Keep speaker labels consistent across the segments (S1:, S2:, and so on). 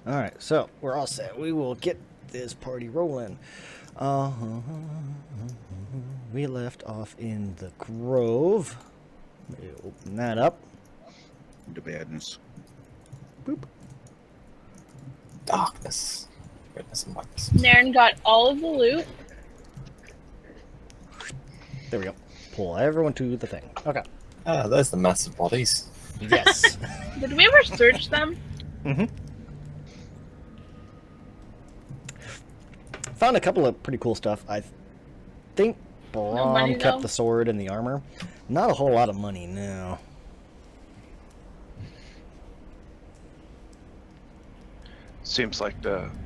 S1: All right, so we're all set. We will get this party rolling. Uh, we left off in the Grove. Let me open that up.
S2: The badness.
S1: Boop.
S3: Darkness. Goodness and whiteness.
S4: Naren got all of the loot.
S1: There we go. Pull everyone to the thing. Okay.
S3: Ah, there's the massive bodies.
S1: Yes.
S4: Did we ever search them?
S1: Mm-hmm. Found a couple of pretty cool stuff. I think
S4: No money,
S1: Braun kept
S4: though?
S1: the sword and the armor. Not a whole lot of money, no.
S5: Seems like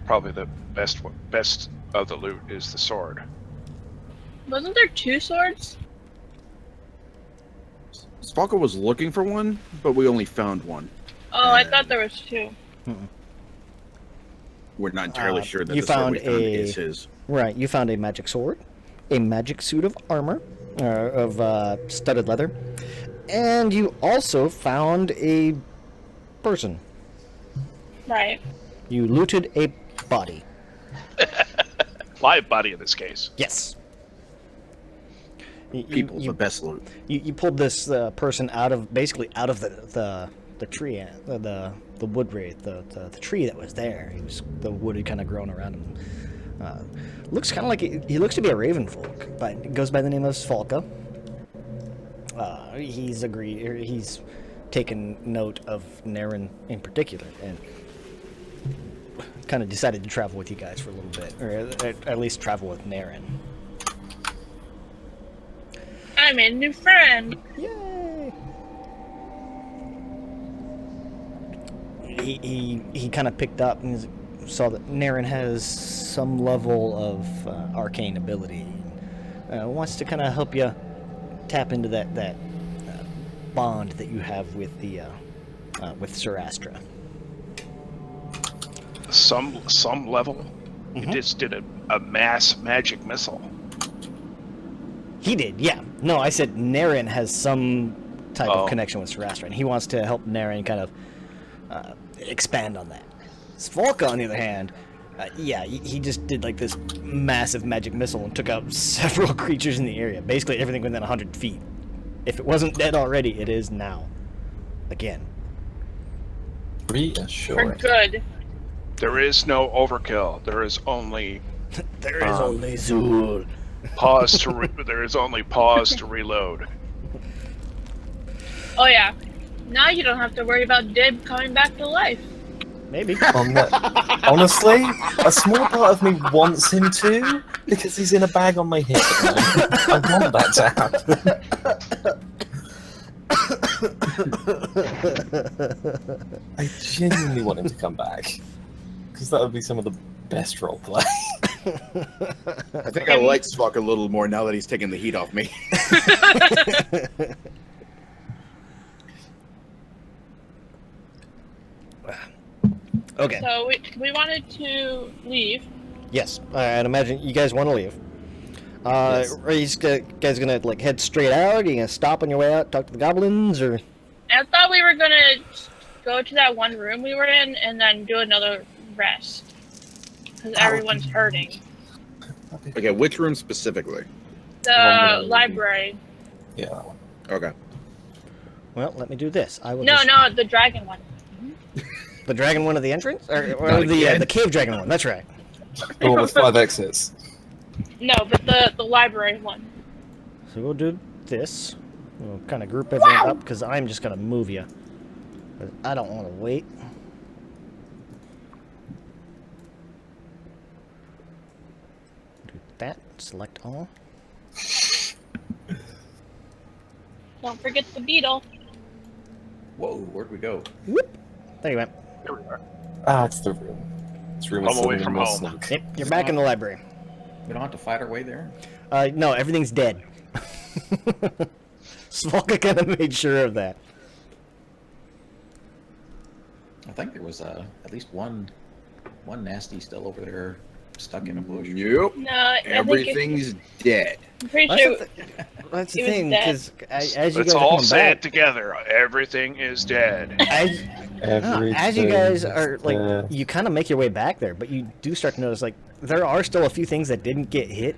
S5: probably the best of the loot is the sword.
S4: Wasn't there 2 swords?
S2: Stalker was looking for one, but we only found one.
S4: Oh, I thought there was 2.
S2: We're not entirely sure that
S1: you
S2: the sword
S1: found
S2: we found
S1: a-
S2: is his.
S1: Right, you found a magic sword, a magic suit of armor, of studded leather, and you also found a person.
S4: Right.
S1: You looted a body.
S5: Live body in this case.
S1: Yes.
S2: People, the best loot.
S1: You pulled this person basically out of the tree, the wood wraith, the tree that was there. The wood had kind of grown around him. Looks kind of like he looks to be a raven folk, but it goes by the name of Svalka. He's taken note of Naren in particular, and kind of decided to travel with you guys for a little bit, or at least travel with Naren.
S4: I made a new friend.
S1: Yay! He kind of picked up and saw that Naren has some level of arcane ability. Wants to kind of help you tap into that bond that you have with Sir Astra.
S5: Some level. You
S1: Mhm.
S5: just did a mass magic missile.
S1: He did, yeah. No, I said Naren has some type
S5: Oh.
S1: of connection with Sir Astra, and he wants to help Naren kind of expand on that. Svalka, on the other hand, he just did like this massive magic missile and took out several creatures in the area. Basically everything within 100 feet. If it wasn't dead already, it is now. Again.
S4: For
S3: Reassuring.
S4: good.
S5: There is no overkill. There is only
S1: There is only Zul.
S5: pause to. There is only pause to reload.
S4: Oh, yeah. Now you don't have to worry about Dib coming back to life.
S1: Maybe.
S3: Honestly, a small part of me wants him to, because he's in a bag on my hip. I want that to happen. I genuinely want him to come back, because that would be some of the best roleplay.
S2: I think I like Spock a little more now that he's taking the heat off me.
S1: Okay.
S4: So we wanted to leave.
S1: Yes, I'd imagine you guys want to leave.
S3: Yes.
S1: Are you guys gonna like head straight out? Are you gonna stop on your way out, talk to the goblins, or?
S4: I thought we were gonna go to that one room we were in and then do another rest. Because everyone's hurting.
S2: Okay, which room specifically?
S4: The library.
S3: Yeah, that one.
S2: Okay.
S1: Well, let me do this. I will.
S4: No,
S1: just...
S4: no, the dragon one.
S1: The dragon one of the entrance, or
S2: Not
S1: the
S2: again.
S1: cave dragon one. That's right.
S3: The one with 5 exits.
S4: No, but the library one.
S1: So we'll do this. We'll kind of group everyone up because I'm just gonna move you. I don't want to wait. Do that. Select all.
S4: Don't forget the beetle.
S6: Whoa, where'd we go?
S1: Whoop. There you went.
S5: Here we are.
S3: Ah, it's the room. This room is
S5: Home away
S3: suddenly
S5: from
S3: more
S5: home.
S3: snug.
S1: Yep. You're back in the library.
S6: We don't have to fight our way there?
S1: No, everything's dead. Svalka kind of made sure of that.
S6: I think there was at least one nasty still over there stuck in a bush.
S2: Nope.
S4: No, I think
S2: Everything's dead.
S4: I'm pretty
S1: That's
S4: sure.
S1: That's the
S4: It was
S1: thing,
S4: dead.
S1: because as you
S5: Let's
S1: guys are
S5: all
S1: coming
S5: say
S1: back,
S5: it together. Everything is dead.
S1: As you guys are like,
S3: there.
S1: you kind of make your way back there, but you do start to notice like there are still a few things that didn't get hit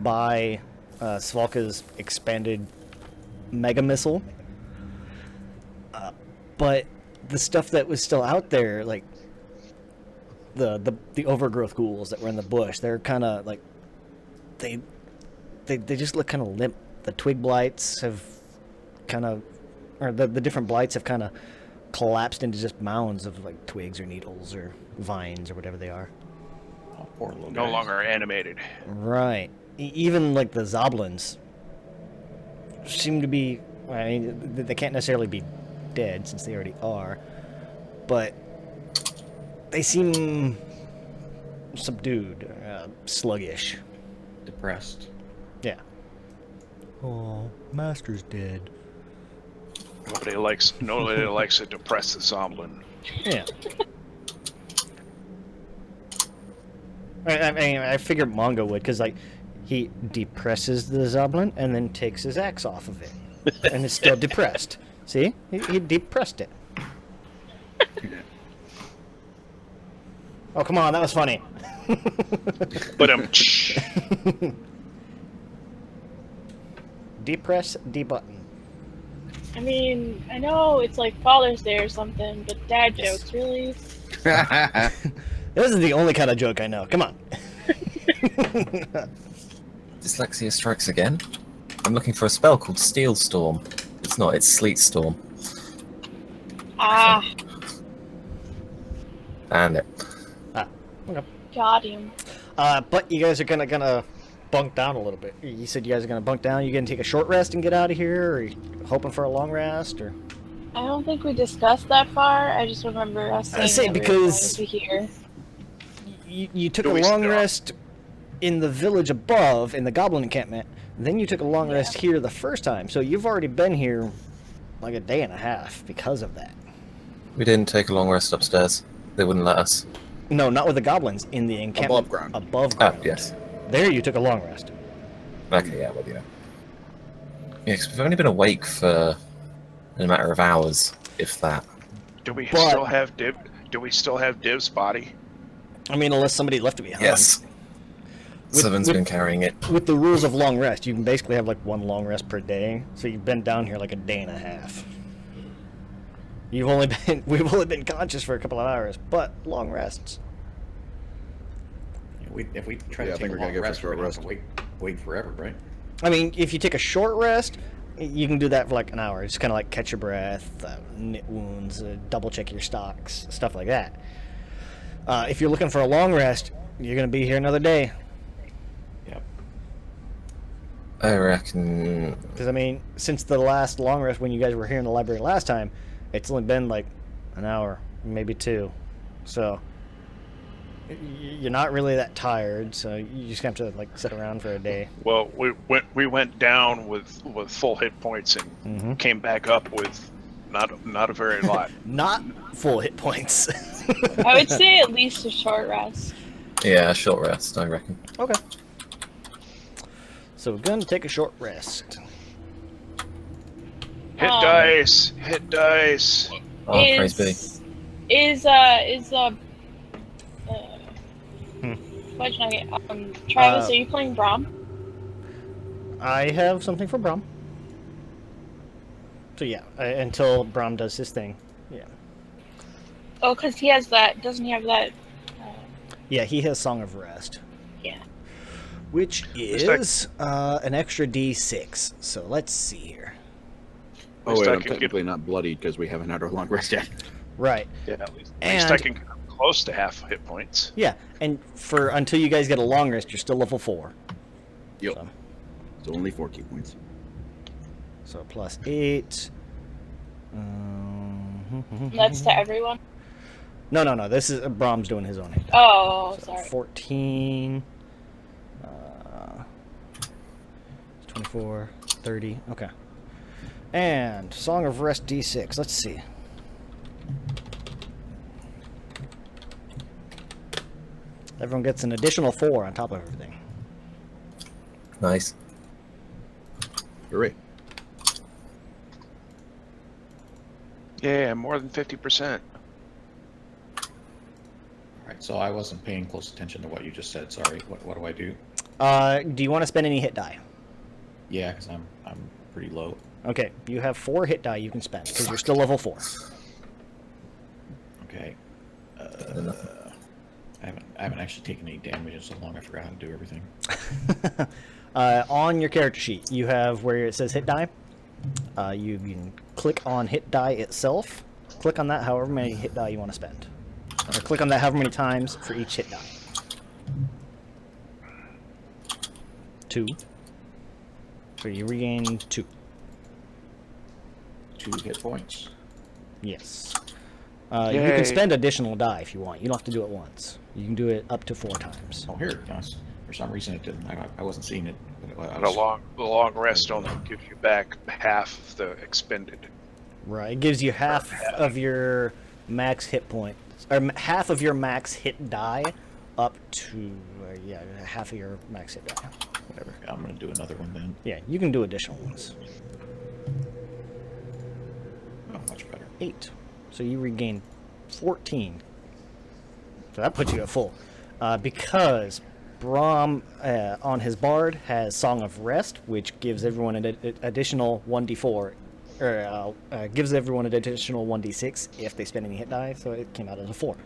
S1: by Svalka's expanded mega missile. But the stuff that was still out there, like the overgrowth ghouls that were in the bush, they're kind of like they just look kind of limp. The twig blights have kind of, or the different blights have kind of collapsed into just mounds of like twigs or needles or vines or whatever they are.
S6: Oh, poor little
S5: No
S6: guys.
S5: longer animated.
S1: Right. Even like the Zoblins seem to be, I mean, they can't necessarily be dead since they already are, but they seem subdued, sluggish.
S6: Depressed.
S1: Yeah. Oh, Master's dead.
S5: Nobody likes to depress the Zombling.
S1: Yeah. I mean, I figured Mongo would, because, like, he depresses the Zoblin and then takes his axe off of it. And it's still depressed. See? He depressed it. Oh, come on, that was funny.
S5: But
S1: Depress, debutton.
S4: I mean, I know it's like Father's Day or something, but dad jokes, really?
S1: This is the only kind of joke I know. Come on.
S3: Dyslexia strikes again. I'm looking for a spell called Steel Storm. It's not, it's Sleet Storm.
S4: Ah,
S3: And it.
S1: Okay.
S4: got him.
S1: But you guys are gonna bunk down a little bit. You said you guys are gonna bunk down. You gonna take a short rest and get out of here, or are you hoping for a long rest, or?
S4: I don't think we discussed that far. I just remember us saying
S1: say
S4: that we were
S1: because-
S4: going to here.
S1: You took
S5: Do
S1: a
S5: we
S1: long
S5: stop?
S1: rest in the village above, in the goblin encampment. Then you took a long rest here the first time. So you've already been here like a day and a half because of that.
S3: We didn't take a long rest upstairs. They wouldn't let us.
S1: No, not with the goblins. In the encampment.
S2: Above ground.
S1: Above
S3: Oh,
S1: ground.
S3: yes.
S1: There you took a long rest.
S3: Okay, yeah, well, you know. Yeah, 'cause we've only been awake for a matter of hours, if that.
S5: do we
S1: But-
S5: still have Do we still have Div's body?
S1: I mean, unless somebody left it behind.
S3: Yes. Seven's
S1: with-
S3: been carrying it.
S1: With the rules of long rest, you can basically have like one long rest per day. So you've been down here like a day and a half. We've only been conscious for a couple of hours, but long rests.
S6: If we try
S2: Yeah, I
S6: to
S2: think
S6: take
S2: we're
S6: a
S2: gonna
S6: long
S2: go for
S6: rest, we're
S2: short
S6: gonna have to wait forever, right?
S1: I mean, if you take a short rest, you can do that for like an hour. Just kind of like catch your breath, knit wounds, double check your stocks, stuff like that. If you're looking for a long rest, you're going to be here another day.
S6: Yep.
S3: I reckon.
S1: Because, I mean, since the last long rest when you guys were here in the library last time, it's only been like an hour, maybe two. So you're not really that tired, so you just have to like sit around for a day.
S5: Well, we went down with full hit points and
S1: Mhm.
S5: came back up with not a very lot.
S1: Not full hit points.
S4: I would say at least a short rest.
S3: Yeah, a short rest, I reckon.
S1: Okay. So we're going to take a short rest.
S5: Hit
S4: Um,
S5: dice, hit dice.
S3: Oh, praise be.
S4: Is Fudge Nugget, Travis, are you playing Braum?
S1: I have something for Brom. So yeah, until Brom does his thing. Yeah.
S4: Oh, because he has that, doesn't he have that?
S1: Yeah, he has Song of Rest.
S4: Yeah.
S1: Which is an extra D6. So let's see here.
S2: Oh
S5: Least
S2: wait,
S5: I
S2: I'm
S5: can get-
S2: technically not bloodied because we haven't had our long rest yet.
S1: Right.
S5: Yeah, at least I
S1: And
S5: can come close to half hit points.
S1: yeah, and for until you guys get a long rest, you're still level 4.
S2: Yep.
S1: So,
S2: So only 4 key points.
S1: so plus 8.
S4: That's to everyone?
S1: No. This is Brom's doing his own hit.
S4: Oh,
S1: So
S4: sorry.
S1: 14, 24, 30. Okay. And Song of Rest D6. Let's see. Everyone gets an additional 4 on top of everything.
S3: Nice.
S2: Hooray.
S5: Yeah, more than 50%.
S6: Alright, so I wasn't paying close attention to what you just said. Sorry. What do I do?
S1: Do you want to spend any hit die?
S6: Yeah, because I'm pretty low.
S1: Okay, you have 4 hit die you can spend because you're still level 4.
S6: Okay. I haven't actually taken any damage in so long. I forgot how to do everything.
S1: On your character sheet, you have where it says hit die. You can click on hit die itself. Click on that however many hit die you want to spend. Or click on that however many times for each hit die. 2. So you regain 2.
S6: 2 hit points.
S1: Yes. You can spend additional die if you want. You don't have to do it once. You can do it up to 4 times.
S6: Oh, here it goes. For some reason it didn't. I wasn't seeing it.
S5: And the long rest only gives you back half the expended.
S1: Right. It gives you half of your max hit points, or half of your max hit die, up to yeah, half of your max hit die. Whatever.
S6: Yeah, I'm gonna do another one then.
S1: Yeah, you can do additional ones.
S6: Oh, much better.
S1: 8. So you regain 14. So that puts you at full. Because Brahm, on his bard, has Song of Rest, which gives everyone an additional 1d4, or gives everyone an additional 1d6 if they spend any hit die, so it came out as a 4.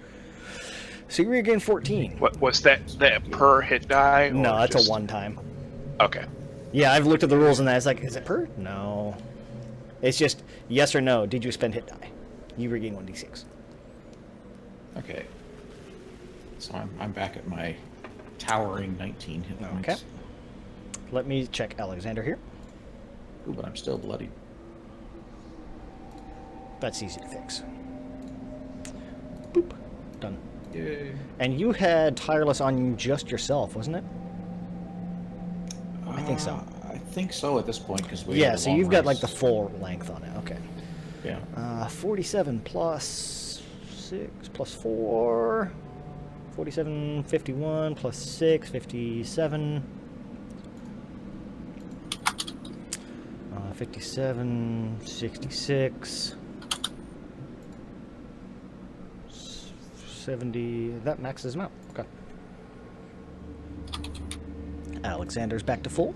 S1: So you regain 14.
S5: What was that per hit die?
S1: No,
S5: or
S1: that's
S5: just...
S1: a one-time.
S5: Okay.
S1: Yeah, I've looked at the rules and that. It's like, is it per? No. It's just yes or no. Did you spend hit die? You regain 1d6.
S6: Okay. So I'm back at my towering 19 hit points.
S1: Okay. Let me check Alexander here.
S6: Ooh, but I'm still bloody.
S1: That's easy to fix. Boop. Done.
S6: Yay.
S1: And you had Tireless on just yourself, wasn't it? I think so.
S6: I think so at this point because we.
S1: Yeah,
S6: had a
S1: so
S6: long
S1: you've got like
S6: race.
S1: the full length on it. Okay.
S6: Yeah.
S1: 47 plus 6 plus 4. 47, 51 plus 6, 57. 57, 66. 70. That maxes him out. Okay. Alexander's back to full.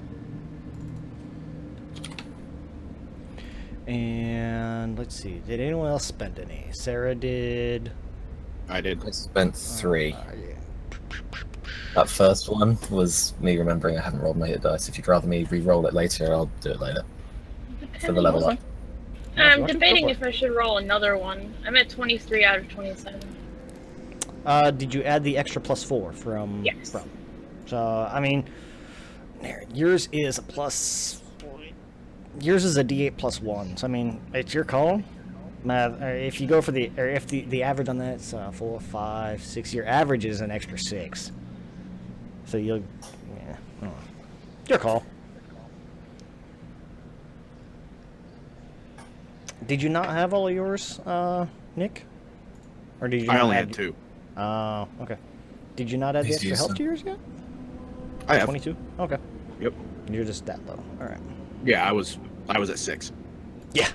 S1: And let's see. Did anyone else spend any? Sarah did.
S2: I did.
S3: I spent 3.
S1: Yeah.
S3: That first one was me remembering I haven't rolled my hit dice. If you'd rather me re-roll it later, I'll do it later. For the level up.
S4: I'm debating if I should roll another one. I'm at 23 out of 27.
S1: Did you add the extra +4 from?
S4: Yes.
S1: From? So I mean, yours is a plus. Yours is a D8 plus 1. So I mean, it's your call. If you go for if the average on that's 4, 5, 6, your average is an extra 6. So you'll, yeah, I don't know. Your call. Did you not have all of yours, Nick? Or did you?
S2: I
S1: not
S2: only
S1: add-
S2: had 2.
S1: Oh, okay. Did you not add the
S3: He's
S1: extra
S3: used
S1: health
S3: them.
S1: to yours yet?
S2: I have.
S1: 22. Okay.
S2: Yep.
S1: You're just that low. All right.
S2: Yeah, I was at 6.
S1: Yeah.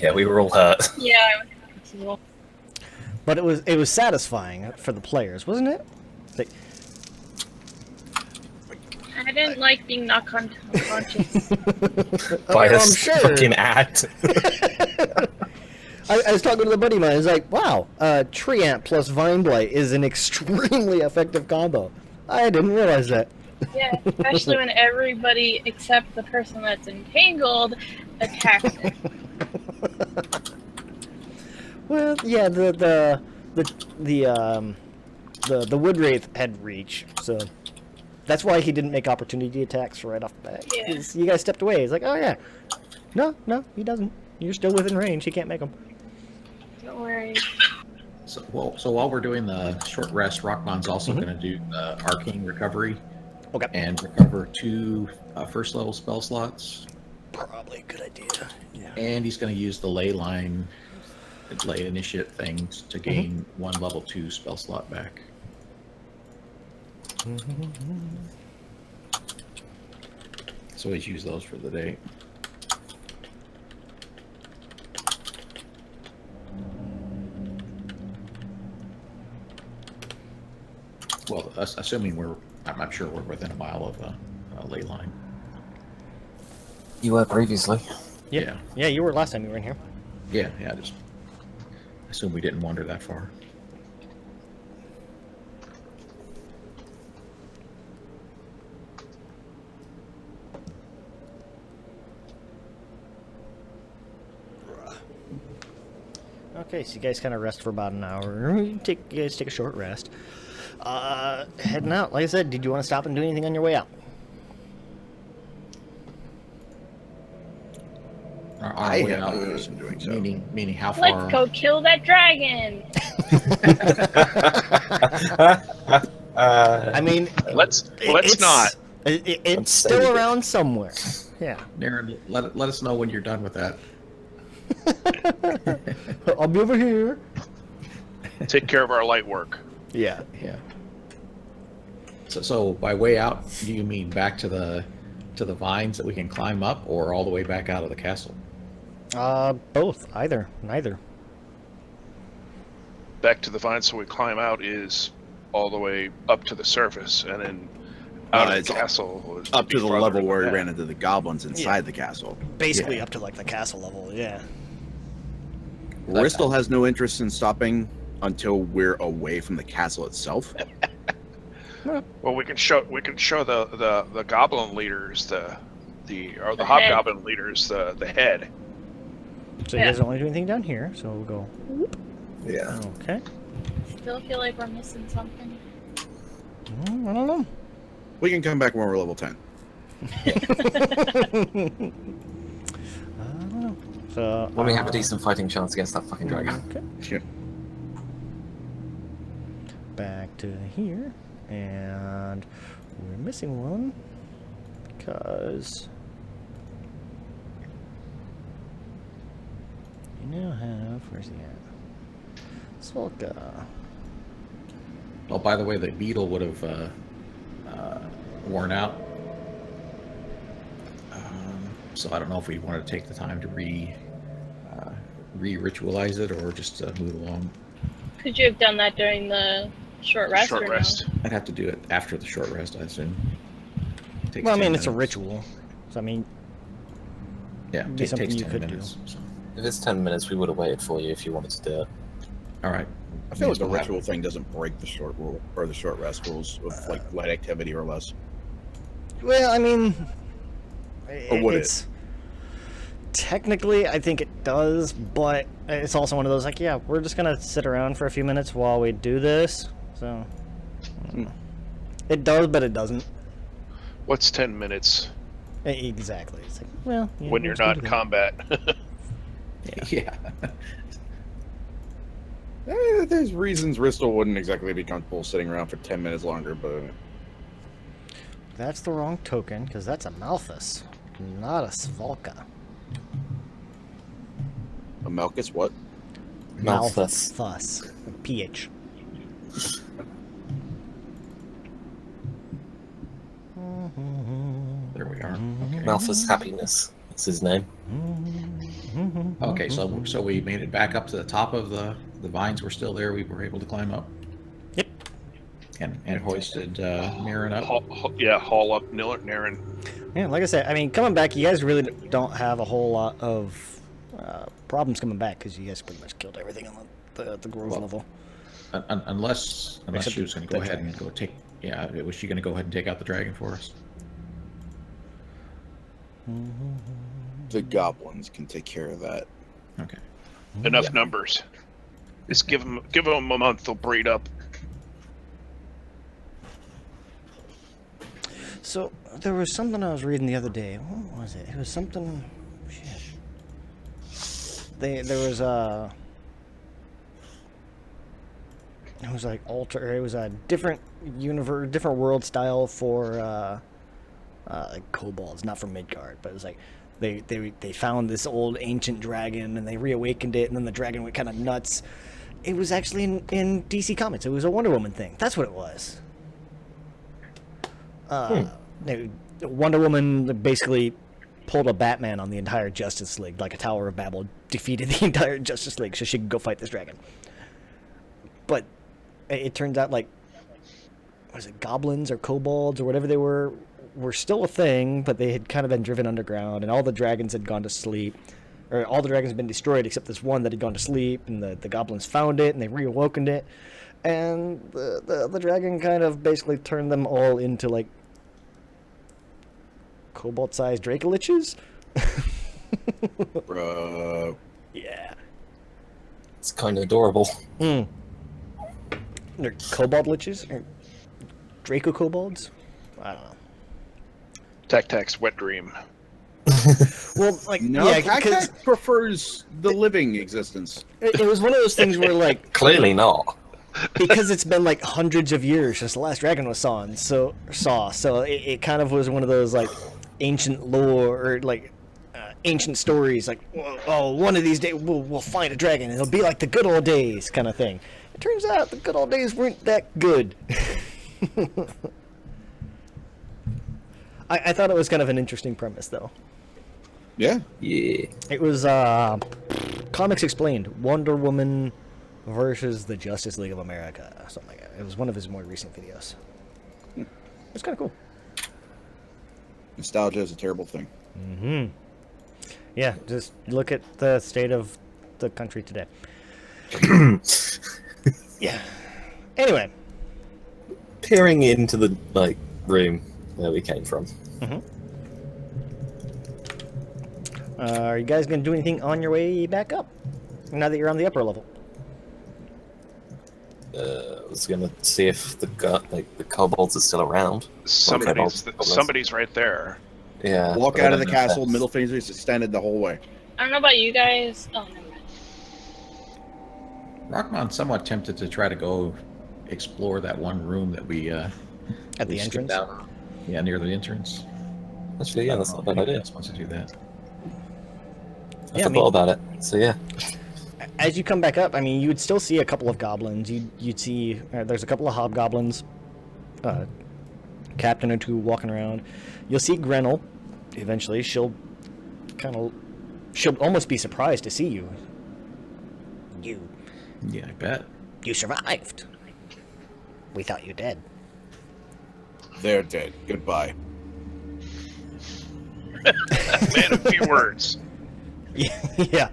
S3: Yeah, we were all hurt.
S4: Yeah, I would roll.
S1: But it was satisfying for the players, wasn't it? Like,
S4: I didn't like being knocked unconscious.
S3: By
S1: I'm
S3: a
S1: sure.
S3: fucking act.
S1: I was talking to the buddy of mine. He's like, "Wow, Tree Ant plus Vine Blight is an extremely effective combo." I didn't realize that.
S4: Yeah, especially when everybody except the person that's entangled attacks it.
S1: Well, yeah, the Wood Wraith had reach, so that's why he didn't make opportunity attacks right off the bat.
S4: Yeah.
S1: 'Cause you guys stepped away. He's like, "Oh yeah, no, he doesn't. You're still within range. He can't make them."
S4: Don't worry.
S6: So while we're doing the short rest, Rockmon's also going to do the arcane recovery
S1: Okay.
S6: and recover 2 first level spell slots,
S1: Probably a good idea. Yeah.
S6: and he's going to use the ley line, ley initiate things to gain 1 level 2 spell slot back. So he's used those for the day. assuming I'm sure we're within a mile of a ley line.
S3: You were previously.
S6: Yeah.
S1: Yeah, you were last time you were in here.
S6: Yeah. Just assume we didn't wander that far.
S1: Okay, so you guys kind of rest for about an hour. You guys take a short rest. Heading out. Like I said, did you want to stop and do anything on your way out?
S2: I
S6: way
S2: have
S6: out,
S2: no interest in doing so.
S6: meaning how far?
S4: Let's go kill that dragon.
S1: I mean,
S5: Let's
S1: it's
S5: not.
S1: It's
S3: Let's
S1: still
S3: save it.
S1: around somewhere. Yeah.
S6: Darren, let us know when you're done with that.
S1: I'll be over here.
S5: Take care of our light work.
S1: Yeah.
S6: Yeah. So by way out, do you mean back to the vines that we can climb up, or all the way back out of the castle?
S1: Both. Either. Neither.
S5: Back to the vine, so we climb out is all the way up to the surface, and then out of
S2: It's
S5: the castle was
S2: Up to the
S5: farther
S2: level
S5: than
S2: where we
S5: that.
S2: ran into the goblins inside the castle.
S1: Basically
S6: Yeah.
S1: up to like the castle level. Yeah.
S2: Bristol has no interest in stopping until we're away from the castle itself.
S5: Well, we can show the goblin leaders the
S4: The
S5: hobgoblin leaders the head.
S1: So you guys don't want to do anything down here. So we'll go.
S3: Yeah.
S1: Okay.
S4: Still feel like we're missing something.
S1: I don't know.
S2: We can come back when we're level 10.
S1: I don't know. So
S3: When we have a decent fighting chance against that fucking dragon.
S1: Okay.
S2: Shit.
S1: Back to here, and we're missing one because you now have where's he at? Svolka.
S6: Oh, by the way, the beetle would have worn out. So I don't know if we want to take the time to re-ritualize it, or just move along.
S4: Could you have done that during the short rest?
S5: Short
S4: or no?
S5: rest.
S6: I'd have to do it after the short rest, I assume. Takes
S1: Well, I
S6: 10
S1: mean, it's a
S6: minutes.
S1: ritual, so I mean,
S6: Yeah,
S1: be something
S6: takes
S1: you
S6: 10
S1: could do.
S6: minutes. So.
S3: If it's 10 minutes, we would have waited for you if you wanted to do it.
S6: All right.
S2: I feel like the
S6: We'll have
S2: ritual
S6: it.
S2: thing doesn't break the short rule or the short rest rules of like light activity or less.
S1: well, I mean,
S2: Or would it?
S1: it's technically, I think it does, but it's also one of those like, yeah, we're just gonna sit around for a few minutes while we do this. So it does, but it doesn't.
S5: What's 10 minutes
S1: Exactly. It's like, well, yeah,
S5: when
S1: we're
S5: you're
S1: just gonna
S5: not in
S1: do that.
S5: combat?
S6: Yeah.
S2: There's reasons Bristol wouldn't exactly be comfortable sitting around for 10 minutes longer, but
S1: That's the wrong token, because that's a Malthus, not a Svolka.
S2: a Malchus what?
S3: Malthus.
S1: Malthus. PH.
S6: There we are. Okay.
S3: Malthus Happiness. That's his name.
S6: Okay, so we made it back up to the top of the vines were still there. We were able to climb up.
S1: Yep.
S6: And hoisted Mirren up.
S5: Haul up Naren.
S1: Yeah, like I said, I mean, coming back, you guys really don't have a whole lot of problems coming back, because you guys pretty much killed everything on the Grove
S6: Well,
S1: level.
S6: Unless
S1: Except
S6: she was going to
S1: the
S6: go ahead and
S1: dragon.
S6: go take. Yeah, was she going to go ahead and take out the dragon for us?
S2: The goblins can take care of that.
S6: Okay.
S5: Enough numbers. Just give them a month. They'll breed up.
S1: So, there was something I was reading the other day. What was it? It was something... Shit. There was a... It was like it was a different universe, different world style for like kobolds, not from Midgard, but it was like they found this old ancient dragon and they reawakened it, and then the dragon went kind of nuts. It was actually in DC Comics. It was a Wonder Woman thing. That's what it was. Wonder Woman basically pulled a Batman on the entire Justice League, like a Tower of Babel, defeated the entire Justice League so she could go fight this dragon. But it turns out, like, was it goblins or kobolds or whatever they were still a thing, but they had kind of been driven underground, and all the dragons had gone to sleep. Or all the dragons had been destroyed except this one that had gone to sleep, and the goblins found it, and they reawokened it. And the dragon kind of basically turned them all into, like, cobalt-sized Dracoliches?
S2: Bro.
S1: Yeah.
S3: It's kind of adorable.
S1: They're cobalt liches? Or Draco kobolds? I don't know.
S5: Tactac's wet dream.
S1: Well, like,
S2: No,
S1: yeah,
S2: Cat
S1: because
S2: prefers the living existence.
S1: it was one of those things where, like,
S3: Clearly not.
S1: because it's been like hundreds of years since the last dragon was so it kind of was one of those like ancient lore or like ancient stories, like, oh, one of these days we'll find a dragon and it'll be like the good old days kind of thing. It turns out the good old days weren't that good. I thought it was kind of an interesting premise, though.
S2: Yeah.
S3: Yeah.
S1: It was Comics Explained, Wonder Woman versus the Justice League of America, something like that. It was one of his more recent videos. It's kind of cool.
S2: Nostalgia is a terrible thing.
S1: Mm-hmm. Yeah, just look at the state of the country today. Yeah. Anyway.
S3: Peering into the room where we came from.
S1: Mm-hmm. Are you guys going to do anything on your way back up? Now that you're on the upper level.
S3: I was gonna see if the kobolds are still around.
S5: Somebody's right there.
S3: Yeah.
S2: Walk
S3: but I
S2: out of
S3: don't
S2: the
S3: know if
S2: castle,
S3: that's-
S2: middle fingers extended the whole way.
S4: I don't know about you guys. Oh, never mind.
S6: Rockman's somewhat tempted to try to go explore that one room that we
S1: At
S6: we
S1: the
S6: skipped
S1: entrance?
S6: out. Yeah, near the entrance.
S3: Actually, yeah, that's not a bad idea.
S6: Wants to do that.
S3: I
S1: Yeah, I
S3: forgot
S1: mean-
S3: about it. So yeah.
S1: As you come back up, I mean, you would still see a couple of goblins. You'd see there's a couple of hobgoblins, captain or two walking around. You'll see Grenell. Eventually, she'll almost be surprised to see you.
S6: Yeah, I bet.
S1: You survived. We thought you dead.
S2: They're dead. Goodbye.
S5: Man, a few words.
S1: Yeah.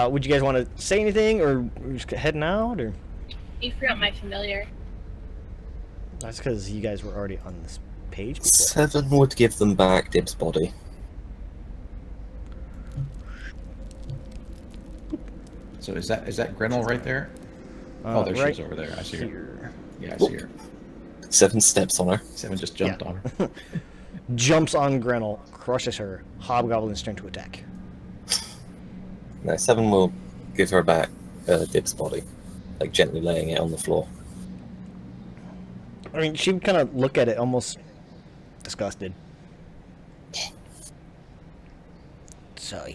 S1: Would you guys want to say anything, or we're just heading out, or?
S4: You forgot my familiar.
S1: That's because you guys were already on this page before.
S3: 7 would give them back Dib's body.
S6: So is that Grenell right there? Oh, there
S1: right
S6: she is over there. I see her.
S1: here.
S6: Yeah, I see her.
S3: 7 steps on her.
S6: 7 just jumped on her.
S1: Jumps on Grenell, crushes her. Hobgoblins turn to attack.
S3: No, 7 will give her back Dib's body, gently laying it on the floor.
S1: I mean, she'd kind of look at it almost disgusted. So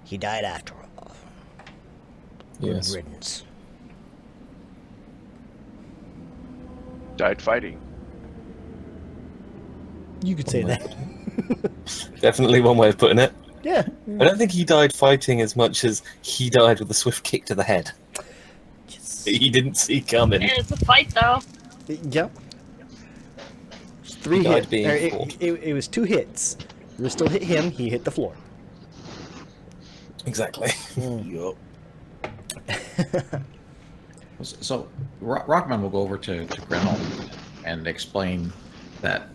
S1: he died after all.
S3: Yes.
S1: Good riddance.
S5: Died fighting.
S1: You could say that.
S3: Definitely one way of putting it.
S1: Yeah.
S3: I don't think he died fighting as much as he died with a swift kick to the head.
S1: Yes.
S3: He didn't see coming.
S4: And it's a fight, though.
S1: Yep. 3
S3: He died
S1: hits.
S3: being
S1: Or
S3: fought.
S1: it was 2 hits. You still hit him. He hit the floor.
S3: Exactly.
S2: Yup.
S6: So Rockman will go over to Grenell and explain that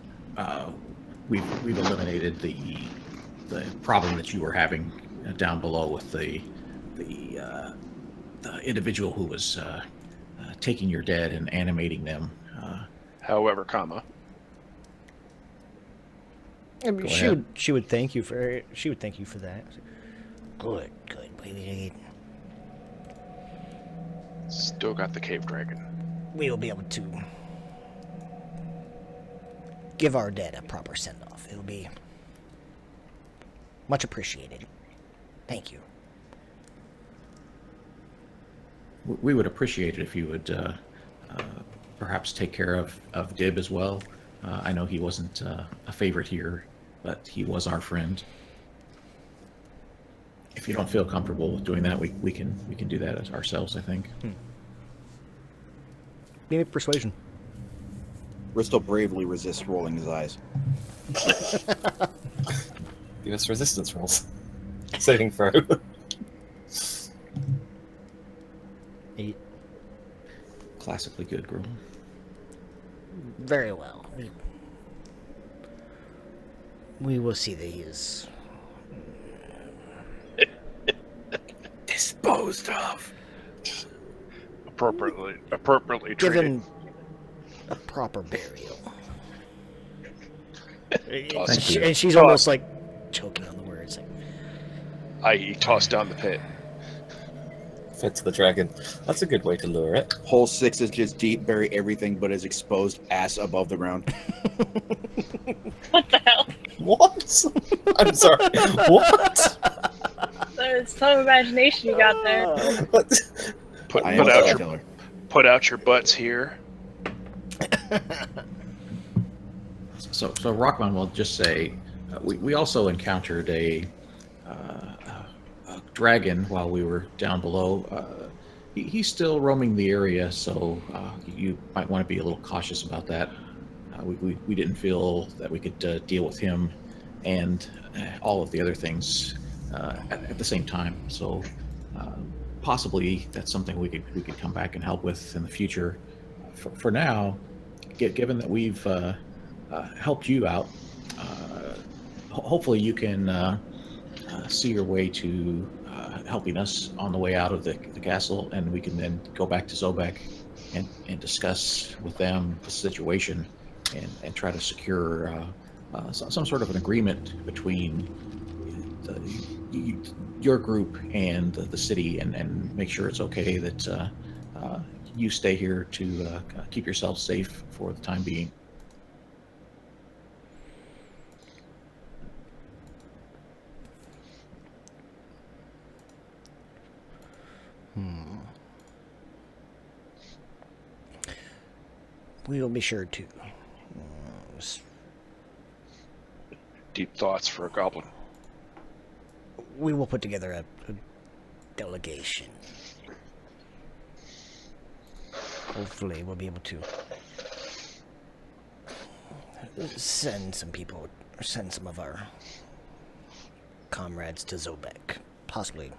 S6: we've eliminated the problem that you were having down below with the individual who was taking your dead and animating them.
S5: However, comma.
S1: I mean,
S6: Go
S1: she
S6: ahead.
S1: would thank you for that. Good.
S5: Still got the cave dragon.
S1: We will be able to give our dead a proper send-off. It'll be much appreciated. Thank you.
S6: We would appreciate it if you would perhaps take care of Dib as well. I know he wasn't a favorite here, but he was our friend. If you don't feel comfortable with doing that, we can do that ourselves, I think.
S1: Give me persuasion.
S2: Bristol bravely resists rolling his eyes.
S3: Give us resistance rolls. Saving throw.
S1: 8.
S6: Classically good, Grim.
S1: Very well. We will see that he is
S2: Disposed of.
S5: Appropriately treated.
S1: given a proper burial.
S5: Toss-
S1: And she's almost like choking on the words.
S5: i.e., tossed down the pit.
S3: Fed to the dragon. That's a good way to lure it.
S2: Hole 6 inches deep, bury everything but his exposed ass above the ground.
S4: What the hell?
S3: What? I'm sorry. What?
S4: There's some imagination you got there.
S3: What?
S5: Put
S2: I am a
S5: out your
S2: storyteller.
S5: put out your butts here.
S6: So Rockman will just say, we also encountered a dragon while we were down below. He's still roaming the area, so you might want to be a little cautious about that. We didn't feel that we could deal with him and all of the other things at the same time. So possibly that's something we could come back and help with in the future. For now, given that we've helped you out, hopefully you can see your way to helping us on the way out of the castle, and we can then go back to Zobek and discuss with them the situation and try to secure some sort of an agreement between your group and the city, and make sure it's okay that you stay here to keep yourself safe for the time being.
S1: We will be sure to.
S5: Deep thoughts for a goblin.
S1: We will put together a delegation. Hopefully, we'll be able to send some people, or send some of our comrades to Zobek. Possibly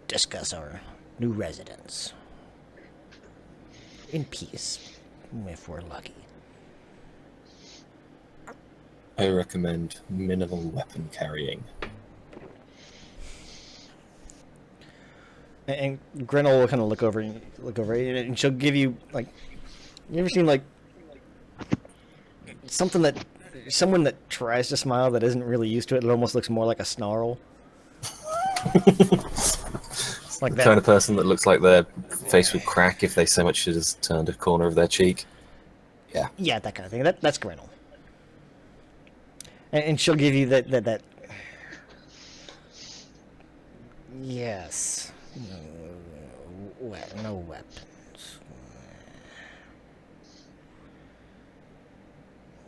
S1: discuss our new residence in peace, if we're lucky.
S3: I recommend minimal weapon carrying.
S1: And Grinnell will kind of look over, and she'll give you, like, you ever seen, like, someone that tries to smile that isn't really used to it? It almost looks more like a snarl. Like
S3: The
S1: that.
S3: kind of person that looks like their face would crack if they so much as turned a corner of their cheek.
S1: Yeah, that kind of thing. That's Grinnell. And she'll give you that. Yes. No weapons.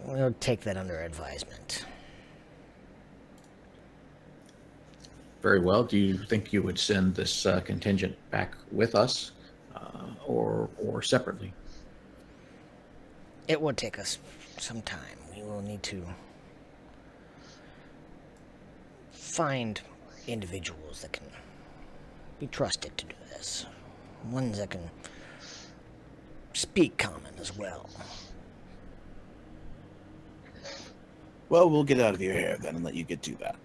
S1: We'll take that under advisement.
S6: Very well. Do you think you would send this contingent back with us, or separately?
S1: It will take us some time. We will need to find individuals that can be trusted to do this. Ones that can speak common as well.
S2: Well, we'll get out of your hair then and let you get to that.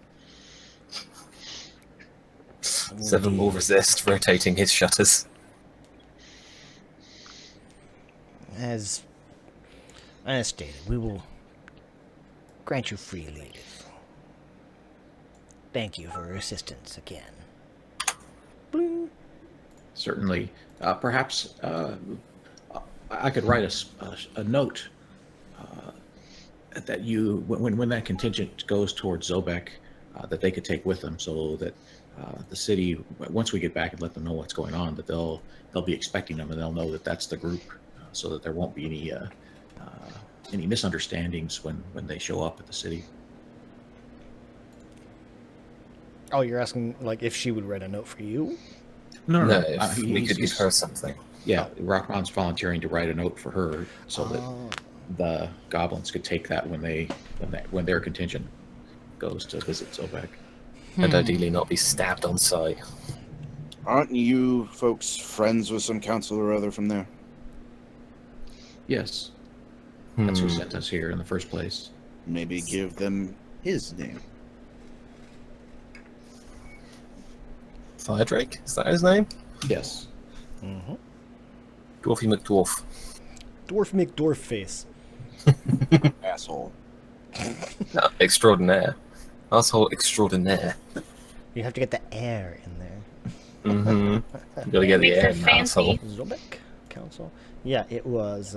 S3: Seven will resist, rotating his shutters.
S1: As stated, we will grant you free leave. Thank you for your assistance again. Bling.
S6: Certainly. Perhaps I could write a note that you, when that contingent goes towards Zobek, that they could take with them, so that the city, once we get back and let them know what's going on, that they'll be expecting them, and they'll know that that's the group, so that there won't be any misunderstandings when they show up at the city.
S1: Oh, you're asking, like, if she would write a note for you?
S6: No.
S3: If we could give her something.
S6: Yeah, Rockmon's volunteering to write a note for her so that
S1: Oh.
S6: the goblins could take that when their contingent goes to visit Zobek.
S3: And ideally not be stabbed on sight.
S2: Aren't you folks friends with some counselor or other from there?
S6: Yes, that's who sent us here in the first place.
S2: Maybe give them his name.
S3: Firedrake? Is that his name?
S6: Yes.
S1: Mm-hmm.
S3: Dwarfy McDwarf.
S1: Dwarf McDwarf face.
S2: Asshole.
S3: Extraordinaire. Asshole extraordinaire.
S1: You have to get the air in there.
S3: Mm-hmm. You gotta get the
S4: Makes
S3: air
S4: it
S3: in that
S4: fancy.
S3: asshole.
S1: Zobek Council. Yeah, it was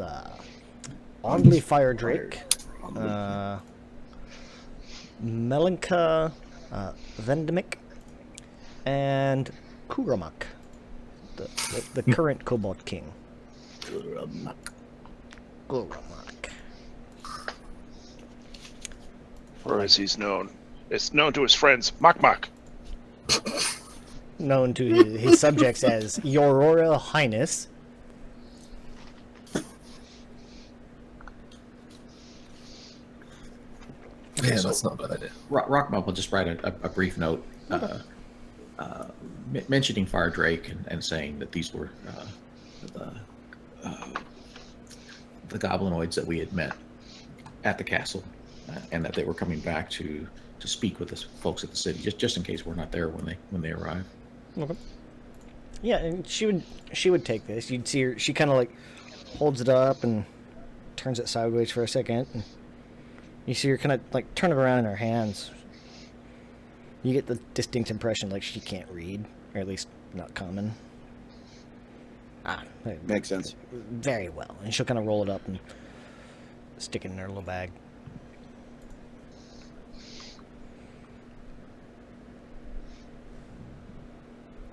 S1: Only Firedrake, Melinka Vendemic, and Kuramak, the current Cobalt King. Kuramak.
S5: Or as he's known. It's known to his friends, Mok Mok.
S1: Known to his subjects as Your Royal Highness.
S3: Yeah,
S6: so-
S3: that's not a bad idea.
S6: Rockmont will just write a brief note mentioning Firedrake and saying that these were the goblinoids that we had met at the castle, and that they were coming back to speak with the folks at the city, just in case we're not there when they arrive.
S1: Okay. Yeah, and she would take this. You'd see her. She kind of like holds it up and turns it sideways for a second. And you see her kind of like turn it around in her hands. You get the distinct impression like she can't read, or at least not common.
S2: Makes sense.
S1: Very well. And she'll kind of roll it up and stick it in her little bag.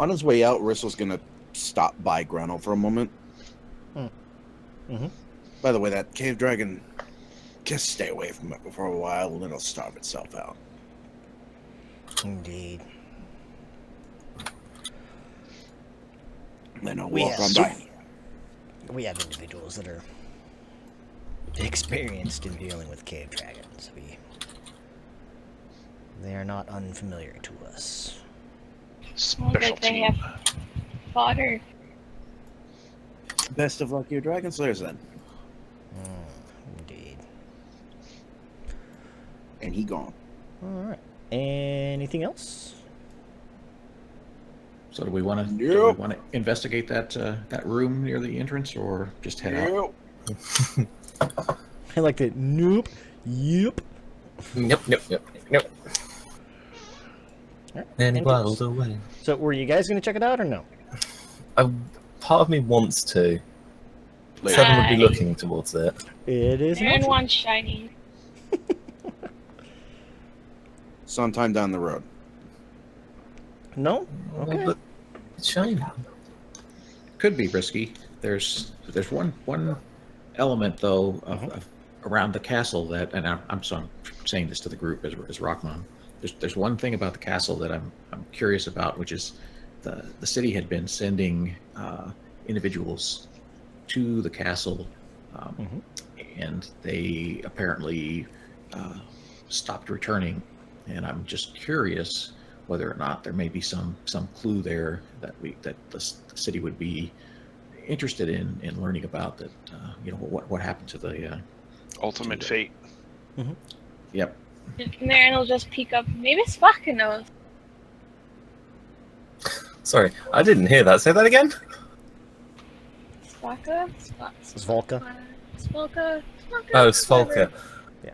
S2: On his way out, Rissel's gonna stop by Grenell for a moment.
S1: Mm-hmm.
S2: By the way, that cave dragon, just stay away from it for a while and it'll starve itself out.
S1: Indeed.
S2: Then I'll
S1: We
S2: walk
S1: have-
S2: on by.
S1: We have individuals that are experienced in dealing with cave dragons. They are not unfamiliar to us.
S4: Sounds
S5: Special
S4: like they
S5: team.
S4: have fodder.
S2: Best of luck, your dragon slayers then.
S1: Indeed.
S2: And he gone.
S1: All right. Anything else?
S6: So do we want to
S2: Yep.
S6: investigate that room near the entrance, or just head out?
S1: I like that. Nope. Yep.
S3: Yep.
S1: All right.
S3: And he
S1: Anything
S3: waddled
S1: else?
S3: away.
S1: So, were you guys going to check it out or no?
S3: Part of me wants to.
S2: Later.
S3: Seven would be
S4: Aye.
S3: looking towards it.
S1: It is. an
S4: And
S1: option.
S4: one shiny.
S2: Sometime down the road.
S1: No. Okay.
S3: But it's shiny.
S6: Could be risky. There's one element though of around the castle that, and I'm saying this to the group as Rockmon. There's one thing about the castle that I'm curious about, which is the city had been sending individuals to the castle, and they apparently stopped returning. And I'm just curious whether or not there may be some clue there that the city would be interested in learning about, that what happened to the
S5: Ultimate fate.
S6: Yep.
S4: And there, it'll just peek up. Maybe Spaka knows.
S3: Sorry, I didn't hear that. Say that again.
S4: Spaka?
S1: Svalka.
S4: Spalka?
S3: Oh, Svalka.
S1: Yeah.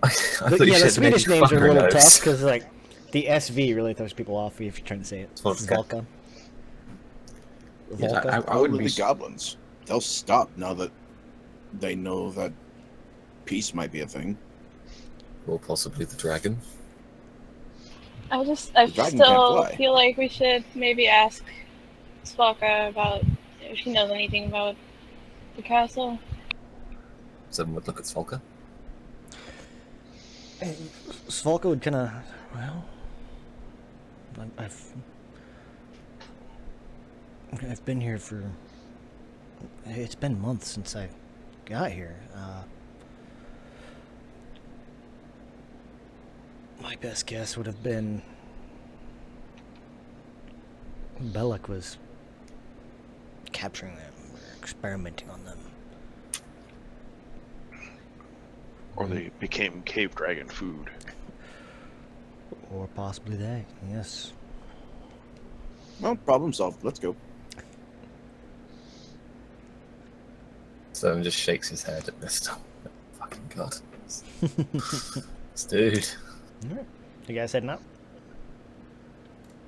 S3: I thought you
S1: Yeah, the
S3: said maybe
S1: Swedish names are a
S3: fucker
S1: little
S3: knows.
S1: tough because like the SV really throws people off if you're trying to say it.
S3: Svalka.
S1: Svalka.
S6: Yes,
S1: Volka.
S6: I
S2: Probably
S6: wouldn't be.
S2: the goblins. They'll stop now that they know that peace might be a thing.
S3: Or possibly the dragon.
S4: I
S2: dragon can't
S4: still
S2: fly.
S4: feel like we should maybe ask Spalka about if she knows anything about the castle.
S3: Seven would look at Svalka.
S1: Svalka would kind of, well, I've been here for It's been months since I got here. My best guess would have been Belloc was capturing them, or experimenting on them.
S5: Or they became cave dragon food.
S1: Or possibly they, yes.
S2: Well, problem solved. Let's go.
S3: So just shakes his head at this time. Fucking god. This dude.
S1: Alright. You guys heading out?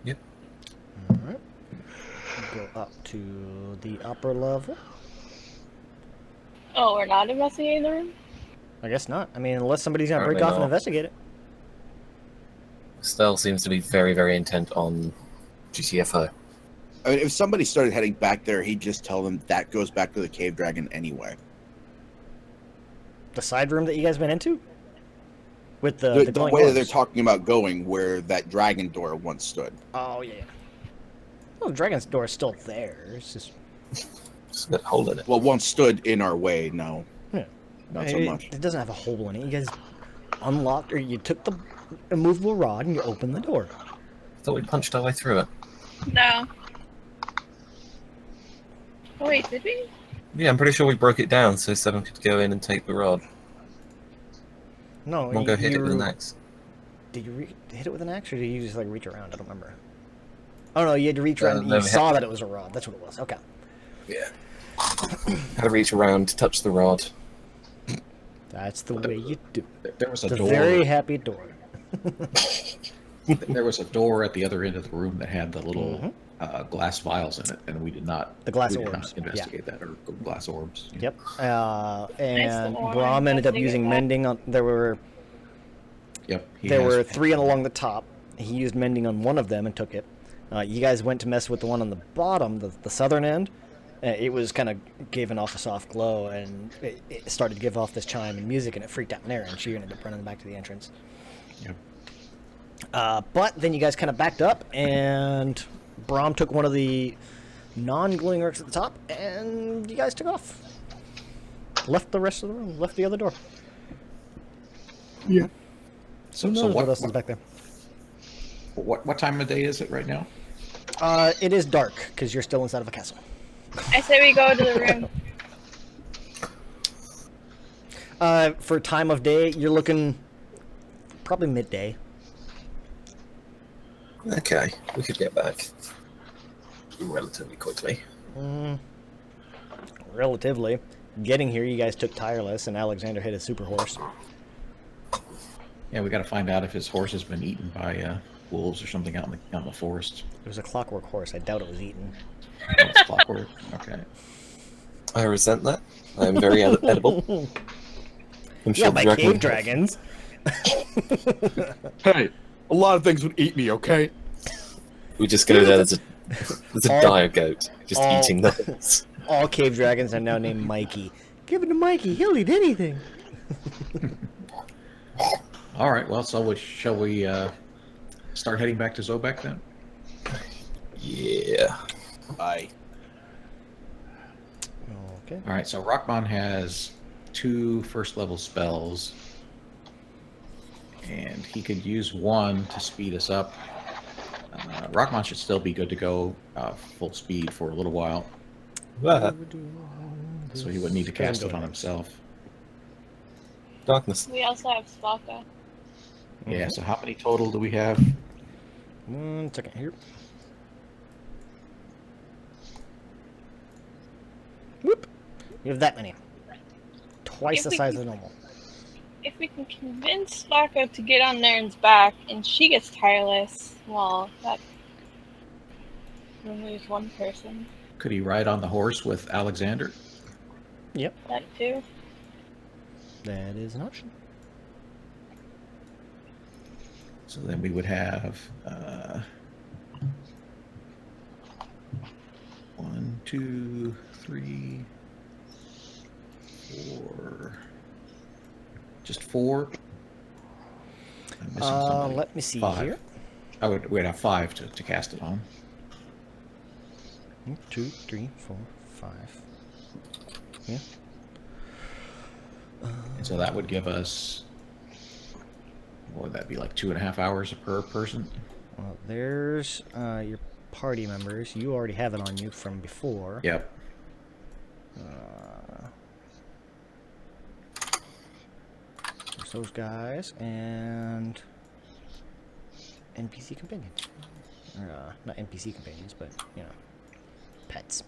S3: Yep.
S1: Alright. Go up to the upper level.
S4: Oh, we're not investigating the room?
S1: I guess not. I mean, unless somebody's gonna break
S3: Apparently
S1: off and
S3: not.
S1: investigate it.
S3: Stell seems to be very, very intent on GTFO.
S2: I mean, if somebody started heading back there, he'd just tell them that goes back to the cave dragon anyway.
S1: The side room that you guys went into? With the
S2: The
S1: glowing
S2: way that
S1: orbs.
S2: they're talking about going, where that dragon door once stood.
S1: Oh, yeah. Well, the dragon's door is still there. It's just...
S3: Just got a hole in it.
S2: Well, once stood in our way, no.
S1: Yeah.
S2: Not so much.
S1: It doesn't have a hole in it. You guys unlocked, or you took the immovable rod and you opened the door.
S3: Thought we punched our way through it.
S4: No. Oh, wait, did we?
S3: Yeah, I'm pretty sure we broke it down so Seven could go in and take the rod.
S1: No,
S3: We'll go hit it with an axe.
S1: Did you hit it with an axe, or did you just like reach around? I don't remember. Oh no, you had to reach around.
S3: no,
S1: You
S3: we
S1: saw
S3: had-
S1: that it was a rod. That's what it was. Okay.
S3: Yeah. Had to reach around, touch the rod.
S1: That's the way you do.
S6: There was a
S1: It's a
S6: door.
S1: very happy door.
S6: There was a door at the other end of the room that had the little glass vials in it, and we did not.
S1: The glass
S6: we did
S1: orbs,
S6: not investigate that, or glass orbs. Yeah.
S1: Yep. And
S4: one.
S1: Brahm ended up
S4: Investigate
S1: using
S4: that.
S1: mending on. There were
S6: Yep. he
S1: there
S6: has-
S1: were 3 along the top. He used mending on one of them and took it. You guys went to mess with the one on the bottom, the southern end. It was kind of giving off a soft glow, and it started to give off this chime and music, and it freaked out Nara, and she ended up running back to the entrance.
S6: Yep.
S1: But then you guys kind of backed up, and Brahm took one of the non-glowing orcs at the top, and you guys took off. Left the rest of the room, left the other door.
S2: Yeah.
S6: So,
S1: Who knows
S6: so
S1: what
S6: what,
S1: else is back there?
S6: what time of day is it right now?
S1: It is dark, because you're still inside of a castle.
S4: I say we go to the room.
S1: For time of day, you're looking probably midday.
S3: Okay, we could get back relatively quickly.
S1: Relatively. Getting here, you guys took Tireless, and Alexander hit a super horse.
S6: Yeah, we got to find out if his horse has been eaten by wolves or something out in the forest.
S1: It was a clockwork horse. I doubt it was eaten.
S6: Oh, it's clockwork. Okay.
S3: I resent that. I am very edible. I'm
S1: Yeah,
S3: sure
S1: by
S3: the dragon
S1: cave
S3: would-
S1: dragons.
S2: Hey, a lot of things would eat me, okay?
S3: We just go there. There's a
S1: All-
S3: dire goat just
S1: all-
S3: eating those.
S1: All cave dragons are now named Mikey. Give it to Mikey. He'll eat anything.
S6: All right. Well, so shall we start heading back to Zobek then?
S3: Yeah.
S2: Aye.
S1: Okay.
S6: All right. So Rockmon has 2 first-level spells, and he could use one to speed us up. Rockmon should still be good to go full speed for a little while, so he would need to cast it on himself.
S3: Darkness.
S4: We also have Svalka.
S6: Yeah. So how many total do we have?
S1: 1 second here. Whoop. You have that many. Twice
S4: If
S1: the
S4: we
S1: size
S4: can-
S1: of normal.
S4: If we can convince Svalka to get on Naren's back and she gets tireless, well, that removes one person.
S6: Could he ride on the horse with Alexander?
S1: Yep.
S4: That too.
S1: That is an option.
S6: So then we would have 1, 2, 3, 4. Just 4. I'm missing somebody.
S1: Let me see
S6: 5.
S1: here.
S6: We'd have 5 to cast it on.
S1: 1, 2, 3, 4, 5. Yeah.
S6: And so that would give us, what would that be, like 2.5 hours per person?
S1: Well, there's your party members. You already have it on you from before.
S6: Yep.
S1: There's those guys and NPC companions. Or, not NPC companions, but, you know, pets.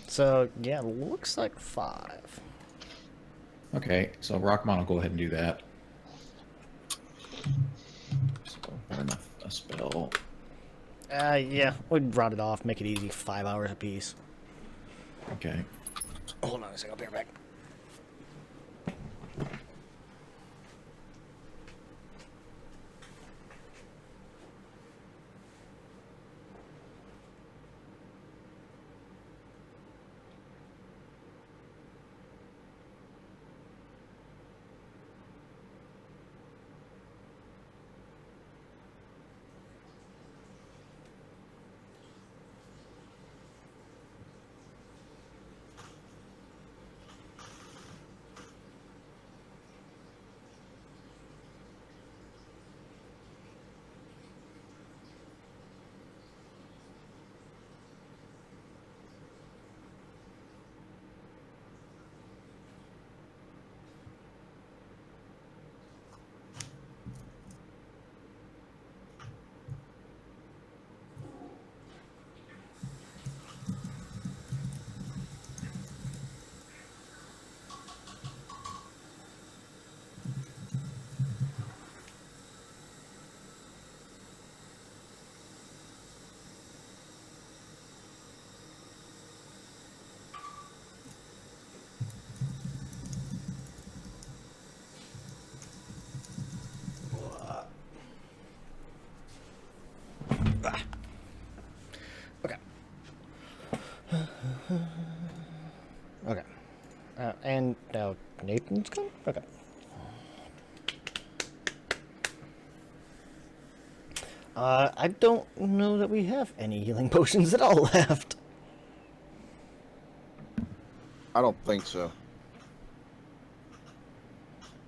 S1: So, yeah, looks like 5.
S6: Okay, so Rockmon will go ahead and do that. So burn a spell.
S1: Yeah, we'd round it off, make it easy, 5 hours apiece.
S6: Okay.
S1: Hold on a second, I'll be right back. Okay. Okay. And now Nathan's gone? Okay. I don't know that we have any healing potions at all left.
S2: I don't think so.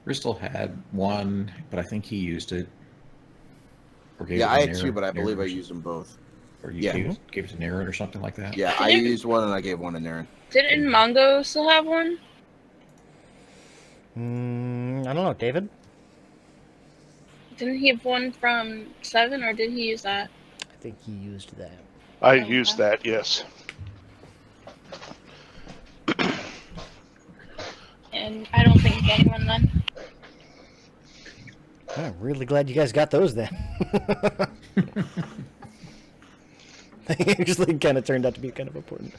S6: Bristol had one, but I think he used it. Or gave
S2: Yeah,
S6: it
S2: I
S6: to
S2: had 2, but I
S6: Naren
S2: believe I
S6: or
S2: used them both.
S6: Or you
S2: Yeah.
S6: gave it to Naren or something like that?
S2: Yeah, I used one and I gave one to Naren.
S4: Didn't Mongo still have one?
S1: I don't know, David?
S4: Didn't he have one from 7, or did he use that?
S1: I think he used that.
S5: I
S4: Okay.
S5: used that, yes.
S4: And I don't think anyone then.
S1: I'm really glad you guys got those then. They actually kind of turned out to be kind of important.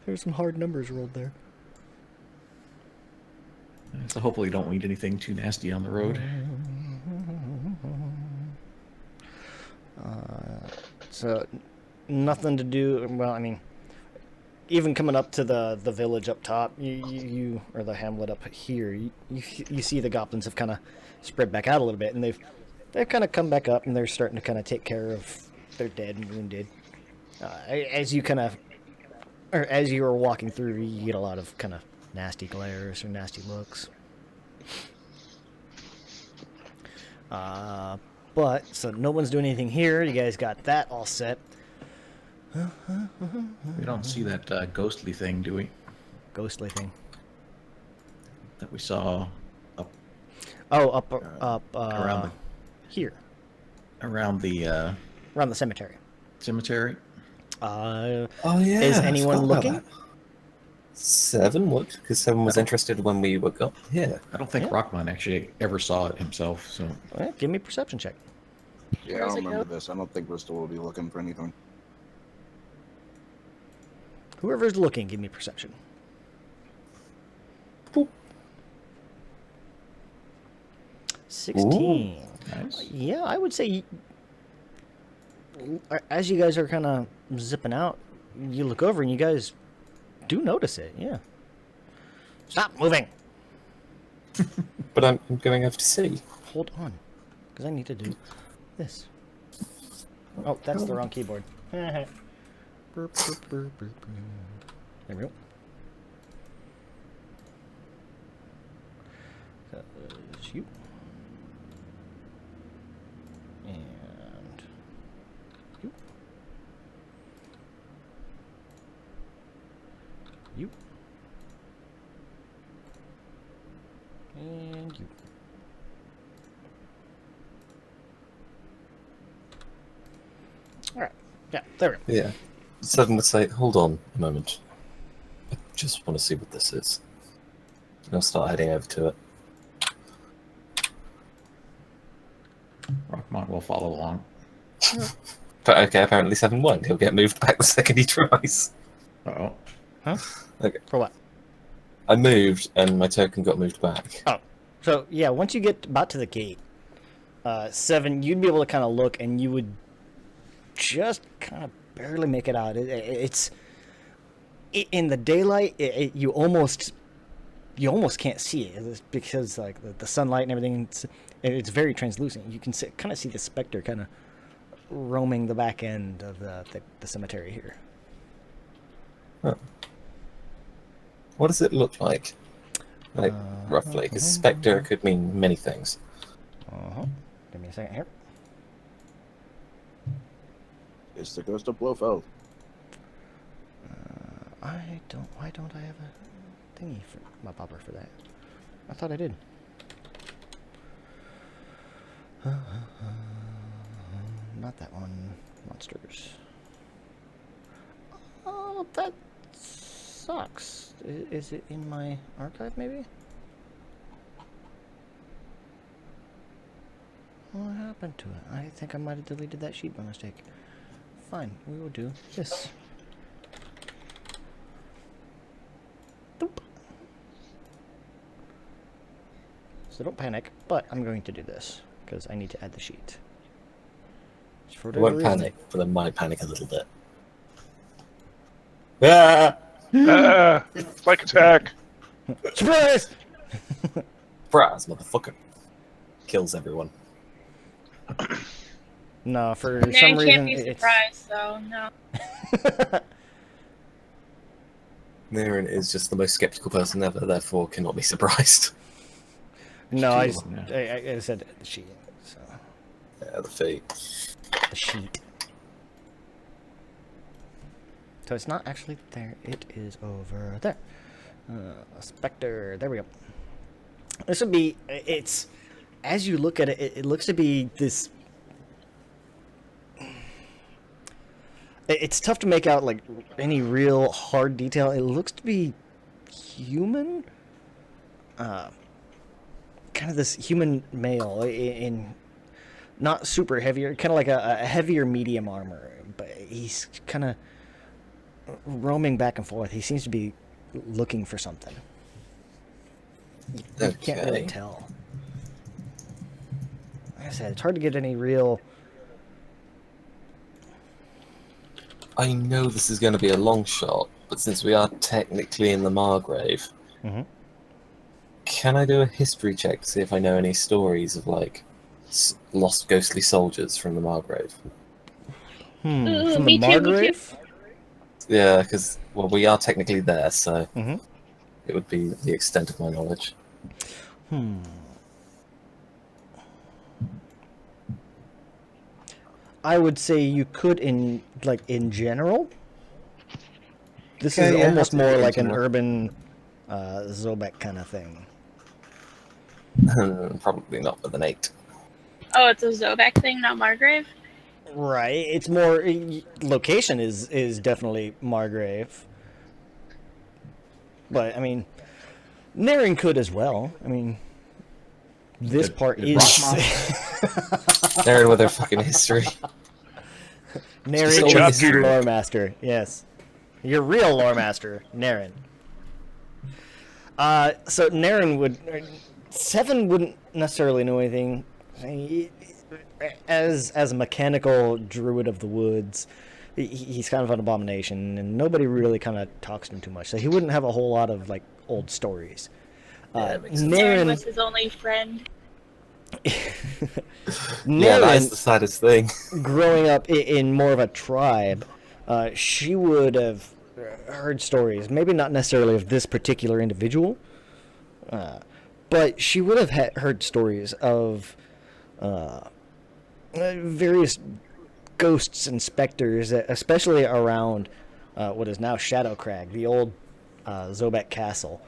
S1: There's some hard numbers rolled there.
S6: So hopefully you don't need anything too nasty on the road.
S1: So, nothing to do. Well, I mean, even coming up to the village up top, you or the hamlet up here, you see the goblins have kind of spread back out a little bit, and they've kind of come back up, and they're starting to kind of take care of their dead and wounded. As you kind of, or as you were walking through, you get a lot of kind of nasty glares or nasty looks. But so no one's doing anything here. You guys got that all set.
S6: We don't see that ghostly thing, do we?
S1: Ghostly thing.
S6: That we saw up
S1: Oh, up
S6: around the
S1: here,
S6: around the
S1: cemetery.
S6: cemetery.
S3: Oh yeah.
S1: Is
S3: I
S1: anyone
S3: forgot about
S1: looking?
S3: that. 7 looked because 7 was interested when we were got here.
S6: I don't think
S1: Yeah.
S6: Rockman actually ever saw it himself. So
S1: Well, give me a perception check.
S2: Yeah, I
S4: Where's
S2: don't
S4: it
S2: remember
S4: go?
S2: this. I don't think Bristol will be looking for anything.
S1: Whoever's looking, give me perception.
S3: Boop.
S1: 16.
S6: nice.
S1: Yeah, I would say as you guys are kind of zipping out, you look over and you guys do notice it. Yeah. Stop moving.
S3: But I'm going over to see.
S1: Hold on, because I need to do this. Oh, that's the wrong keyboard. There we go. You. And you. You. And you. Alright. Yeah, there we go.
S3: Yeah. Seven would say, hold on a moment. I just want to see what this is. And I'll start heading over to it.
S6: Rockmont will follow along.
S3: But okay, apparently 7 won. He'll get moved back the second he tries.
S6: Uh-oh.
S1: Huh?
S3: Okay.
S1: For what?
S3: I moved, and my token got moved back.
S1: Oh. So, yeah, once you get about to the gate, 7, you'd be able to kind of look, and you would just kind of barely make it out. It's in the daylight. You almost can't see it. It's because like the sunlight and everything. It's very translucent. You can kind of see the specter kind of roaming the back end of the cemetery here.
S3: Huh. What does it look like? Like roughly, because spectre could mean many things.
S1: Give me a second here.
S2: It's the ghost of Blofeld.
S1: Why don't I have a thingy for my popper for that? I thought I did. Not that one. Monsters. Oh, that sucks. Is it in my archive, maybe? What happened to it? I think I might have deleted that sheet by mistake. Fine, we will do this. Doop. So don't panic, but I'm going to do this because I need to add the sheet. For
S3: I won't
S1: reason.
S3: panic, but I might panic a little bit. Ah!
S5: Flank attack.
S1: Surprise!
S3: Surprise, motherfucker. Kills everyone.
S1: No, for
S4: Naren
S1: some reason
S4: can't be
S1: it's.
S4: surprised, so no.
S3: Naren is just the most skeptical person ever, therefore cannot be surprised.
S1: No, I
S6: Two of them,
S1: I said the sheet. So
S3: Yeah, the feet.
S1: the sheet. So it's not actually there. It is over there. Spectre. There we go. This would be. It's as you look at it. It looks to be this. It's tough to make out like any real hard detail. It looks to be human. Kind of this human male in not super heavier, kind of like a heavier medium armor, but he's kind of roaming back and forth. He seems to be looking for something. You can't really
S3: Okay.
S1: tell. Like I said, it's hard to get any real.
S3: I know this is going to be a long shot, but since we are technically in the Margrave, can I do a history check to see if I know any stories of, like, lost ghostly soldiers from the Margrave?
S4: Ooh,
S1: From
S4: me
S1: the
S4: too, me too.
S1: Margrave?
S3: Yeah, because, well, we are technically there, so
S1: Mhm.
S3: it would be the extent of my knowledge.
S1: I would say you could in general. This
S3: Okay,
S1: is
S3: yeah,
S1: almost
S3: I'll do it
S1: more
S3: in
S1: like an
S3: general.
S1: urban Zobek kind of thing.
S3: Probably not with an 8.
S4: Oh, it's a Zobek thing, not Margrave?
S1: Right. It's more location is definitely Margrave. But I mean Naren could as well. I mean this part
S6: Did
S1: is
S3: They're with their fucking history.
S1: Naren
S3: Good
S1: is
S3: job,
S1: the
S5: Drew.
S1: lore master. Yes. Your real lore master, Naren. So Naren would 7 wouldn't necessarily know anything. As a mechanical druid of the woods, he's kind of an abomination, and nobody really kind of talks to him too much. So he wouldn't have a whole lot of like old stories.
S3: Yeah, that makes sense.
S4: Naren
S1: Naren,
S4: was his only friend.
S3: Yeah, that is
S1: Naren,
S3: the saddest thing.
S1: growing up in more of a tribe, she would have heard stories, maybe not necessarily of this particular individual, but she would have heard stories of various ghosts and specters, especially around what is now Shadowcrag, the old Zobek castle.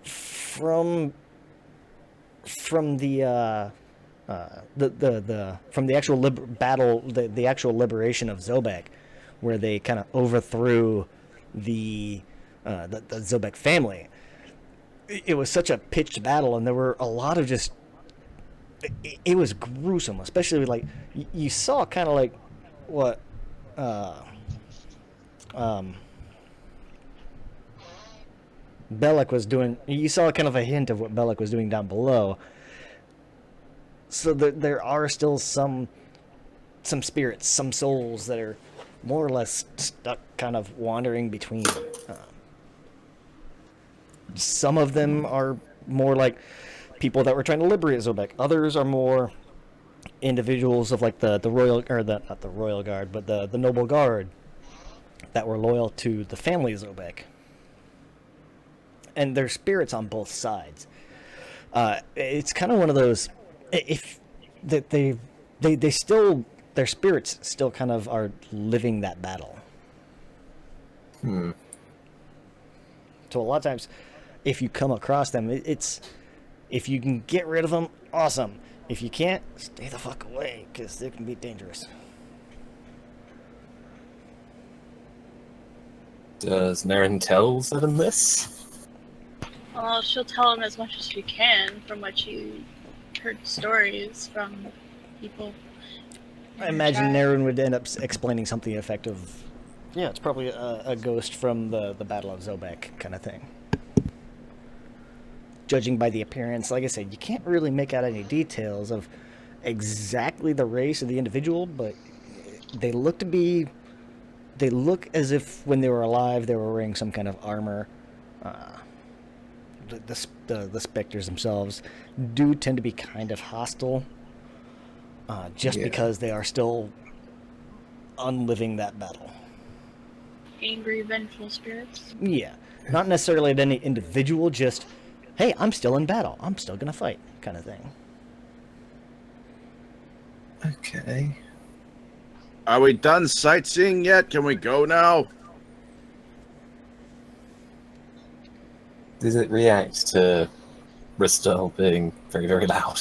S1: From the from the actual battle, the actual liberation of Zobek, where they kind of overthrew the Zobek family. It was such a pitched battle, and there were a lot of just. It was gruesome, especially like you saw kind of like what Belloc was doing. You saw kind of a hint of what Belloc was doing down below. So there are still some spirits, some souls that are more or less stuck, kind of wandering between. Some of them are more like people that were trying to liberate Zobek. Others are more individuals of like the royal, or the not the royal guard, but the noble guard that were loyal to the family Zobek. And there's spirits on both sides. It's kind of one of those, if that they still, their spirits still kind of are living that battle. So a lot of times, if you come across them, it's if you can get rid of them, awesome. If you can't, stay the fuck away, because they can be dangerous.
S3: Does Naren tell Seven this?
S4: Well, she'll tell him as much as she can from what she heard stories from people.
S1: I imagine Naren would end up explaining something effective. Yeah, it's probably a ghost from the Battle of Zobek kind of thing. Judging by the appearance, like I said, you can't really make out any details of exactly the race of the individual, but they look as if when they were alive, they were wearing some kind of armor. The specters themselves do tend to be kind of hostile, just because they are still unliving that battle.
S4: Angry, vengeful spirits.
S1: Yeah, not necessarily at any individual, just, hey, I'm still in battle. I'm still gonna fight, kind of thing.
S3: Okay.
S2: Are we done sightseeing yet? Can we go now?
S3: Does it react to Ristel being very, very loud?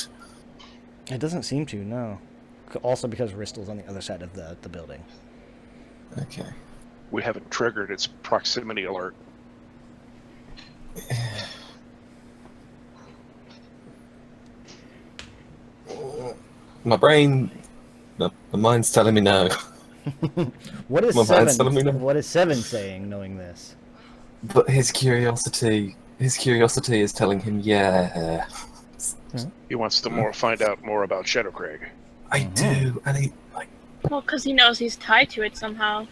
S1: It doesn't seem to, no. Also because Ristel's on the other side of the building.
S3: Okay.
S5: We haven't triggered its proximity alert.
S3: My brain, my mind's telling me no.
S1: What is
S3: My mind's telling me
S1: Seven?
S3: no.
S1: What is Seven saying, knowing this?
S3: But his curiosity is telling him, yeah.
S5: He wants to find out more about Shadowcrag.
S3: I do, and he like.
S4: Well, because he knows he's tied to it somehow.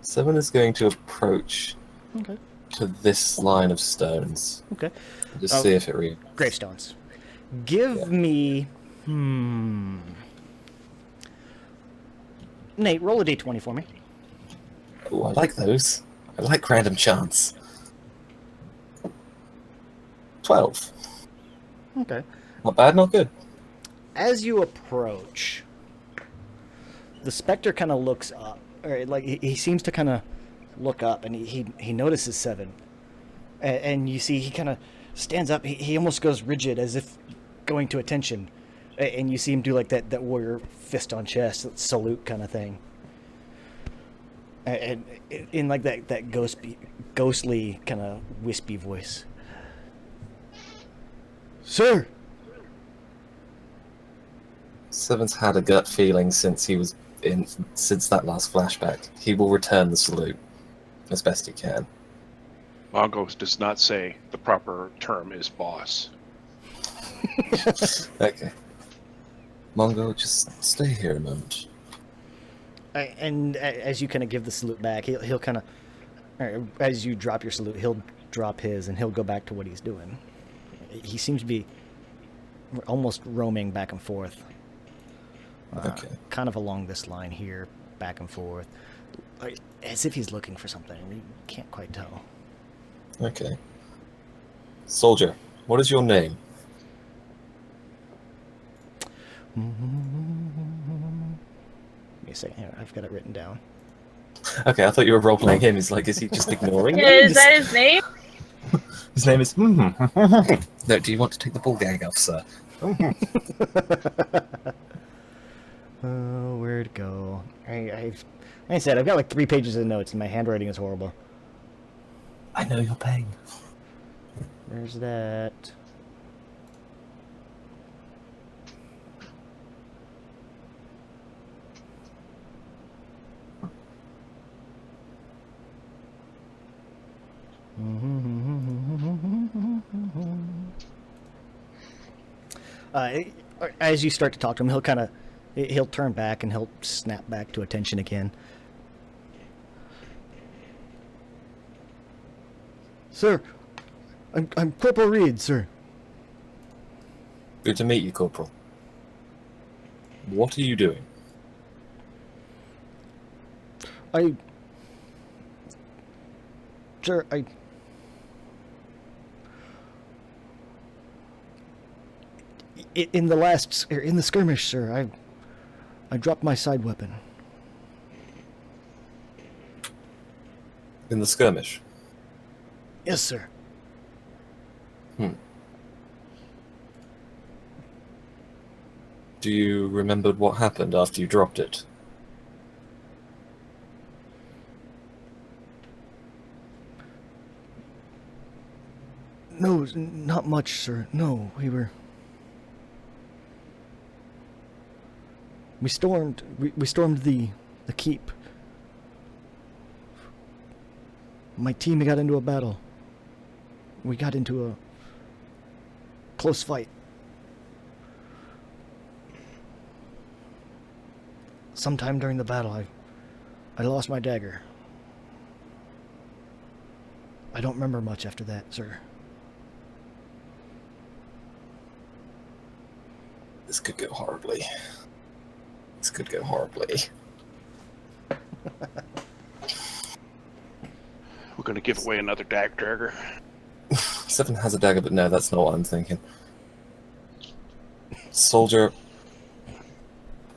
S3: Seven is going to approach to this line of stones.
S1: Okay.
S3: Just see if it reads.
S1: Gravestones. Give me. Nate, roll a d20 for me.
S3: Oh, I like those. I like random chance. 12.
S1: Okay.
S3: Not bad, not good.
S1: As you approach, the specter kind of looks up, or like he seems to kind of look up, and he notices Seven, and you see he kind of stands up. He almost goes rigid, as if going to attention, and you see him do like that warrior fist on chest, that salute kind of thing, and in like that ghostly kind of wispy voice. Sir.
S3: Seven's had a gut feeling since that last flashback. He will return the salute as best he can.
S5: Mongo does not say the proper term is boss.
S3: Okay. Mongo, just stay here a moment.
S1: And as you kind of give the salute back, he'll kind of, as you drop your salute, he'll drop his, and he'll go back to what he's doing. He seems to be almost roaming back and forth.
S3: Okay.
S1: Kind of along this line here, back and forth. As if he's looking for something. We can't quite tell.
S3: Okay. Soldier, what is your name?
S1: Give me a second here. I've got it written down.
S3: Okay, I thought you were role-playing him. He's like, is he just ignoring me?
S4: Is that his name?
S3: His name is... No, do you want to take the ball gag off, sir?
S1: Oh, where'd it go? Like I said, I've got like 3 pages of notes, and my handwriting is horrible.
S3: I know your pain.
S1: There's that. As you start to talk to him, he'll turn back and he'll snap back to attention again. Sir, I'm Corporal Reed, sir.
S3: Good to meet you, Corporal. What are you doing?
S1: Sir, in the skirmish, sir, I dropped my side weapon.
S3: In the skirmish?
S1: Yes, sir.
S3: Do you remember what happened after you dropped it?
S1: No, not much, sir. No, we stormed the keep. My team got into a battle. We got into a close fight. Sometime during the battle, I lost my dagger. I don't remember much after that, sir.
S3: This could go horribly. This could go horribly.
S5: We're gonna give away another dagger.
S3: Seven has a dagger, but no, that's not what I'm thinking. Soldier,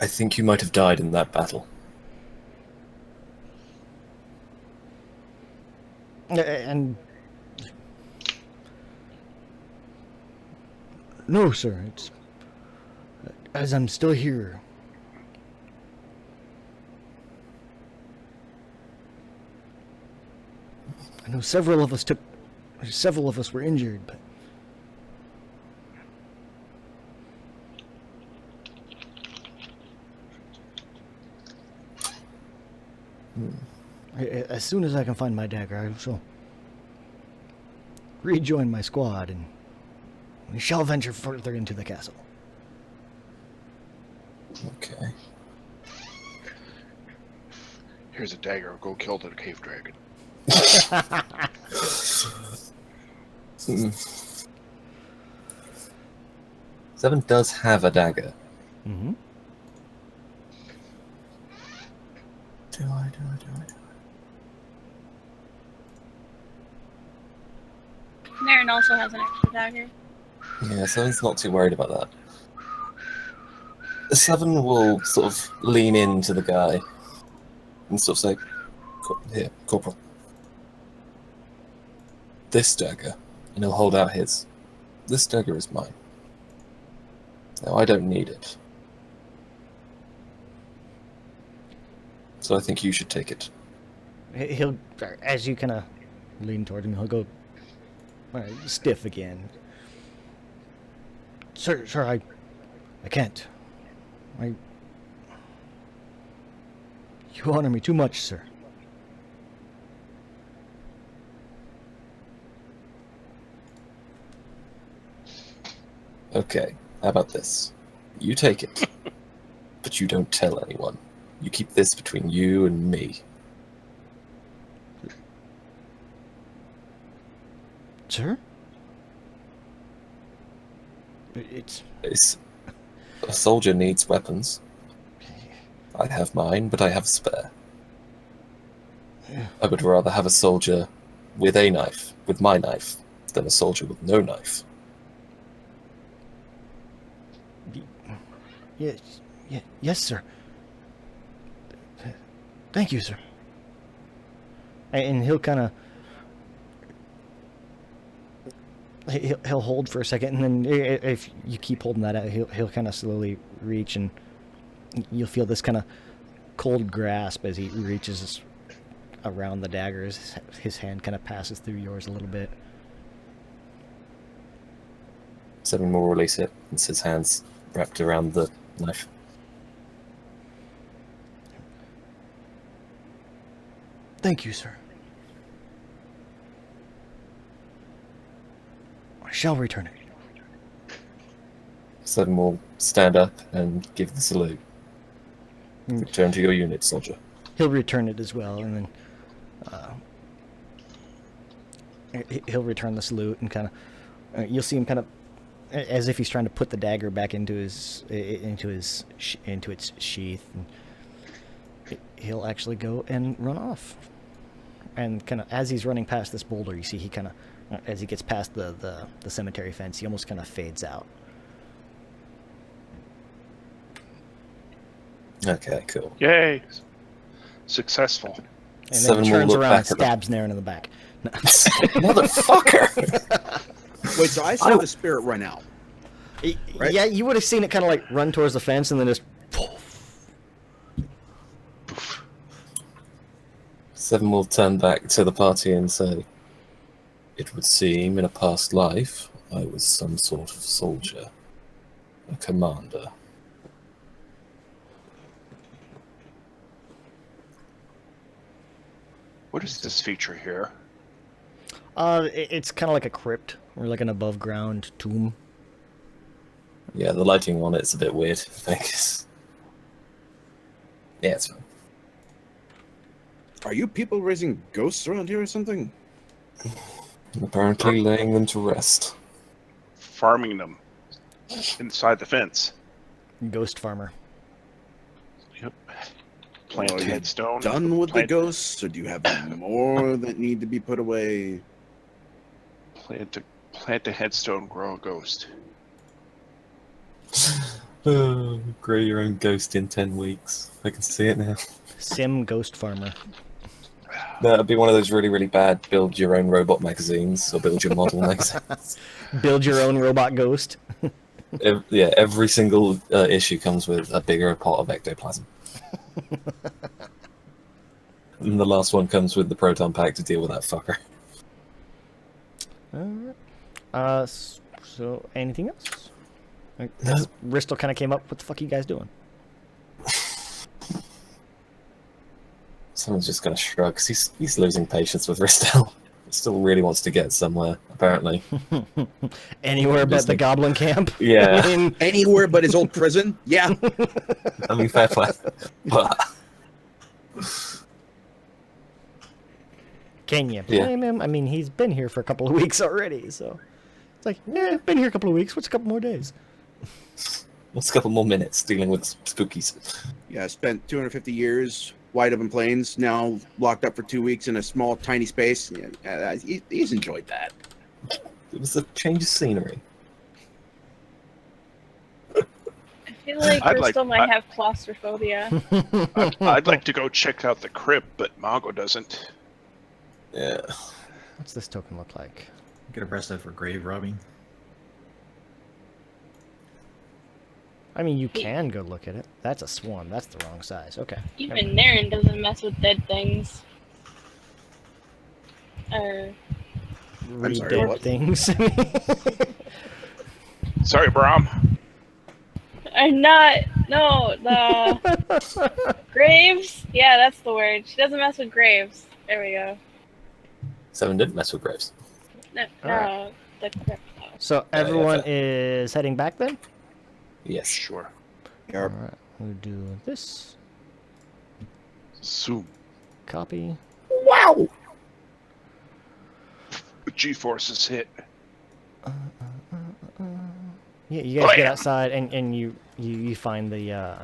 S3: I think you might have died in that battle.
S1: And no, sir. It's as I'm still here. I know several of us were injured, but as soon as I can find my dagger, I shall rejoin my squad, and we shall venture further into the castle.
S3: Okay.
S5: Here's a dagger. Go kill the cave dragon.
S3: Seven does have a dagger.
S1: Mm-hmm.
S3: Do I?
S4: Naren also has an extra dagger.
S3: Yeah, Seven's not too worried about that. Seven will sort of lean into the guy and sort of say, "Here, Corporal. This dagger," and he'll hold out his. "This dagger is mine. Now, I don't need it. So I think you should take it."
S1: He'll, as you kind of lean toward him, he'll go stiff again. Sir, I can't. You honor me too much, sir.
S3: Okay, how about this? You take it, but you don't tell anyone. You keep this between you and me.
S1: Sir?
S3: It's, a soldier needs weapons. I have mine, but I have a spare. I would rather have a soldier with a knife, with my knife, than a soldier with no knife.
S1: Yes, yes, sir. Thank you, sir. And he'll kind of he'll hold for a second, and then if you keep holding that out, he'll kind of slowly reach, and you'll feel this kind of cold grasp as he reaches around the dagger. His hand kind of passes through yours a little bit.
S3: Seven will release it, and his hands wrapped around the knife.
S1: Thank you, sir. I shall return it.
S3: Seven will stand up and give the salute. Return to your unit, soldier.
S1: He'll return it as well, and then he'll return the salute, and kind of you'll see him kind of as if he's trying to put the dagger back into its sheath, and he'll actually go and run off. And kind of as he's running past this boulder, you see he kind of, as he gets past the cemetery fence, he almost kind of fades out.
S3: Okay, cool.
S5: Yay! Successful.
S1: And
S3: Seven
S1: then
S3: will
S1: turns
S3: look
S1: around
S3: back
S1: and
S3: at them.
S1: stabs Naren in the back. No.
S3: Motherfucker!
S2: Wait, so I saw the spirit run out. Right?
S1: Yeah, you would have seen it kind of like run towards the fence and then just.
S3: Seven will turn back to the party and say, "It would seem in a past life I was some sort of soldier, a commander."
S5: What is this feature here?
S1: It's kind of like a crypt or like an above ground tomb.
S3: Yeah, the lighting on it's a bit weird, I think. Yeah, it's fine.
S2: Are you people raising ghosts around here or something?
S3: Apparently laying them to rest.
S5: Farming them inside the fence.
S1: Ghost farmer.
S5: Yep. Plant
S2: Are you
S5: headstone.
S2: done with the
S5: plant,
S2: ghosts, or do you have more that need to be put away?
S5: Plant a headstone, grow a ghost.
S3: Grow your own ghost in 10 weeks. I can see it now.
S1: Sim ghost farmer.
S3: That'd be one of those really, really bad build your own robot magazines or build your model magazines.
S1: Build your own robot ghost.
S3: Every single issue comes with a bigger pot of ectoplasm. And the last one comes with the proton pack to deal with that fucker.
S1: So anything else?
S3: No.
S1: Bristol kind of came up. What the fuck are you guys doing?
S3: Someone's just gonna shrug, 'cause he's losing patience with Ristel. He still really wants to get somewhere, apparently.
S1: Anywhere but the
S3: like-
S1: goblin camp?
S3: Yeah.
S1: I mean,
S2: Anywhere but his old prison? Yeah.
S3: I mean, fair play. But
S1: can you
S3: Yeah.
S1: blame him? I mean, he's been here for a couple of weeks already, so it's like, yeah, been here a couple of weeks. What's a couple more days?
S3: what's a couple more minutes dealing with spookies?
S2: Yeah, spent 250 years wide open plains, now locked up for 2 weeks in a small, tiny space. Yeah, he's enjoyed that.
S3: It was a change of scenery.
S4: I feel like
S5: I'd
S4: Bristol
S5: like-
S4: might have claustrophobia.
S5: I'd like to go check out the crypt, but Mongo doesn't.
S3: Yeah.
S1: What's this token look like?
S6: Get arrested for grave robbing.
S1: I mean, you can go look at it. That's a swan. That's the wrong size. Okay.
S4: Even Naren doesn't mess with dead things. Or
S1: Read
S2: sorry,
S1: dead
S2: what?
S1: things.
S5: Sorry, Brom.
S4: not. No, the graves. Yeah, that's the word. She doesn't mess with graves. There we go.
S3: Seven didn't mess with graves.
S4: No,
S1: Alright.
S4: the crypt.
S1: So everyone is heading back then?
S3: Yes.
S5: Sure.
S2: Yeah.
S1: Alright, we'll do this.
S5: Zoom.
S1: Copy.
S3: Wow!
S5: G-forces hit.
S1: Yeah, you guys get outside and you find the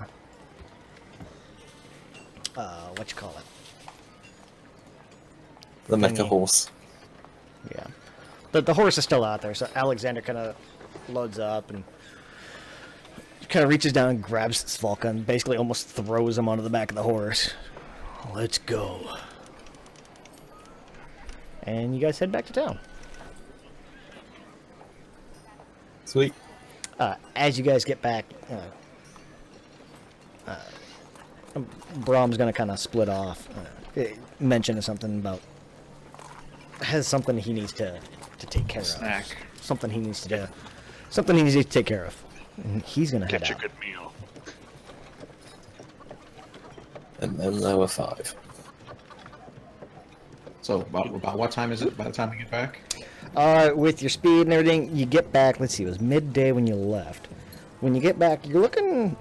S1: what you call it?
S3: The mecha
S1: Thingy.
S3: horse.
S1: Yeah, the horse is still out there. So Alexander kind of loads up and kind of reaches down and grabs Svalka and basically almost throws him onto the back of the horse. Let's go. And you guys head back to town.
S3: Sweet.
S1: As you guys get back, Brahm's gonna kind of split off. Mention something about has something he needs to take care
S6: Snack.
S1: of. Something he needs to do. Something he needs to take care of. And he's gonna head
S5: Get you a
S1: out.
S5: good meal.
S3: And then there were 5.
S6: So about what time is it by the time we get back?
S1: With your speed and everything, you get back. Let's see, it was midday when you left. When you get back, you're looking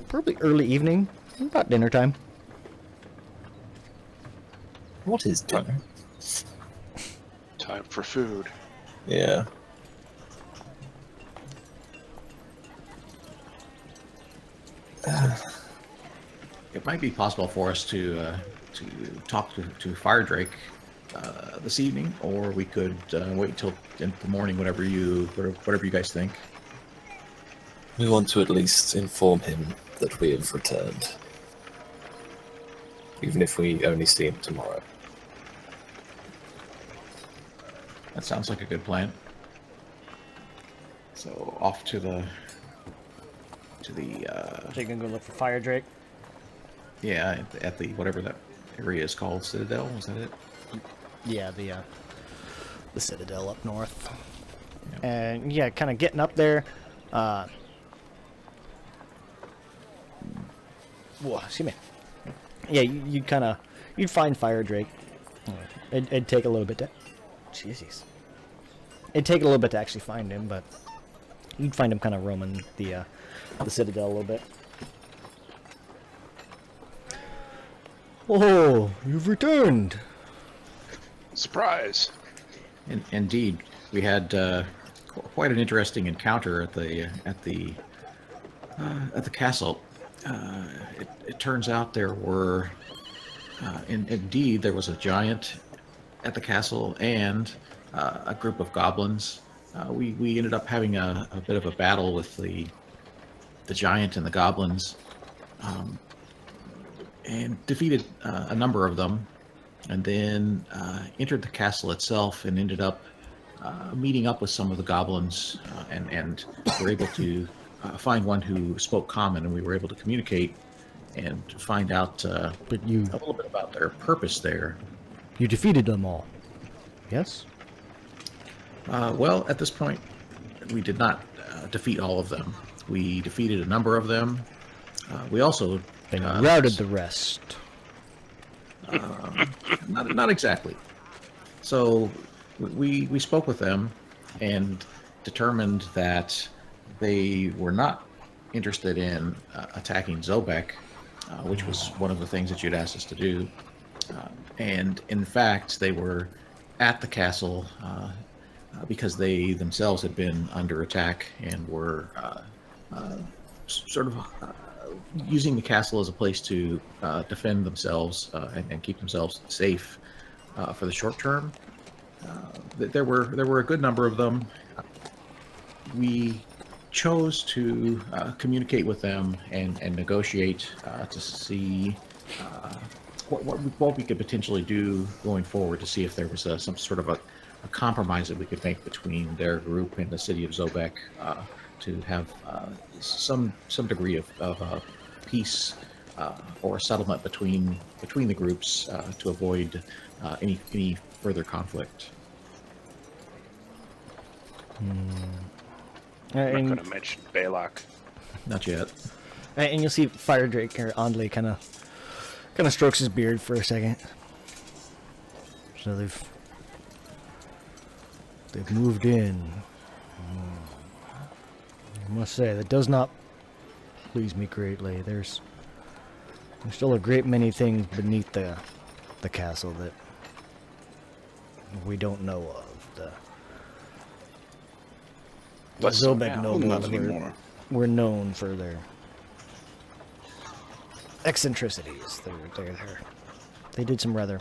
S1: probably early evening, about dinner time.
S3: What is dinner?
S5: Time for food.
S3: Yeah.
S6: It might be possible for us to talk to Fire Drake this evening, or we could wait until in the morning, whatever you guys think.
S3: We want to at least inform him that we have returned. Even if we only see him tomorrow.
S6: That sounds like a good plan. So off to the
S1: So you're gonna go look for Fire Drake.
S6: yeah, at the whatever that area is called, Citadel. Was that it?
S1: Yeah, the Citadel up north.
S6: Yeah.
S1: And yeah, kind of getting up there. Whoa, excuse me. Yeah, you'd find Fire Drake. It'd take a little bit to. Jesus. It'd take a little bit to actually find him, but you'd find him kind of roaming the Citadel a little bit. Oh, you've returned.
S5: Surprise!
S6: Indeed, we had quite an interesting encounter at the castle. It turns out there were, indeed, there was a giant at the castle and a group of goblins. We ended up having a bit of a battle with the giant and the goblins, and defeated a number of them, and then entered the castle itself and ended up meeting up with some of the goblins, and were able to find one who spoke common, and we were able to communicate and find out
S1: But
S6: a little bit about their purpose there.
S1: you defeated them all. Yes?
S6: Well, at this point, we did not defeat all of them. We defeated a number of them. We also
S1: Then you routed the rest.
S6: not exactly. So we spoke with them and determined that they were not interested in attacking Zobek, which was one of the things that you'd asked us to do. And in fact, they were at the castle because they themselves had been under attack and were sort of using the castle as a place to defend themselves and keep themselves safe for the short term. There were a good number of them. We chose to communicate with them and negotiate to see what we could potentially do going forward, to see if there was some sort of a compromise that we could make between their group and the city of Zobek, to have some degree of peace or a settlement between the groups to avoid any further conflict.
S5: I'm
S1: And,
S5: not going to mention Balak.
S6: Not yet.
S1: and you'll see Fire Drake or Andley kind of strokes his beard for a second. So they've moved in. I must say that does not please me greatly. There's still a great many things beneath the castle that we don't know of.
S5: Bless
S1: Zobek
S5: them.
S2: Well,
S1: nobles
S2: not anymore.
S1: were known for their eccentricities. They did some rather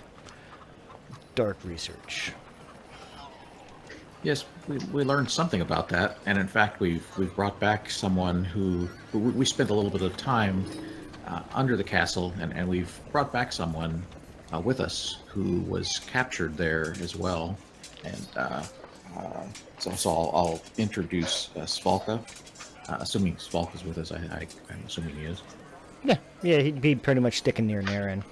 S1: dark research.
S6: Yes, we learned something about that, and in fact, we've brought back someone who we spent a little bit of time under the castle, and we've brought back someone with us who was captured there as well. And so I'll introduce Svalka, assuming Svalka's with us. I'm assuming he is.
S1: Yeah, he'd be pretty much sticking near Naren.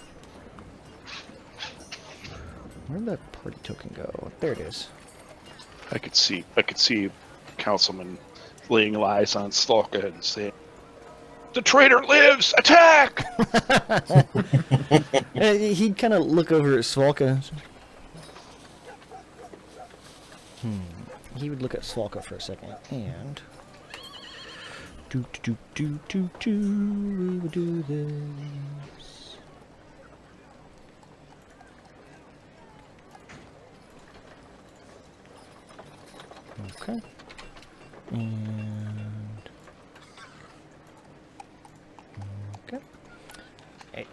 S1: Where'd that party token go? There it is.
S5: I could see Councilman laying lies on Stalka and saying, "The traitor lives! Attack!"
S1: He'd kind of look over at Svalka. He would look at Svalka for a second, and we would do this. Okay. Okay.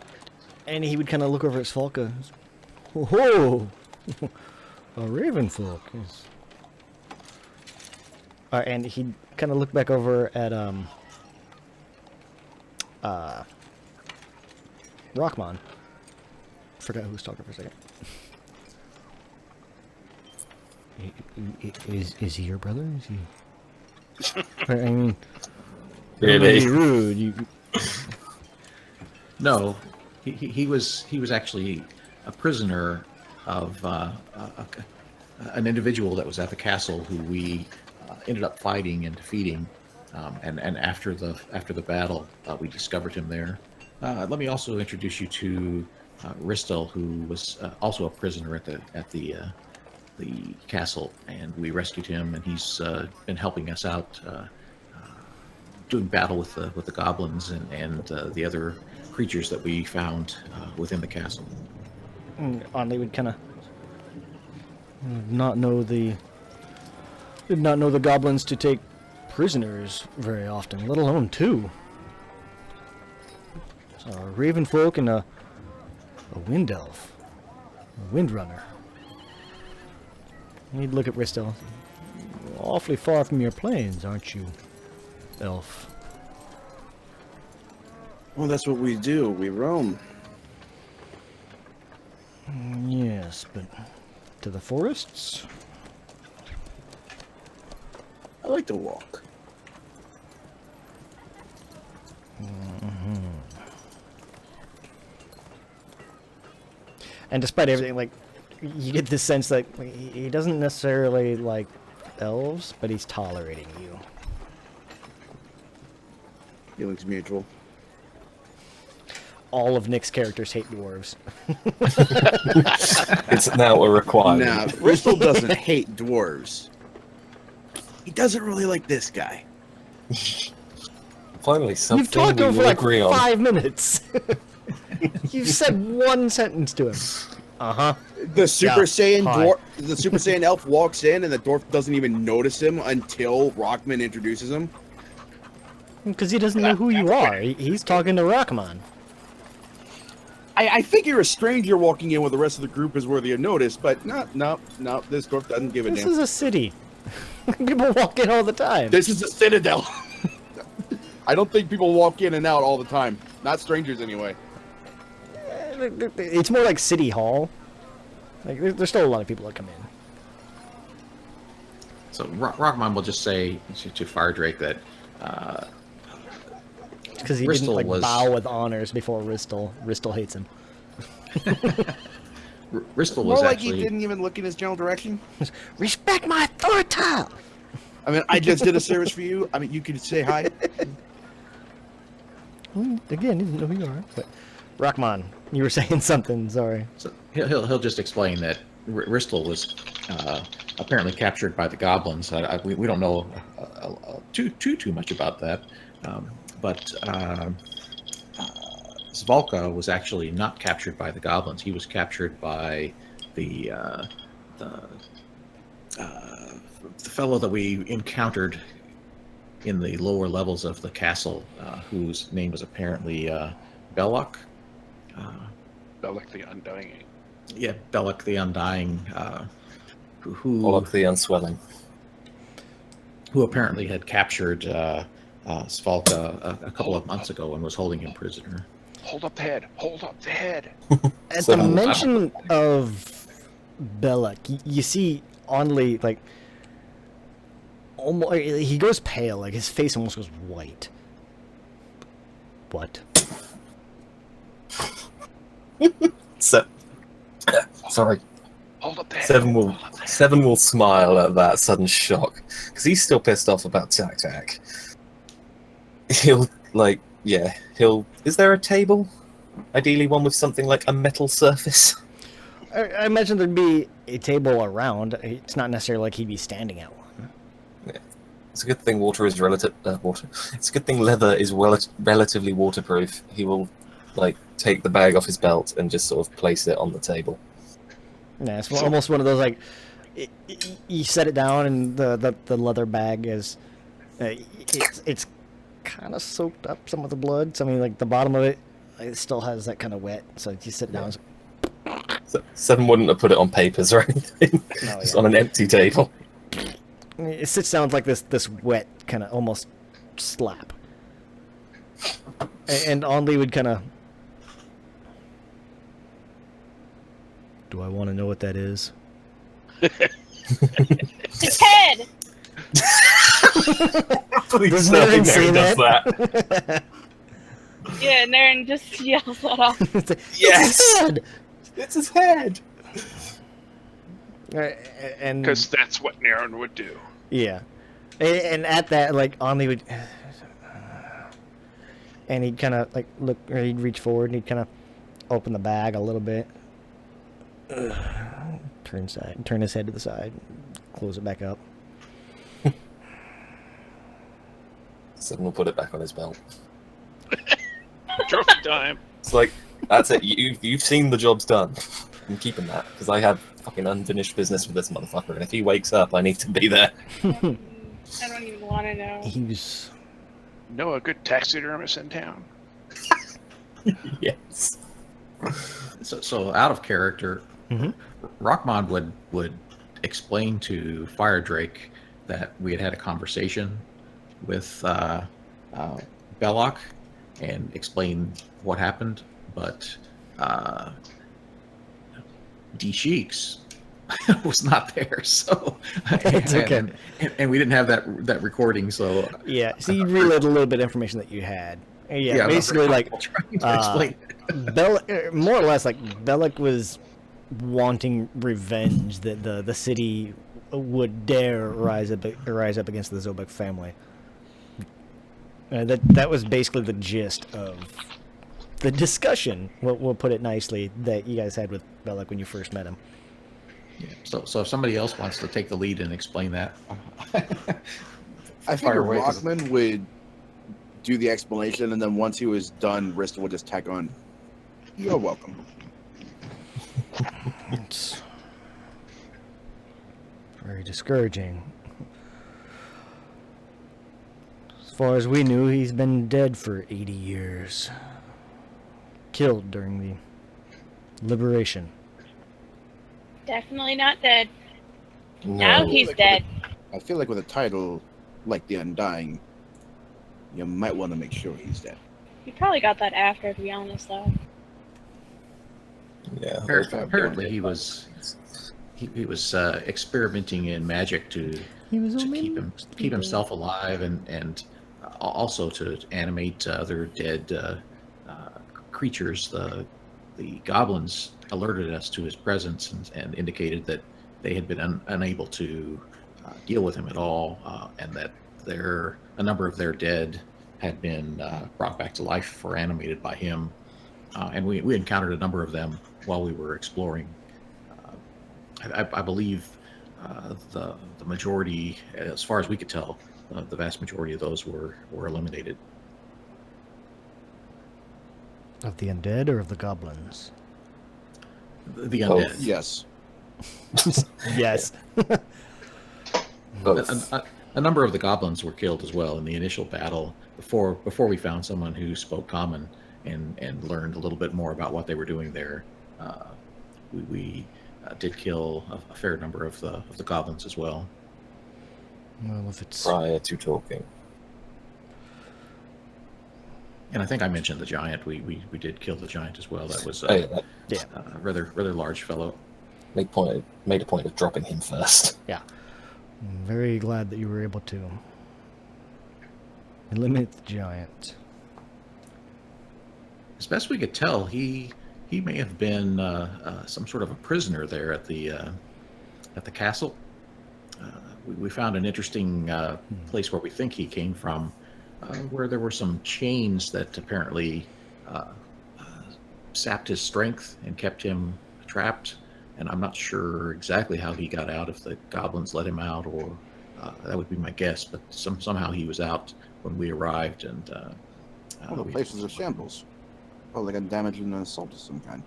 S1: And he would kind of look over at Svalka. Oh, a raven folk is. And he'd kind of look back over at Rockmon. Forgot who was talking for a second. Is he your brother? Is he? I mean,
S3: Really?
S1: rude.
S6: No, he was actually a prisoner of an individual that was at the castle who we ended up fighting and defeating, and after the battle, we discovered him there. Let me also introduce you to Ristel, who was also a prisoner at the castle, and we rescued him, and he's been helping us out, doing battle with the goblins and the other creatures that we found within the castle.
S1: Oddly would kind of did not know the goblins to take prisoners very often, let alone two. So a raven folk and a wind elf, a wind runner. He'd look at Ristel. Awfully far from your plains, aren't you, elf?
S2: Well, that's what we do. We roam.
S1: Yes, but to the forests?
S2: I like to walk.
S1: And despite everything, like, you get this sense that he doesn't necessarily like elves, but he's tolerating you.
S2: Feelings mutual.
S1: All of Nick's characters hate dwarves.
S3: It's now a requirement.
S2: Nah, Bristol doesn't hate dwarves. He doesn't really like this guy.
S3: Finally, something
S1: You've talked to
S3: we
S1: him for
S3: will
S1: like
S3: agree on.
S1: 5 minutes. You've said one sentence to him.
S2: The Super Saiyan
S1: hi.
S2: dwarf, the Super Saiyan elf walks in, and the dwarf doesn't even notice him until Rockman introduces him.
S1: Because he doesn't know who you are. He's talking to Rockmon.
S2: I figure a stranger walking in with the rest of the group is worthy of notice, but no, this dwarf doesn't give a
S1: This
S2: damn.
S1: is a city. People walk in all the time.
S2: This is a citadel. I don't think people walk in and out all the time. Not strangers, anyway.
S1: It's more like City Hall. Like, there's still a lot of people that come in.
S6: So Rockmon will just say to Firedrake that
S1: Because he
S6: Ristel
S1: didn't
S6: was-
S1: bow with honors before Ristel. Ristel hates him.
S6: Ristel
S2: More
S6: was
S2: like
S6: actually
S2: he didn't even look in his general direction.
S1: Respect my authority!
S2: I mean, I just did a service for you. I mean, you could say hi.
S1: Again, he didn't know who you are. But Rockmon, you were saying something. Sorry.
S6: So he'll just explain that Ristel was apparently captured by the goblins. We don't know too much about that, but Svalka was actually not captured by the goblins. He was captured by the the fellow that we encountered in the lower levels of the castle, whose name was apparently Belloc.
S5: Belloc the Undying.
S6: Yeah, Belloc the Undying, who
S3: Pollock the Unswelling.
S6: who apparently had captured Svalka a couple of months ago and was holding him prisoner.
S5: Hold up the head. Hold up the head.
S1: At
S3: So-
S1: the mention of Belloc, you see Onley, like, almost, he goes pale, like his face almost goes white. What?
S3: So, sorry.
S5: Hold up the head.
S3: Seven will smile at that sudden shock because he's still pissed off about Tac Tac. He'll Is there a table? Ideally, one with something like a metal surface.
S1: I imagine there'd be a table around. It's not necessarily like he'd be standing at one.
S3: It's a good thing water is relative. Water. It's a good thing leather is relatively waterproof. He will, take the bag off his belt and just sort of place it on the table.
S1: Yeah, it's almost one of those, like, you set it down and the leather bag is, it's kind of soaked up some of the blood. So, I mean, like, the bottom of it still has that kind of wet. So you sit down.
S3: So Seven wouldn't have put it on papers or anything.
S1: No,
S3: Just
S1: yeah.
S3: on an empty table.
S1: It sits down with, like, this wet kind of almost slap. And Onley would kind of... Do I want to know what that is?
S4: His head!
S3: Please
S1: Does
S3: tell me
S1: Naren say
S3: Mary does
S1: that?
S3: that.
S4: Yeah, and Naren just yells that off.
S1: It's like,
S3: Yes!
S1: "It's his head!"
S3: It's his head!
S1: And
S5: Because that's what Naren would do.
S1: yeah, and at that, like, Onley would, and he'd kind of like look, or he'd reach forward and he'd kind of open the bag a little bit, turn his head to the side, close it back up.
S3: Seven will put it back on his belt.
S5: Trophy time.
S3: It's like, that's it. You've seen the job's done. I'm keeping that because I have fucking unfinished business with this motherfucker, and if he wakes up, I need to be there.
S4: I don't even want to know.
S1: He was
S5: Know a good taxidermist in town?
S3: Yes.
S6: So out of character,
S1: Mhm.
S6: Rockmond would explain to Fire Drake that we had a conversation with Belloc and explain what happened, but D Sheiks was not there, so
S1: It's okay.
S6: and we didn't have that recording, so
S1: yeah. So you relayed a little bit of information that you had. Yeah,
S6: I'm
S1: basically, like,
S6: trying to explain.
S1: Belloc, more or less, like, Belloc was wanting revenge that the city would dare rise up against the Zobek family. That was basically the gist of the discussion. We'll put it nicely, that you guys had with Belloc when you first met him.
S6: Yeah. So if somebody else wants to take the lead and explain that,
S2: I
S6: Fire
S2: figured
S6: away, 'cause-
S2: Rockman would do the explanation, and then once he was done, Rista would just tack on, "You're welcome."
S1: It's very discouraging. As far as we knew, he's been dead for 80 years. Killed during the liberation.
S4: Definitely not dead.
S3: No.
S4: Now he's dead.
S2: I feel like with a title like The Undying, you might want to make sure he's dead.
S4: You probably got that after, to be honest, though.
S3: Yeah.
S6: apparently he was experimenting in magic to
S1: He was
S6: keep himself alive and also to animate other dead creatures. The goblins alerted us to his presence and indicated that they had been unable to deal with him at all, and that a number of their dead had been brought back to life or animated by him. And we encountered a number of them while we were exploring. I believe the majority, as far as we could tell, the vast majority of those were eliminated.
S1: Of the undead or of the goblins?
S6: The
S3: Both.
S6: undead.
S2: Yes.
S1: Yes.
S3: Both.
S6: A number of the goblins were killed as well in the initial battle before we found someone who spoke common and learned a little bit more about what they were doing there. We did kill a fair number of the goblins as well.
S1: Well, if it's
S3: Prior to talking.
S6: And I think I mentioned the giant. We did kill the giant as well. That was
S3: Oh, yeah, that
S6: a rather large fellow.
S3: made a point of dropping him first.
S1: yeah. I'm very glad that you were able to eliminate the giant.
S6: As best we could tell, he may have been some sort of a prisoner there at the castle. We found an interesting place where we think he came from, where there were some chains that apparently sapped his strength and kept him trapped. And I'm not sure exactly how he got out, if the goblins let him out, or that would be my guess. But somehow he was out when we arrived, and
S7: Well, the place was a shambles. Probably got damaged in an assault of some kind.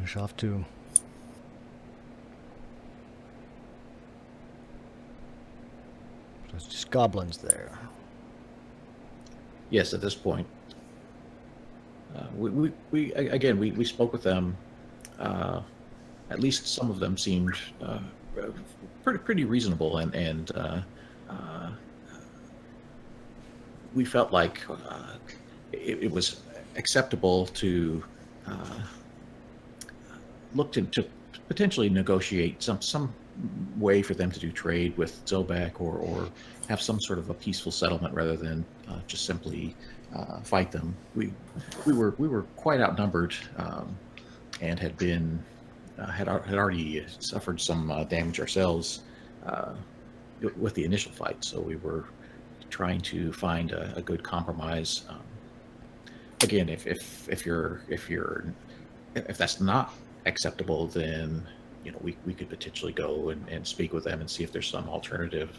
S1: We shall have to there's just goblins there.
S6: Yes, at this point. We spoke with them. At least some of them seemed pretty reasonable, and we felt like it was acceptable to look to potentially negotiate some way for them to do trade with Zobak, or have some sort of a peaceful settlement rather than just simply fight them. We were quite outnumbered, and had been had already suffered some damage ourselves with the initial fight. So we were trying to find a good compromise. Again, if that's not acceptable, then we could potentially go and speak with them and see if there's some alternative.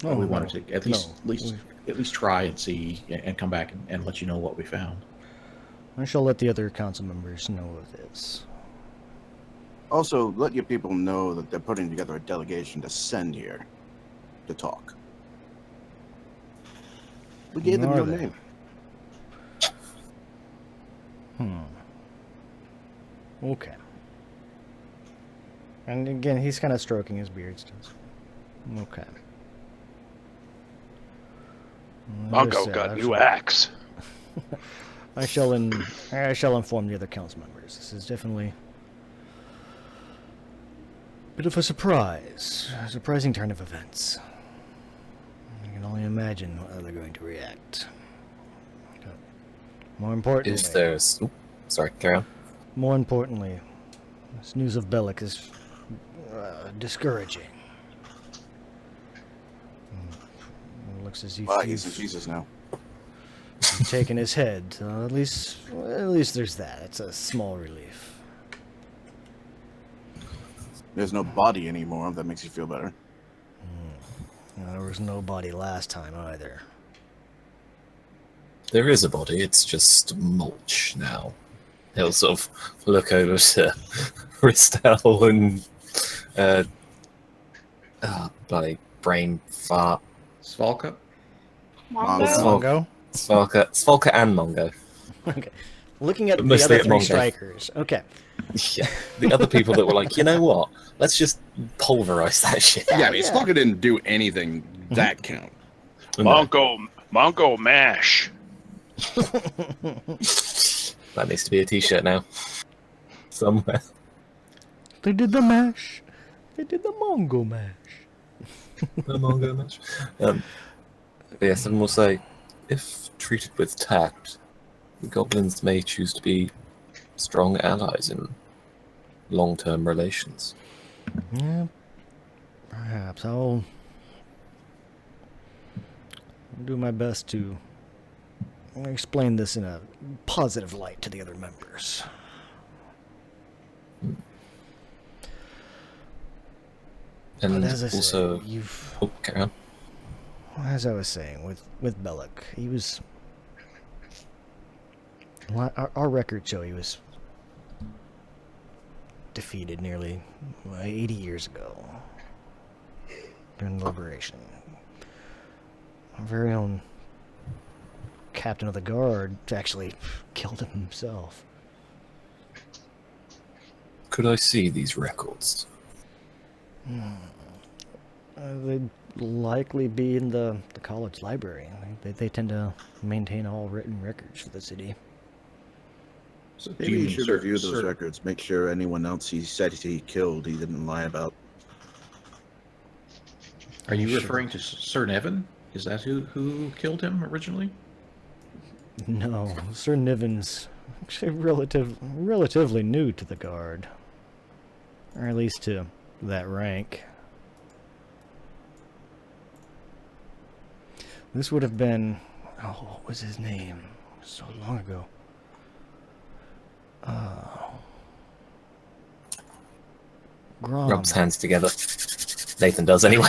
S6: But we wanted to at least try and see, and come back and let you know what we found.
S1: I shall let the other council members know of this.
S7: Also, let your people know that they're putting together a delegation to send here to talk. We gave them
S1: Are
S7: your
S1: they?
S7: name.
S1: Okay. And again, he's kind of stroking his beard still. Okay.
S5: Mongo got a new axe.
S1: I shall inform the other council members. This is definitely a bit of a surprising turn of events. I can only imagine how they're going to react. More importantly,
S3: Is there... sorry, carry on.
S1: More importantly, this news of Bellic is discouraging. It looks as if
S7: Well, he's in Jesus now.
S1: you've taken his head. At least there's that. It's a small relief.
S7: There's no body anymore. If that makes you feel better.
S1: There was no body last time either.
S3: There is a body, it's just mulch now. He'll sort of look over to Ristel and bloody brain fart.
S6: Svalka?
S4: Mongo?
S1: Mongo?
S3: Svalka and Mongo.
S1: Okay. Looking at
S3: But
S1: the
S3: mostly
S1: other
S3: at
S1: three
S3: Mongo.
S1: strikers. Okay.
S3: Yeah. The other people that were like, you know what? Let's just pulverize that shit.
S2: Yeah, I mean, Stalker didn't do anything that count.
S5: Mongo mash.
S3: That needs to be a t-shirt now. Somewhere.
S1: They did the mash. They did the Mongo mash.
S3: The Mongo match. Yes, and we'll say, if treated with tact, the goblins may choose to be strong allies in long-term relations.
S1: Yeah. Perhaps. I'll do my best to explain this in a positive light to the other members.
S3: And
S1: But as I
S3: also...
S1: say, you've...
S3: Oh, carry on.
S1: As I was saying, with Bellic, he was... Our records show he was defeated nearly 80 years ago during the Liberation. Our very own captain of the guard actually killed him himself.
S3: Could I see these records?
S1: They'd likely be in the college library. They tend to maintain all written records for the city.
S6: So do
S7: Maybe
S6: you
S7: you
S6: mean
S7: should
S6: Sir,
S7: review those
S6: Sir,
S7: records. Make sure anyone else he said he killed, he didn't lie about.
S6: Are you
S1: Sure.
S6: referring to Sir Nevin? Is that who killed him originally?
S1: No, Sir Niven's actually relatively new to the guard. Or at least to that rank. This would have been... Oh, what was his name? So long ago. Grom.
S3: Rubs hands together. Nathan does anyway.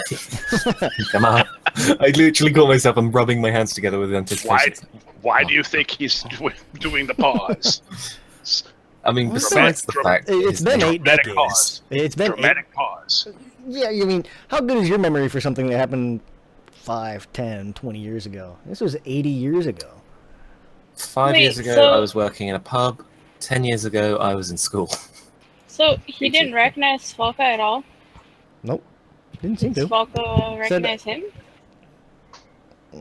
S3: Come on. I literally caught myself. I'm rubbing my hands together with anticipation.
S5: Why do you think he's doing the pause?
S3: I mean, besides the fact
S1: It's been 8
S5: Dramatic
S1: decades.
S5: pause.
S1: It's been
S5: Dramatic pause.
S1: Yeah, I mean, how good is your memory for something that happened 5, 10, 20 years ago? This was 80 years ago.
S3: 5
S4: Wait,
S3: years ago,
S4: so-
S3: I was working in a pub. 10 years ago, I was in school.
S4: So he didn't recognize Svalka at all?
S1: Nope. Didn't seem to.
S4: Svalka recognize him?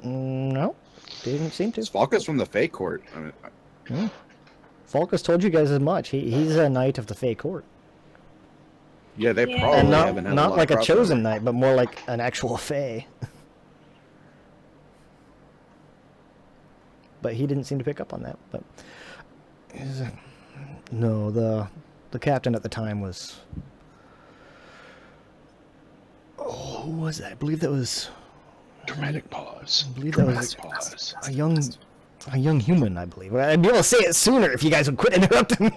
S1: No. Didn't seem to.
S2: Svalka's from the Fey Court. I mean,
S1: Falkus told you guys as much. He's a knight of the Fey Court.
S2: yeah, they
S4: Yeah.
S2: probably
S1: And
S2: haven't had
S1: not
S2: a lot
S1: like
S2: of
S1: a
S2: crossover.
S1: chosen knight, but more like an actual Fey. But he didn't seem to pick up on that. But no, the captain at the time was... Oh, who was that? I believe that was...
S5: Dramatic pause.
S1: I believe that was
S5: Dramatic pause.
S1: a young human, I believe. I'd be able to say it sooner if you guys would quit interrupting me.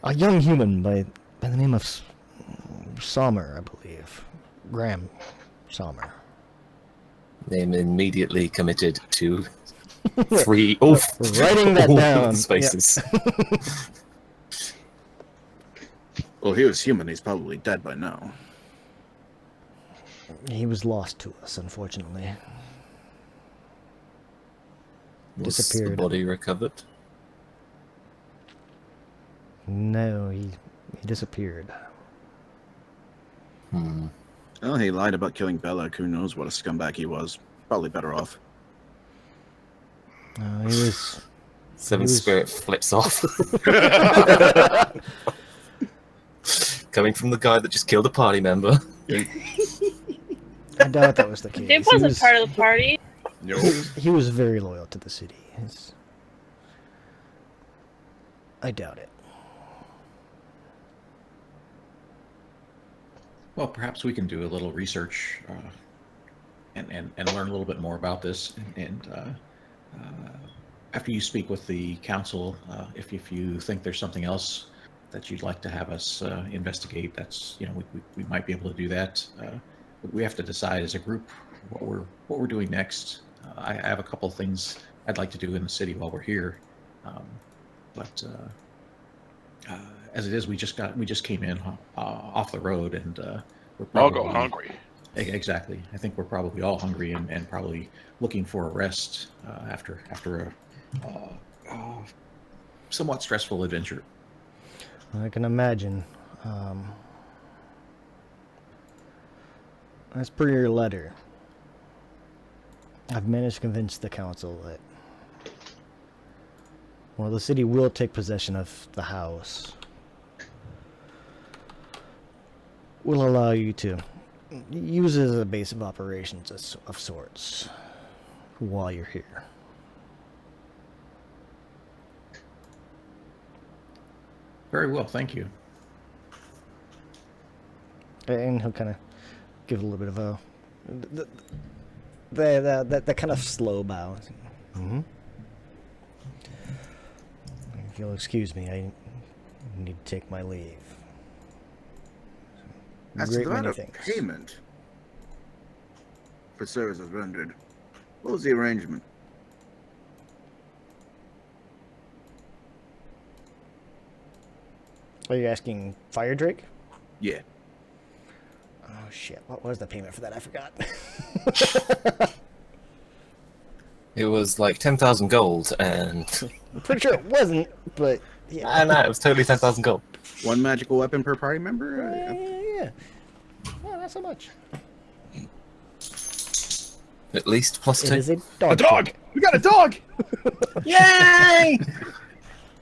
S1: A young human by the name of Sommer, I believe. Graham Sommer.
S3: Name immediately committed to writing
S1: Writing that down.
S3: spaces.
S7: Well, he was human. He's probably dead by now.
S1: He was lost to us, unfortunately.
S3: Was the
S1: Disappeared.
S3: body recovered?
S1: No, he disappeared.
S7: Well, he lied about killing Belloc. Who knows what a scumbag he was. Probably better off.
S1: He was...
S3: Seventh
S1: He was-
S3: Spirit flips off. Coming from the guy that just killed a party member.
S1: I doubt that was the case.
S4: Dave wasn't part of the party.
S1: He was very loyal to the city. I doubt it.
S6: Well, perhaps we can do a little research and learn a little bit more about this. And after you speak with the council, if you think there's something else that you'd like to have us investigate, that's we might be able to do that. We have to decide as a group what we're doing next. I have a couple of things I'd like to do in the city while we're here, but as it is, we just came in off the road, and we're
S5: I'll
S6: probably
S5: go hungry.
S6: Exactly. I think we're probably all hungry and probably looking for a rest after a somewhat stressful adventure.
S1: I can imagine. As per your letter, I've managed to convince the council that, well, the city will take possession of the house. Will allow you to use it as a base of operations of sorts while you're here.
S6: Very well, thank you.
S1: And he'll kind of give a little bit of a that kind of slow bow. Mm-hmm. If you'll excuse me, I need to take my leave.
S7: As
S1: Great
S7: to the
S1: many
S7: matter of
S1: things.
S7: payment for services rendered, what was the arrangement?
S1: Are you asking Fire Drake?
S2: Yeah.
S1: Oh shit! What was the payment for that? I forgot.
S3: It was like 10,000 gold, and
S1: I'm pretty sure it wasn't, but yeah.
S3: I know it was totally 10,000 gold.
S2: One magical weapon per party member?
S1: Yeah. Well, not so much.
S3: At least plus
S1: It
S3: 2.
S1: is a dog.
S2: A dog!
S1: trick.
S2: We got a dog!
S3: Yay!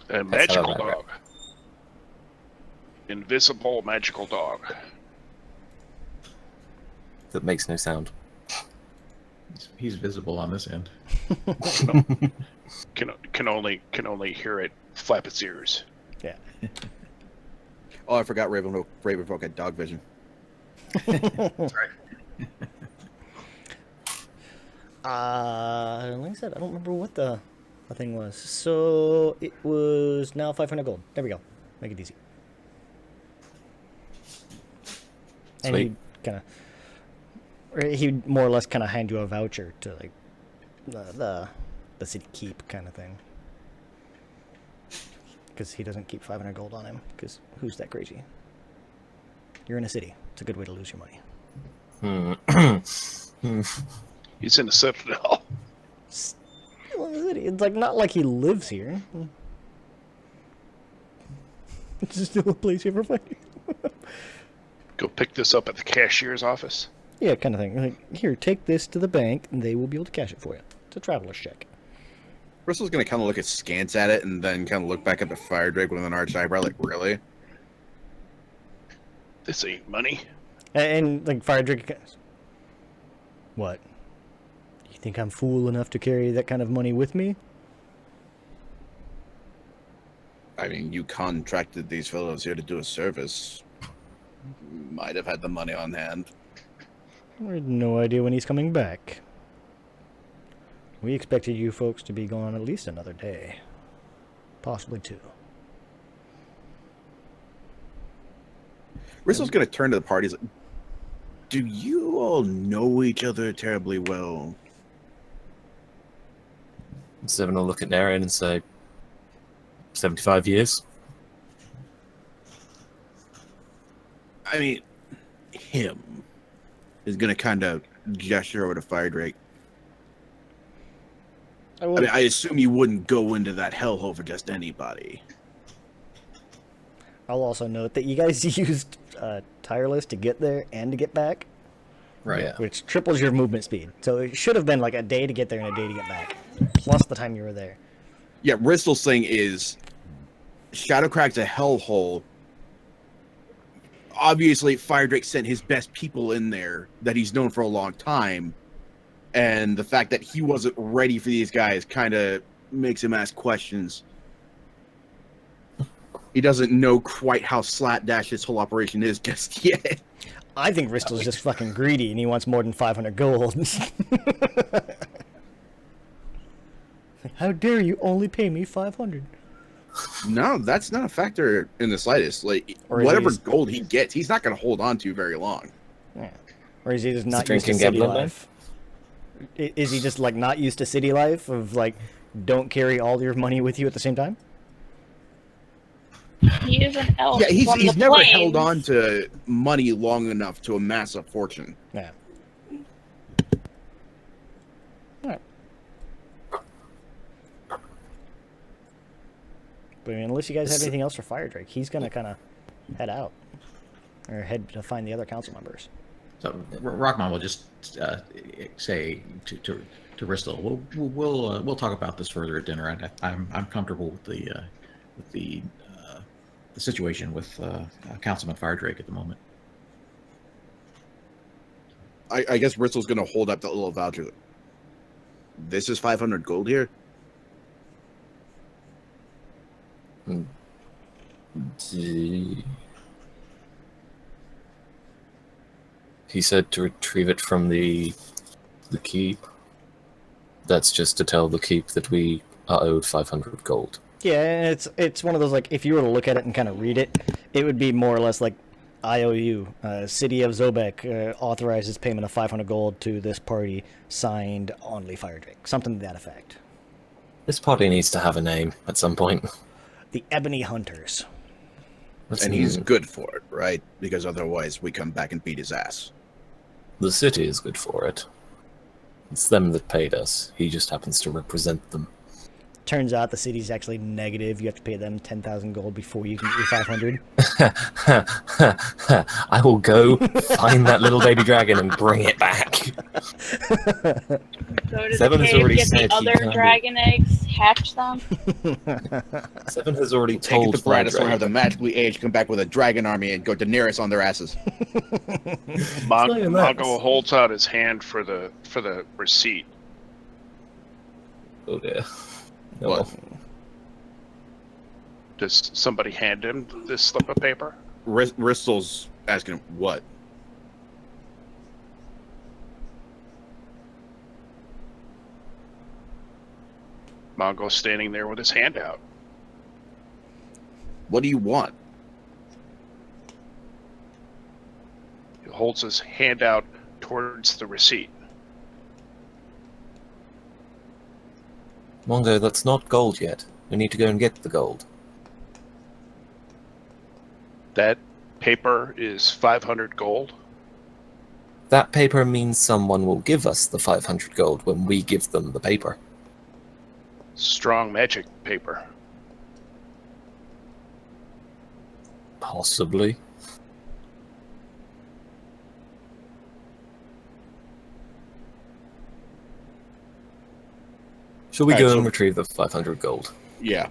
S5: A
S3: That's
S5: magical
S3: how I
S5: dog. Invisible magical dog.
S3: That makes no sound.
S6: He's visible on this end.
S5: Can only hear it flap its ears.
S1: Yeah.
S2: Oh, I forgot Ravenfolk had dog vision.
S6: That's right.
S1: Like I said, I don't remember what the thing was. So it was now 500 gold. There we go. Make it easy. And
S3: Sweet.
S1: he'd more or less kind of hand you a voucher to like the city keep kind of thing. Because he doesn't keep 500 gold on him. Because who's that crazy? You're in a city. It's a good way to lose your money.
S5: He's in the Citadel.
S1: Still in the city. It's like not like he lives here. It's just still a place you ever find.
S5: Go pick this up at the cashier's office.
S1: Yeah, kind of thing. Like, here, take this to the bank, and they will be able to cash it for you. It's a traveler's check.
S2: Bristol's gonna kind of look askance at it and then kind of look back at the Fire Drake with an arched eyebrow, like, really?
S5: This ain't money.
S1: And like Fire Drake goes, what? You think I'm fool enough to carry that kind of money with me?
S2: I mean, you contracted these fellows here to do a service. Might have had the money on hand.
S1: We had no idea when he's coming back. We expected you folks to be gone at least another day. Possibly 2.
S2: Bristol's gonna turn to the party. He's like, do you all know each other terribly well?
S3: Seven will look at Naren and say, 75 years.
S2: I mean, him is gonna kind of gesture over to Fire Drake. I mean, I assume you wouldn't go into that hellhole for just anybody.
S1: I'll also note that you guys used Tireless to get there and to get back,
S6: Right.
S3: Yeah.
S1: which triples your movement speed. So it should have been like a day to get there and a day to get back, plus the time you were there.
S2: Yeah, Bristol's thing is Shadowcrack's a hellhole. Obviously, Fire Drake sent his best people in there that he's known for a long time. And the fact that he wasn't ready for these guys kind of makes him ask questions. He doesn't know quite how slapdash this whole operation is just yet.
S1: I think Ristel's just fucking greedy and he wants more than 500 gold. How dare you only pay me 500?
S2: No, that's not a factor in the slightest. Like,
S1: Or is
S2: whatever
S1: he-
S2: gold he gets, he's not going to hold on to very long.
S1: Yeah. Or is he just not
S3: he
S1: used to
S3: drinking
S1: city
S3: gambling then?
S1: life? Is he just like not used to city life of like don't carry all your money with you at the same time?
S4: He is an elf.
S2: Yeah, he's
S4: on the
S2: never
S4: plains.
S2: held on to money long enough to amass a fortune.
S1: Yeah. Alright. But I mean, unless you guys have anything else for Fire Drake, he's gonna kind of head out or head to find the other council members.
S6: So Rockmon will just say to Ristel, we'll talk about this further at dinner. I'm comfortable with the situation with Councilman Firedrake at the moment.
S2: I guess Bristol's going to hold up that little voucher. This is 500 gold here?
S3: He said to retrieve it from the keep. That's just to tell the keep that we are owed 500 gold.
S1: Yeah, and it's one of those like if you were to look at it and kind of read it, it would be more or less like IOU, City of Zobek authorizes payment of 500 gold to this party, signed Only Firedrake, something to that effect.
S3: This party needs to have a name at some point.
S1: The Ebony Hunters.
S2: And he's good for it, right? Because otherwise we come back and beat his ass.
S3: The city is good for it. It's them that paid us. He just happens to represent them.
S1: Turns out the city's actually negative. You have to pay them 10,000 gold before you can get your 500.
S3: I will go find that little baby dragon and bring it back.
S4: Go to
S3: Seven
S4: the
S3: has
S4: cave,
S3: already
S4: get
S3: said
S4: the
S3: he
S4: other
S3: can't
S4: dragon eggs, hatch them.
S3: Seven has already
S2: Take it
S3: told
S2: to Bradasaur, have the
S3: Fladrake.
S2: magically age, come back with a dragon army, and go Daenerys on their asses.
S3: not even that.
S5: Mongo holds out his hand for the receipt.
S3: Oh dear. Oh,
S2: What?
S3: well.
S5: Does somebody hand him this slip of paper?
S2: Ristel's asking him, what?
S5: Mongo's standing there with his hand out.
S2: What do you want?
S5: He holds his hand out towards the receipt.
S3: Mongo, that's not gold yet. We need to go and get the gold.
S5: That paper is 500 gold.
S3: That paper means someone will give us the 500 gold when we give them the paper.
S5: Strong magic paper.
S3: Possibly. Shall we
S2: Alright,
S3: go
S2: so-
S3: and retrieve the 500 gold?
S2: Yeah.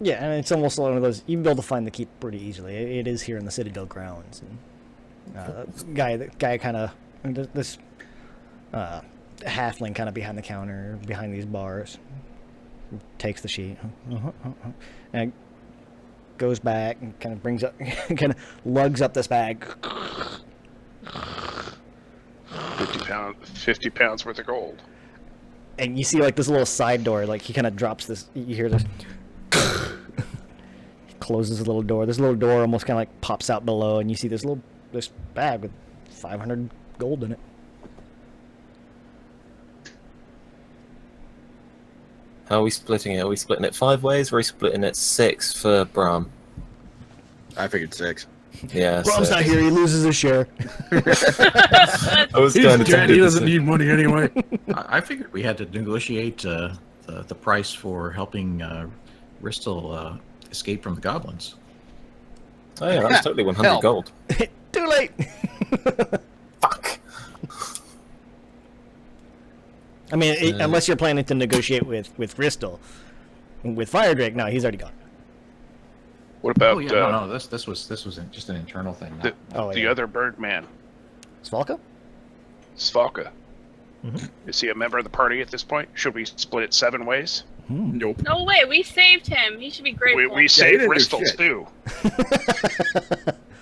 S1: Yeah, and it's almost one of those. You'd be able to find the keep pretty easily. It is here in the Citadel grounds. And guy kind of this halfling kind of behind the counter, behind these bars, takes the sheet, and goes back and kind of brings up, kind of lugs up this bag.
S5: 50 pounds worth of gold.
S1: And you see like this little side door, like he kind of drops this. You hear this. He closes a little door. This little door almost kind of like pops out below, and you see this bag with 500 gold in it.
S3: How are we splitting it? Are we splitting it 5 ways, or are we splitting it 6 for Brahm?
S2: I figured 6.
S3: Yeah,
S1: Brom's
S3: so
S1: not here. He loses his share.
S3: I was kind of tempted to say-
S2: money anyway.
S6: I figured we had to negotiate the price for helping Ristel escape from the goblins.
S3: Oh yeah, that's totally 100
S2: Help.
S3: gold.
S1: Too late.
S3: Fuck.
S1: I mean, unless you're planning to negotiate with Ristel. With Firedrake, no, he's already gone.
S5: What about
S6: Oh yeah, no, this was just an internal thing.
S5: the,
S1: Oh,
S5: the
S1: yeah.
S5: other Birdman,
S1: Svalka?
S5: Svalka?
S1: Mhm.
S5: Is he a member of the party at this point? Should we split it 7 ways?
S2: Nope.
S4: No way, we saved him. He should be grateful.
S5: We
S2: he
S5: saved
S2: didn't do
S5: Bristol
S2: shit.
S5: too.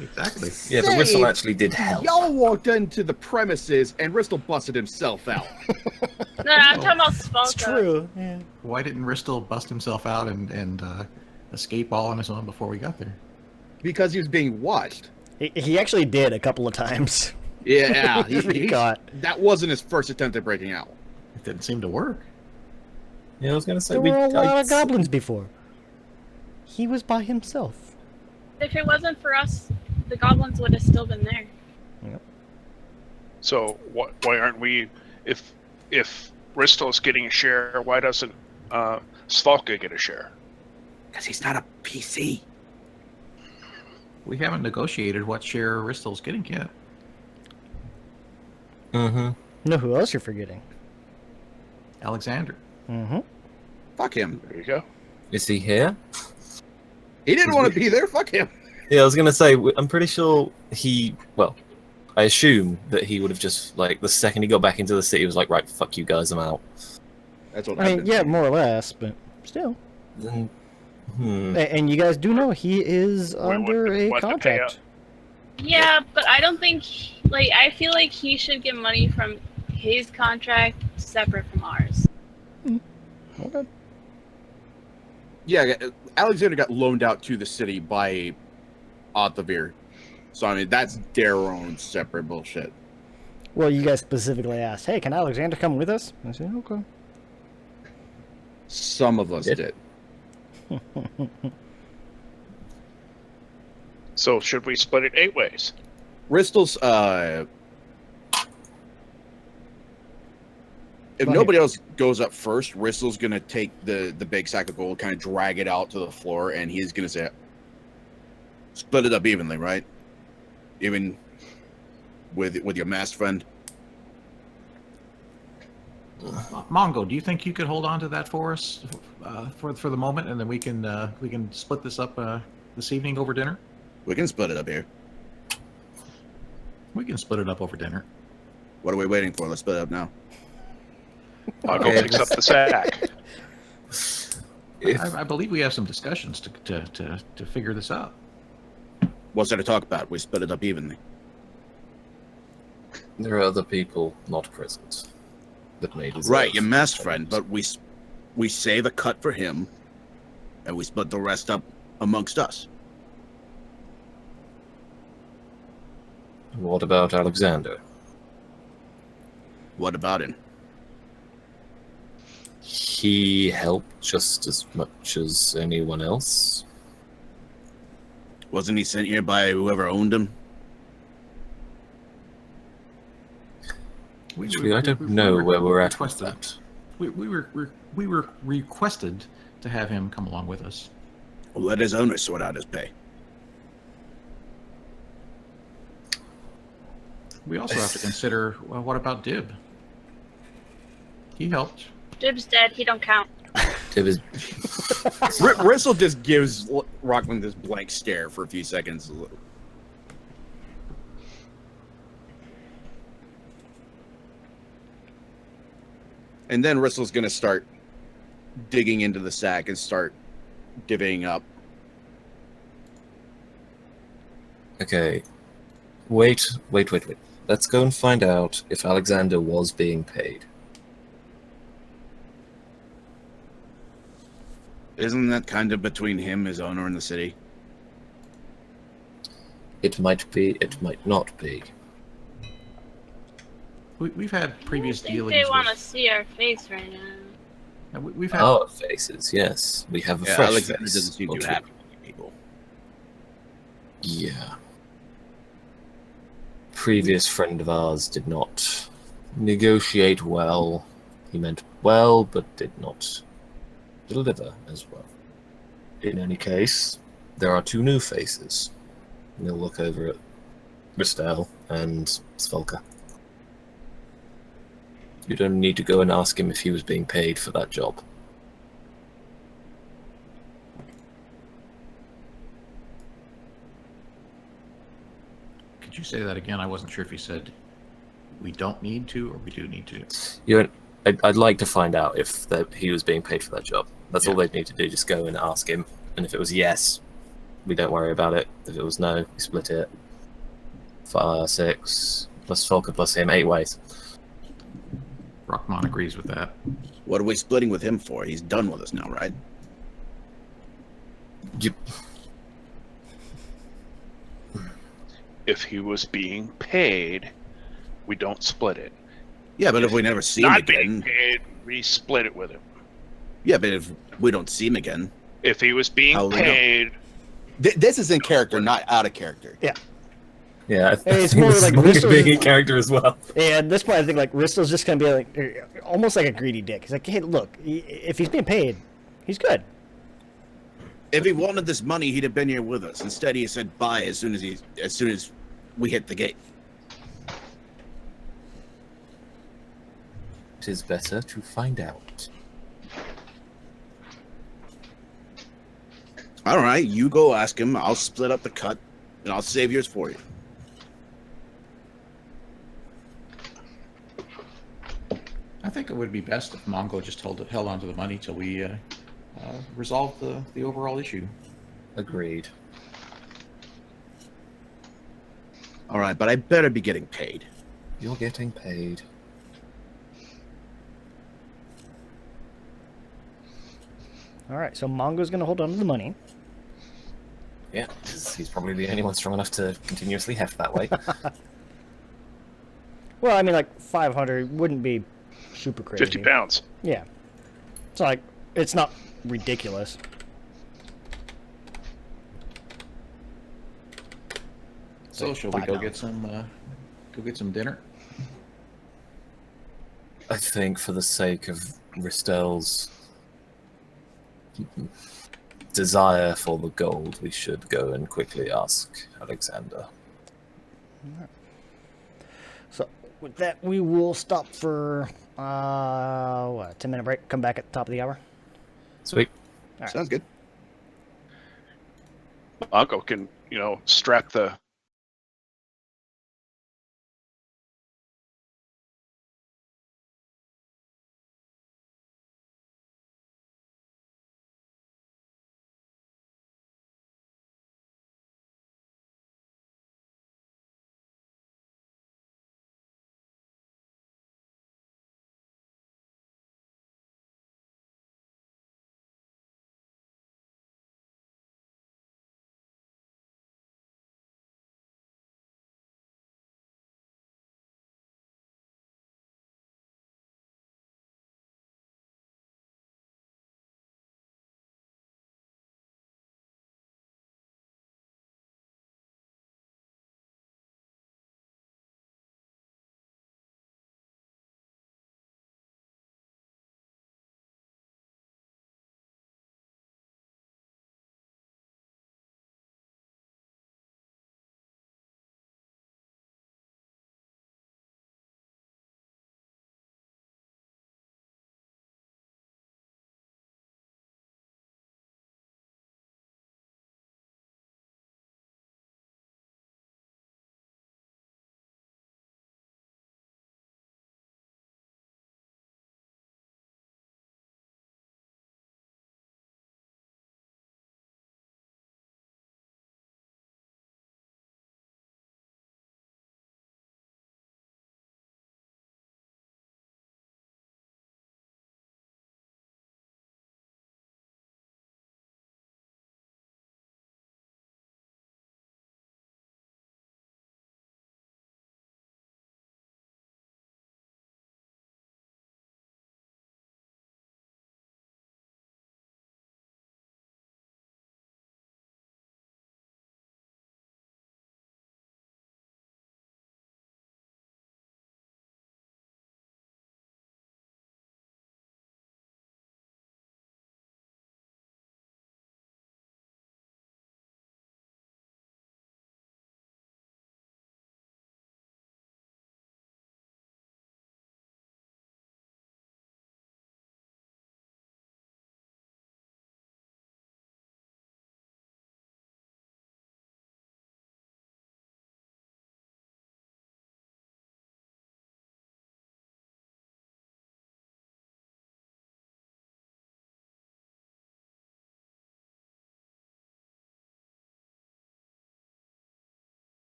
S6: Exactly.
S3: Yeah, but Whistle actually did help.
S2: Y'all walked into the premises and Ristel busted himself out.
S4: No, I'm talking about Svalka.
S1: It's true. Yeah.
S6: Why didn't Ristel bust himself out and escape all on his own before we got there?
S2: Because he was being watched.
S1: He actually did a couple of times.
S2: Yeah,
S1: He got.
S2: that wasn't his first attempt at breaking out.
S6: It didn't seem to work.
S3: Yeah, I was gonna say
S1: There were a lot of goblins before. He was by himself.
S4: If it wasn't for us, the goblins would have still been there.
S5: So why aren't we? If Bristol's getting a share, why doesn't Svalka get a share?
S2: Because he's not a PC.
S6: We haven't negotiated what share Ristel's getting yet.
S3: Mm-hmm.
S1: Know who else you're forgetting?
S6: Alexander.
S1: Mm-hmm.
S2: Fuck him.
S5: There you go.
S3: Is he here?
S2: He didn't want to be there. Fuck him.
S3: Yeah, I was gonna say, I'm pretty sure well, I assume that he would have just, like, the second he got back into the city, he was like, right, fuck you guys, I'm out.
S2: That's what
S1: I mean, yeah, more or less, but still.
S3: Then,
S1: And you guys do know he is under a
S5: what the
S1: contract.
S4: Yeah, but I don't think, I feel like he should get money from his contract separate from ours.
S1: Okay.
S2: Yeah, Alexander got loaned out to the city by Ottavir. So, I mean, that's their own separate bullshit.
S1: Well, you guys specifically asked, hey, can Alexander come with us? I said, okay.
S2: Some of us
S3: Yeah.
S2: did.
S5: So should we split it 8 ways?
S2: Ristel's if
S1: Go
S2: nobody else goes up first, Ristel's gonna take the big sack of gold, kind of drag it out to the floor, and he's gonna say, "Split it up evenly, right? Even with your masked friend."
S6: Mongo, do you think you could hold on to that for us for the moment, and then we can split this up this evening over dinner?
S2: We can split it up here.
S6: We can split it up over dinner.
S2: What are we waiting for? Let's split it up now.
S5: I'll go fix up the sack.
S6: I believe we have some discussions to figure this out.
S2: What's there to talk about? We split it up evenly.
S3: There are other people not present that may deserve.
S2: Right, your masked friend, but we save a cut for him, and we split the rest up amongst us.
S3: What about Alexander?
S2: What about him?
S3: He helped just as much as anyone else.
S2: Wasn't he sent here by whoever owned him?
S3: Actually, I don't know where we're at with
S6: requested-
S3: that.
S6: We were requested to have him come along with us.
S2: Well, let his owner sort out his pay.
S6: We also have to consider, well, what about Dib? He helped.
S4: Dib's dead. He don't count.
S3: It was
S2: Ristel just gives Rockland this blank stare for a few seconds. And then Ristel's going to start digging into the sack and start divvying up.
S3: okay. Wait. Let's go and find out if Alexander was being paid.
S2: Isn't that kind of between him, his owner, and the city?
S3: It might be, it might not be.
S6: We've had previous
S4: I think
S6: dealings.
S4: they want to
S6: with,
S4: see our face right now.
S6: we've had
S3: Our faces, yes. We have a
S2: Yeah,
S3: fresh
S2: Alexander
S3: face.
S2: doesn't seem
S3: or
S2: too
S3: two.
S2: happy with people.
S3: Yeah. Previous friend of ours did not negotiate well. He meant well, but did not deliver as well. In any case, there are 2 new faces. We'll look over at Ristel and Svolka. You don't need to go and ask him if he was being paid for that job.
S6: Could you say that again? I wasn't sure if you said we don't need to or we do need to.
S3: I'd like to find out if he was being paid for that job. That's all
S6: Yeah.
S3: they'd need to do, just go and ask him. And if it was yes, we don't worry about it. If it was no, we split it. 5, 6, plus Volker plus him, 8 ways.
S6: Rockmon agrees with that.
S2: What are we splitting with him for? He's done with us now, right?
S3: You,
S5: If he was being paid, we don't split it.
S2: Yeah, but if we never see him
S5: Not being
S2: again...
S5: paid, we split it with him.
S2: Yeah, but if we don't see him again...
S5: If he was being
S2: How will we know?
S5: paid,
S2: This is in character, not out of character.
S3: yeah,
S1: It's
S3: think
S1: more
S3: this
S1: like
S3: is
S1: Ristel
S3: being
S1: is-
S3: in character as well.
S1: And at this point, I think like Ristel's just gonna be like almost like a greedy dick. He's like, hey, look, if he's being paid, he's good.
S2: If he wanted this money, he'd have been here with us. Instead, he said bye as soon as we hit the gate.
S3: It is better to find out.
S2: All right, you go ask him. I'll split up the cut, and I'll save yours for you.
S6: I think it would be best if Mongo just held on to the money till we resolve the overall issue.
S3: Agreed.
S2: All right, but I better be getting paid.
S3: You're getting paid.
S1: All right, so Mongo's gonna hold on to the money.
S3: Yeah, 'cause he's probably the only one strong enough to continuously heft that way.
S1: Well, I mean, like 500 wouldn't be super crazy.
S5: 50 pounds.
S1: Yeah, it's like it's not ridiculous.
S6: So, shall we go get some dinner?
S3: I think for the sake of Ristel's desire for the gold, we should go and quickly ask Alexander.
S1: So with that, we will stop for 10-minute break. Come back at the top of the hour.
S3: Sweet.
S1: Right.
S7: Sounds good.
S5: Uncle can, strap the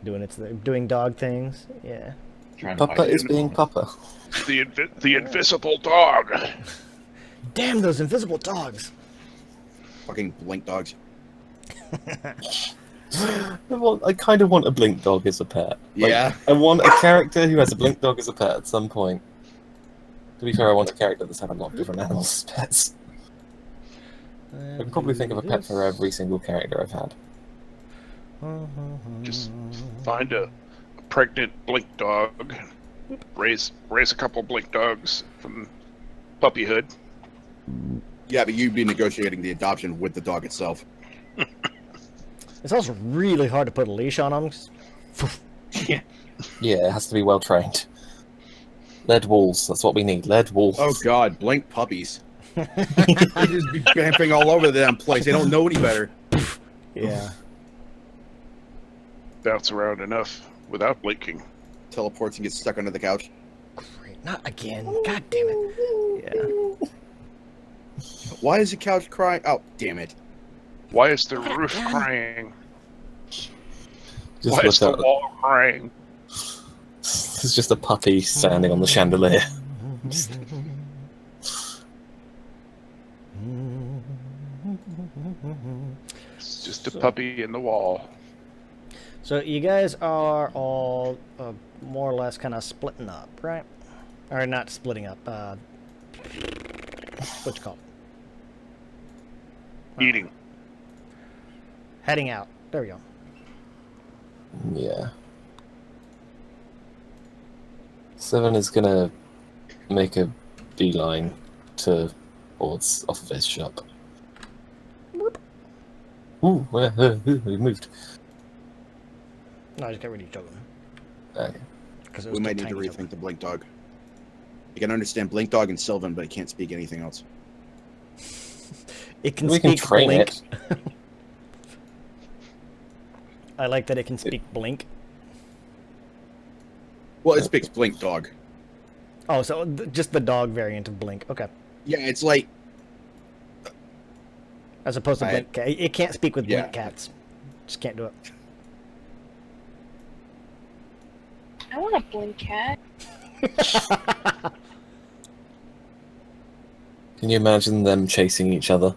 S1: doing dog things. Yeah.
S6: Trying to
S3: Papa
S6: find
S3: is
S6: it.
S3: being Papa.
S5: The invisible dog.
S1: Damn those invisible dogs.
S2: Fucking blink dogs.
S3: I kind of want a blink dog as a pet. Like,
S2: Yeah.
S3: I want a character who has a blink dog as a pet at some point. To be fair, I want a character that's had a lot of different animals as pets. I can probably think of a pet for every single character I've had.
S5: Just find a pregnant blink dog. Raise a couple blink dogs from puppyhood.
S2: Yeah, but you'd be negotiating the adoption with the dog itself.
S1: It's also really hard to put a leash on them.
S2: Yeah.
S3: Yeah, it has to be well trained. Lead walls, that's what we need. Lead walls.
S2: Oh god, blink puppies. They just be vamping all over the damn place. They don't know any better.
S1: Yeah.
S5: Bounce around enough without blinking.
S2: Teleports and gets stuck under the couch.
S1: Great. Not again. God damn it. Yeah.
S2: Why is the couch crying? Oh, damn it.
S5: Why is the roof crying?
S3: Just
S5: Why is
S3: look
S5: the
S3: out.
S5: wall crying?
S3: There's just a puppy standing on the chandelier.
S5: It's just a puppy in the wall.
S1: So you guys are all more or less kind of splitting up, right? Or not splitting up. What you call it?
S5: Eating.
S1: Heading out. There we go.
S3: Yeah. Seven is gonna make a beeline towards off of his shop. Ooh, we moved.
S1: No, I just got rid of each of them.
S3: Okay.
S1: Because
S2: We might need to rethink the blink dog. You can understand blink dog and Sylvan, but it can't speak anything else.
S1: It can
S3: We can
S1: speak
S3: train
S1: blink.
S3: it.
S1: I like that it can speak blink.
S2: Well, it speaks blink dog.
S1: Oh, so just the dog variant of blink. Okay.
S2: Yeah, it's like
S1: As opposed to
S2: I-
S1: blink cat. It can't speak with
S2: Yeah.
S1: blink cats. Just can't do it.
S4: I want a blink cat.
S3: Can you imagine them chasing each other?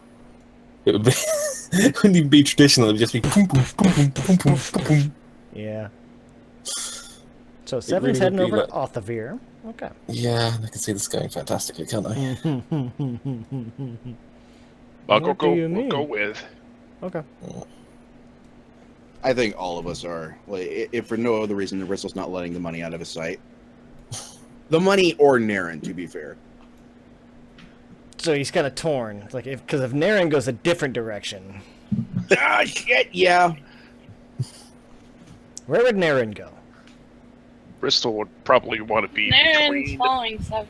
S3: It would be. It wouldn't even be traditional. It would just be. Boom, boom, boom, boom, boom, boom, boom, boom.
S1: Yeah. So Seven's
S3: really
S1: heading
S3: would be
S1: over
S3: like-
S1: to Othavir. Okay.
S3: Yeah, I can see this going fantastically, can't I?
S5: I'll
S1: What
S5: go.
S1: do you
S5: We'll go
S1: mean?
S5: with.
S1: Okay.
S2: I think all of us are. Like, if for no other reason, Rissel's not letting the money out of his sight. The money or Naren, to be fair.
S1: So he's kind of torn. Like, because if Naren goes a different direction,
S2: Ah, shit, yeah.
S1: where would Naren go?
S5: Bristol would probably want to be
S4: Naren's
S5: between.
S4: following Seven.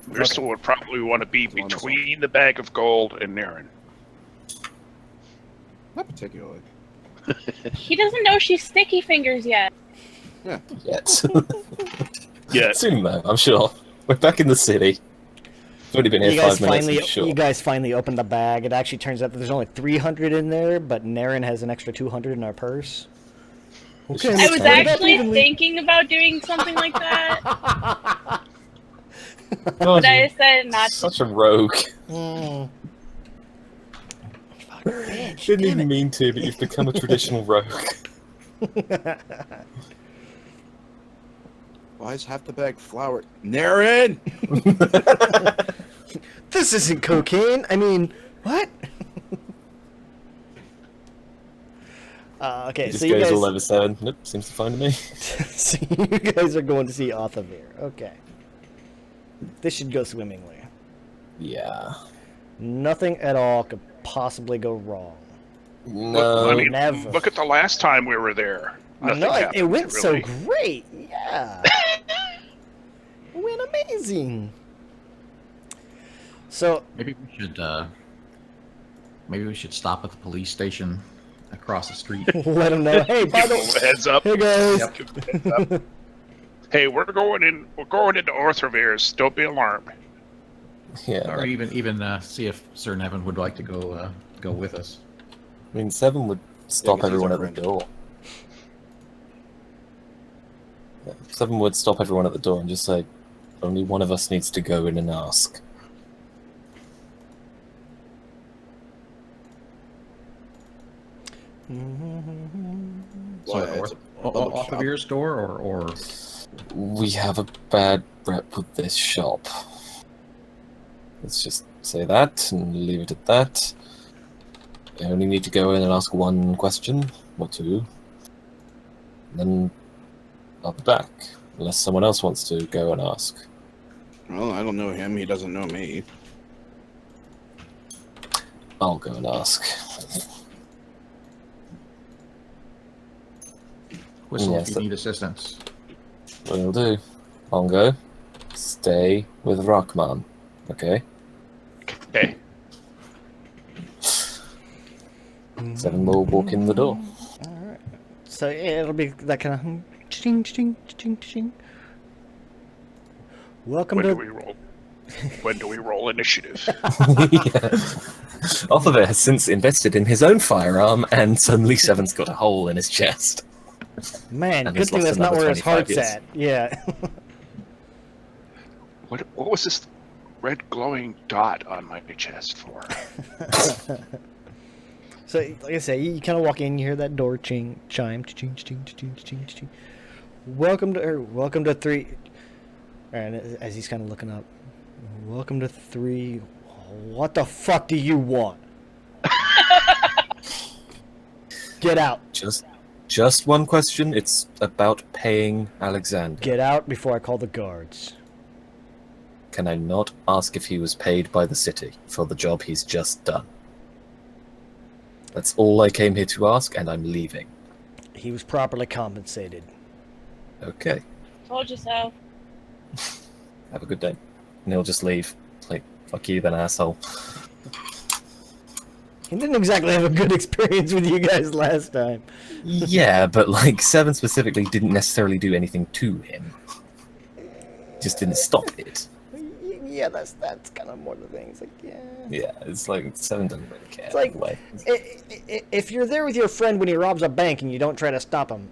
S5: Bristol would probably want to be
S2: One of us.
S5: between the bag of gold and Naren.
S2: Not particularly.
S4: He doesn't know she's sticky fingers yet.
S3: Yet.
S5: Yeah.
S3: Soon, though, I'm sure. We're back in the city. We've only been here 5 minutes, I'm sure.
S1: You guys finally opened the bag. It actually turns out that there's only 300 in there, but Naren has an extra 200 in our purse.
S3: Okay,
S4: I
S3: let's
S4: was
S3: find out.
S4: actually thinking about doing something like that,
S3: God,
S4: but I
S3: you're
S4: decided not to.
S3: such a rogue.
S1: Mm. Fuck, bitch,
S3: Didn't
S1: damn
S3: even
S1: it.
S3: mean to, but you've become a traditional rogue.
S2: Why is half the bag flour? Naren!
S1: This isn't cocaine. I mean, what? Okay,
S3: He just
S1: so you
S3: goes
S1: guys,
S3: all over 7. Nope, seems to find me.
S1: so you guys are going to see Othavir. Okay. This should go swimmingly.
S3: Yeah.
S1: Nothing at all could possibly go wrong.
S3: No.
S5: I mean,
S1: never.
S5: look at the last time we were there.
S1: I
S5: Nothing
S1: know, it
S5: happened,
S1: went
S5: really.
S1: so great. Yeah. It went amazing. So,
S6: Maybe we should stop at the police station across the street.
S1: let them know. Hey, by
S5: Give
S1: the
S5: them a heads up.
S1: hey guys.
S6: Yep.
S5: Give them a heads up. Hey, we're going into Orthravir's. Don't be alarmed.
S3: Yeah.
S6: Or even see if Sir Nevin would like to go with us.
S3: I mean, 7 would stop
S2: 'cause he's
S3: everyone
S2: our
S3: at the
S2: friend.
S3: door. Seven would stop everyone at the door and just say, only one of us needs to go in and ask.
S7: Well,
S6: So
S7: it's
S6: north,
S7: a public
S6: off
S7: shop.
S6: of your store, or
S3: We have a bad rep with this shop. Let's just say that and leave it at that. I only need to go in and ask one question or two. Then I'll be back. Unless someone else wants to go and ask.
S7: Well, I don't know him. He doesn't know me.
S3: I'll go and ask.
S6: whistle
S3: Yes,
S6: if you need assistance.
S3: Will do. I'll go. Stay with Rockman. Okay?
S5: Okay.
S3: Seven will walk in the door.
S1: Alright. So it'll be that kind of ching ching ching ching. Welcome
S5: When
S1: to
S5: do we roll? When do we roll initiative?
S3: Yeah. Oliver has since invested in his own firearm, and suddenly Seven's got a hole in his chest.
S1: man.
S3: And
S1: Good
S3: he's
S1: thing
S3: lost
S1: that's not
S3: another
S1: where his
S3: 25
S1: heart's
S3: years.
S1: at. Yeah.
S5: What was this red glowing dot on my chest for?
S1: So, like I say, you kind of walk in, you hear that door chime, ching, ching, ching, ching, ching. Welcome to three. And as he's kind of looking up, welcome to three. What the fuck do you want? Get out!
S3: Just one question. It's about paying Alexander.
S1: Get out before I call the guards.
S3: Can I not ask if he was paid by the city for the job he's just done? That's all I came here to ask, and I'm leaving.
S1: He was properly compensated.
S3: Okay.
S4: Told you so.
S3: Have a good day. And he'll just leave. Like, fuck you then, asshole.
S1: He didn't exactly have a good experience with you guys last time.
S3: Yeah, but like, Seven specifically didn't necessarily do anything to him. Just didn't stop it.
S1: Yeah, that's kind of more the thing. It's like, yeah.
S3: Yeah, it's like, Seven doesn't really care.
S1: It's like,
S3: anyway.
S1: if you're there with your friend when he robs a bank and you don't try to stop him,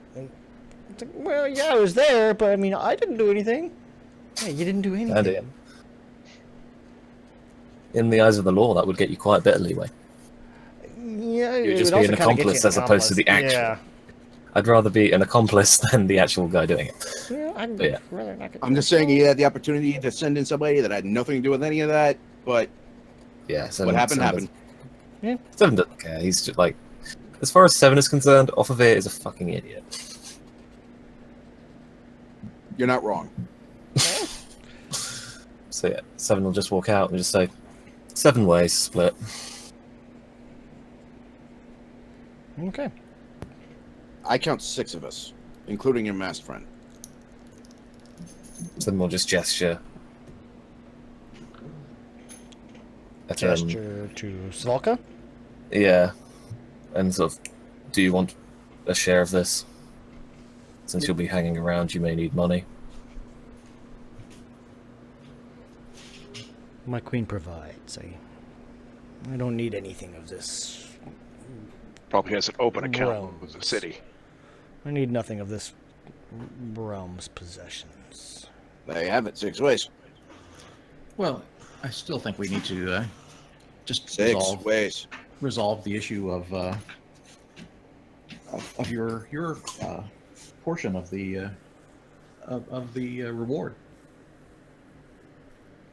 S1: it's like, well, yeah, I was there, but I mean, I didn't do anything. Yeah, you didn't do anything.
S3: And in the eyes of the law, that would get you quite a bit of leeway.
S1: Yeah,
S3: You'd
S1: it
S3: just
S1: would
S3: be
S1: also
S3: an
S1: kinda get
S3: accomplice
S1: you
S3: as opposed to the actual.
S1: Yeah.
S3: I'd rather be an accomplice than the actual guy doing it.
S1: Yeah, I'd
S3: Yeah.
S1: rather not get
S7: I'm just saying he had the opportunity to send in somebody that had nothing to do with any of that, but
S3: Yeah, Seven,
S7: what happened,
S3: Seven
S7: happened.
S3: Seven doesn't care. He's just like, as far as Seven is concerned, Off of it is a fucking idiot.
S7: You're not wrong.
S3: So yeah, Seven will just walk out and just say, 7 ways split.
S1: Okay.
S7: I count 6 of us, including your masked friend.
S3: Seven will just gesture. At,
S1: Gesture to Svalka.
S3: yeah, and sort of, do you want a share of this? Since you'll be hanging around, you may need money.
S1: My queen provides. I don't need anything of this.
S5: Probably has an open account
S1: Realms.
S5: with the city.
S1: I need nothing of this realm's possessions.
S7: They have it 6 ways.
S6: Well, I still think we need to just
S7: 6 ways.
S6: resolve the issue of your portion of the reward.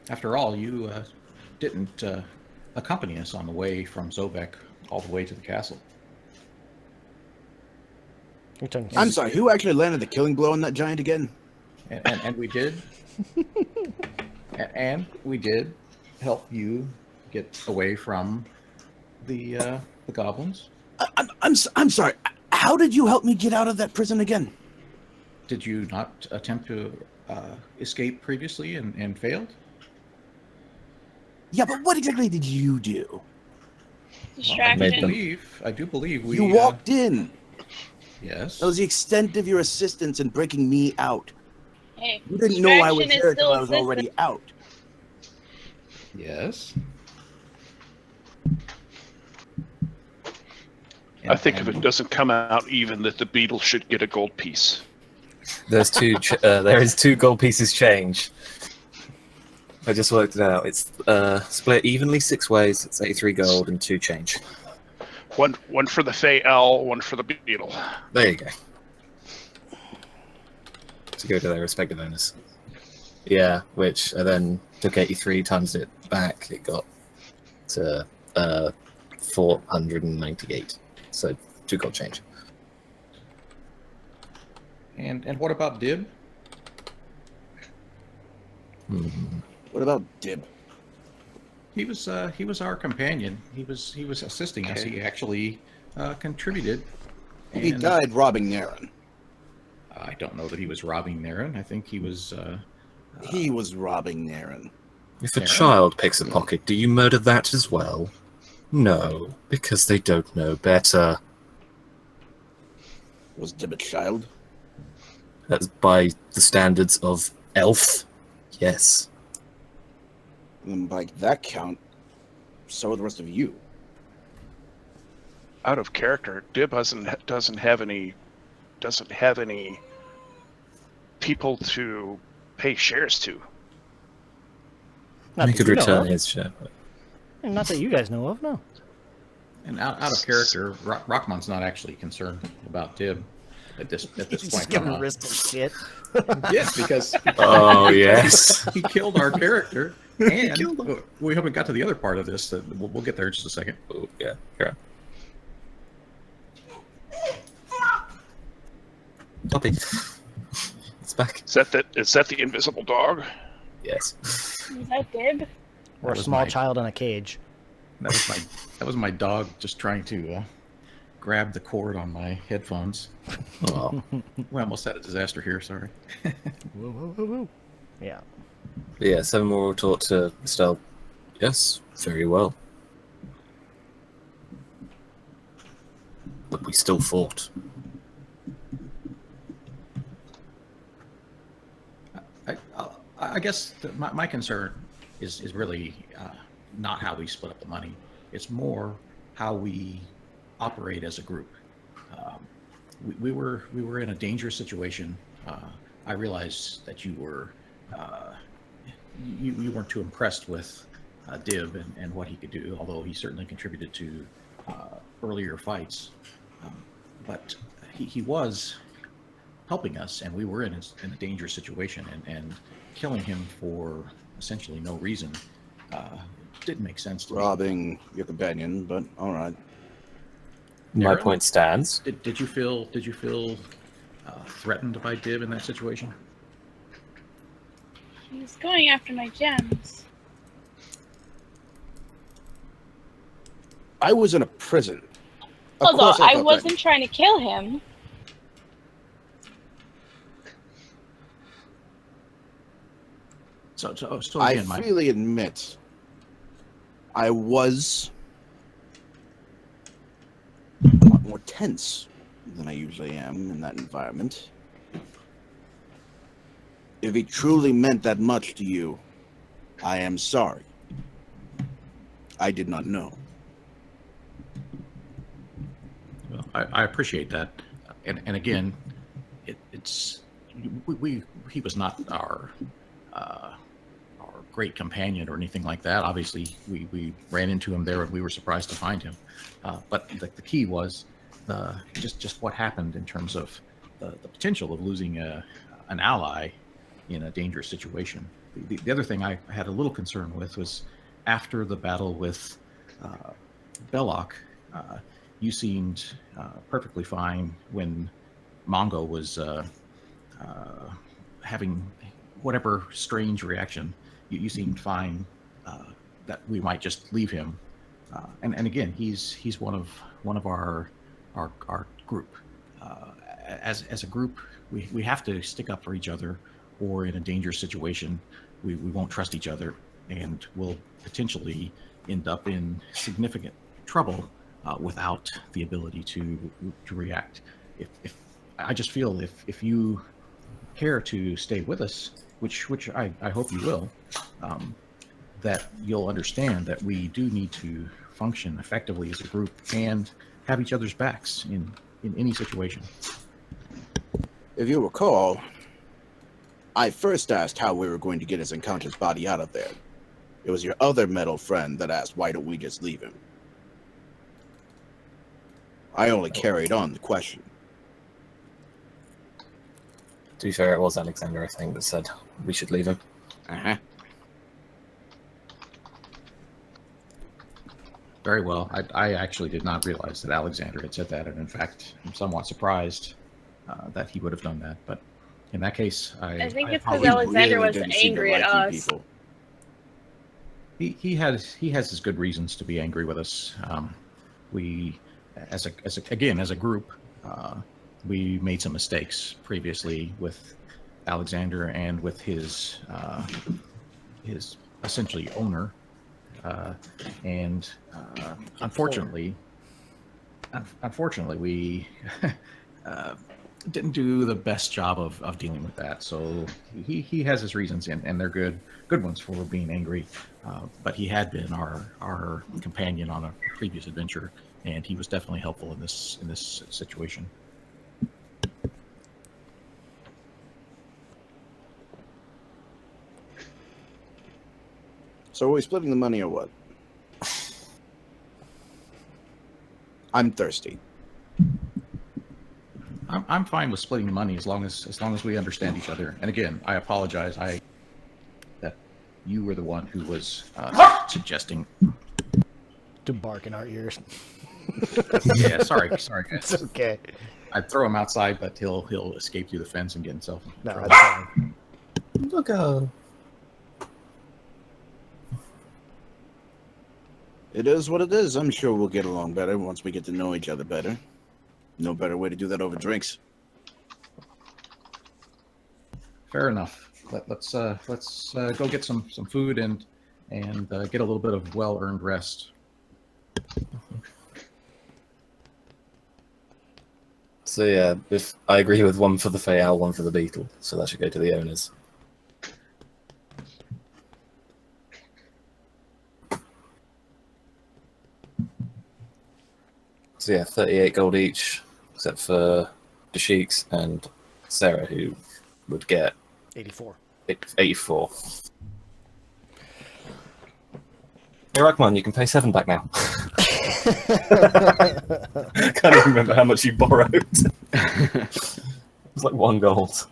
S6: After all, you didn't accompany us on the way from Zobek all the way to the castle.
S1: You're talking
S7: I'm sorry, who actually landed the killing blow on that giant again?
S6: And we did, and we did help you get away from the goblins.
S7: I'm sorry. How did you help me get out of that prison again?
S6: Did you not attempt to escape previously and failed?
S7: Yeah, but what exactly did you do?
S4: Distraction.
S6: I do believe we.
S7: You walked in.
S6: Yes.
S7: That was the extent of your assistance in breaking me out.
S4: Hey,
S7: You didn't know I was
S4: distraction is
S7: there until
S4: still
S7: I was already out.
S6: Yes.
S5: I think if it doesn't come out even, that the beetle should get a gold piece.
S3: There's there is 2 gold pieces change. I just worked it out. It's split evenly 6 ways. It's 83 gold and 2 change.
S5: One for the Fey Owl, one for the Beetle.
S3: There you go. To go to their respective owners. Yeah, which I then took 83 times it back. It got to 498. So 2 gold change.
S6: And what about Dib?
S7: What about Dib?
S6: He was our companion. He was assisting us. He actually contributed.
S7: He
S6: And
S7: died robbing Naren.
S6: I don't know that he was robbing Naren. I think he was.
S7: He was robbing Naren.
S3: If a
S6: Fair.
S3: child picks a pocket, do you murder that as well? No, because they don't know better.
S7: Was Dib a child?
S3: That's by the standards of elf. Yes.
S7: And by that count, so are the rest of you.
S5: Out of character, Dib doesn't have any people to pay shares to.
S1: Not
S3: He
S1: that
S3: could
S1: you know
S3: return
S1: of.
S3: his share.
S1: Not that you guys know of, no.
S6: And out of character, Rockman's not actually concerned about Dib at this
S1: Just
S6: point.
S1: giving Ristle shit.
S6: Yes, because
S3: Oh, yes.
S6: he killed our character, and we haven't got to the other part of this. We'll get there in just a second.
S3: Oh, yeah. Here. Toppy. It's back.
S5: Is that the invisible dog?
S3: Yes.
S4: Is that Dib?
S1: Or a
S6: was
S1: small
S6: my-
S1: child in a cage.
S6: That was my dog just trying to grab the cord on my headphones.
S3: Oh.
S6: We almost had a disaster here. Sorry.
S1: Woo, woo, woo, woo. Yeah.
S3: But yeah, 7 more were taught to Estelle. Yes, very well. But we still fought.
S6: I guess my concern is really not how we split up the money. It's more how we operate as a group. We were in a dangerous situation. I realized that you were you weren't too impressed with Dib and what he could do, although he certainly contributed to earlier fights. But he was helping us, and we were in a dangerous situation, and killing him for essentially no reason didn't make sense to me.
S7: Robbing your companion, but all right.
S3: My
S6: Darren?
S3: point stands.
S6: Did you feel threatened by Dib in that situation?
S4: He was going after my gems.
S7: I was in a prison. Of
S4: Although
S7: course
S4: I
S7: felt
S4: wasn't trying to kill him.
S6: So
S7: I
S6: again, my
S7: freely admit I was a lot more tense than I usually am in that environment. If he truly meant that much to you, I am sorry. I did not know.
S6: well, I appreciate that, and again, it's he was not our great companion or anything like that. Obviously, we ran into him there, and we were surprised to find him. But the key was just what happened in terms of the potential of losing an ally in a dangerous situation. The other thing I had a little concern with was after the battle with Belloc, you seemed perfectly fine when Mongo was having whatever strange reaction. You seemed fine that we might just leave him. And again, he's one of our group. As a group, we have to stick up for each other, or in a dangerous situation, we won't trust each other, and we'll potentially end up in significant trouble without the ability to react. If I just feel if you care to stay with us, which I hope you will, that you'll understand that we do need to function effectively as a group and have each other's backs in any situation.
S7: If you recall, I first asked how we were going to get his Encounter's body out of there. It was your other metal friend that asked, why don't we just leave him? I only carried on the question.
S3: To be fair, it was Alexander, I think, that said we should leave him.
S7: Uh-huh.
S6: Very well. I actually did not realize that Alexander had said that, and in fact, I'm somewhat surprised that he would have done that. But in that case,
S4: I think it's
S6: apologize.
S4: because Alexander was
S7: didn't seem to
S4: angry at
S7: like you
S4: us.
S7: people.
S6: He has his good reasons to be angry with us. We, as a group, we made some mistakes previously with Alexander and with his essentially owner, and unfortunately, we didn't do the best job of dealing with that. So he has his reasons, and they're good ones for being angry. But he had been our companion on a previous adventure, and he was definitely helpful in this situation.
S7: So are we splitting the money or what? I'm thirsty.
S6: I'm fine with splitting the money as long as we understand each other. And again, I apologize. That you were the one who was suggesting.
S1: To bark in our ears.
S6: Yeah, sorry, guys.
S1: It's okay.
S6: I'd throw him outside, but he'll escape through the fence and get himself in
S1: No,
S6: trouble.
S1: that's fine.
S3: Look out.
S7: It is what it is. I'm sure we'll get along better once we get to know each other better. No better way to do that over drinks.
S6: Fair enough. Let's go get some food and get a little bit of well-earned rest.
S3: So yeah, if I agree with one for the Fayal, one for the Beetle, so that should go to the owners. So yeah, 38 gold each, except for Dashik's and Sarah, who would get
S1: 84.
S3: 84. Hey, Ragman, you can pay 7 back now. Can't even remember how much you borrowed. It's like 1 gold.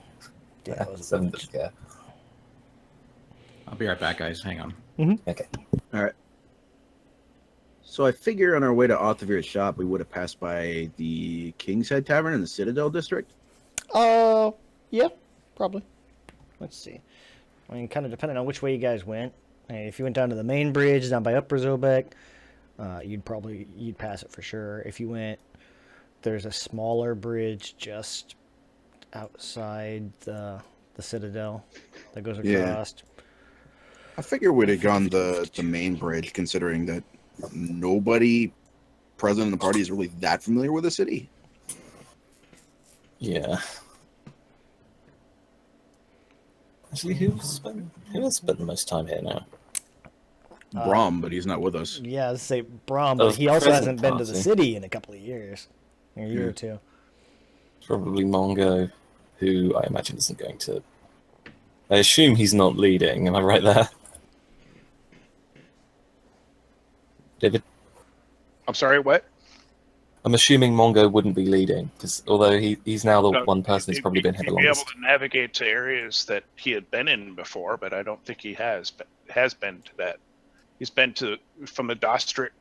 S1: Yeah, it was
S3: 7 doesn't care.
S6: I'll be right back, guys. Hang on.
S3: Okay.
S7: All right. So I figure on our way to Arthur's shop, we would have passed by the King's Head Tavern in the Citadel District.
S1: Yeah, probably. Let's see. I mean, kind of depending on which way you guys went. If you went down to the main bridge down by Upper Zobek, you'd pass it for sure. If you went, there's a smaller bridge just outside the Citadel that goes across.
S7: Yeah. I figure we'd have gone the main bridge, considering that nobody present in the party is really that familiar with the city.
S3: Yeah. Actually, who will spend the most time here now?
S7: Brahm, but he's not with us.
S1: Yeah, let's say Brahm, but
S3: Of
S1: he also hasn't
S3: present
S1: been to the
S3: party.
S1: city in a couple of years. A year or two.
S3: Probably Mongo, who I imagine isn't going to... I assume he's not leading, am I right there? David?
S5: I'm sorry, what?
S3: I'm assuming Mongo wouldn't be leading, because although he's now the
S5: No,
S3: one person who's probably been here the
S5: He'd be able
S3: longest.
S5: to navigate to areas that he had been in before, but I don't think he has been to that. He's been from the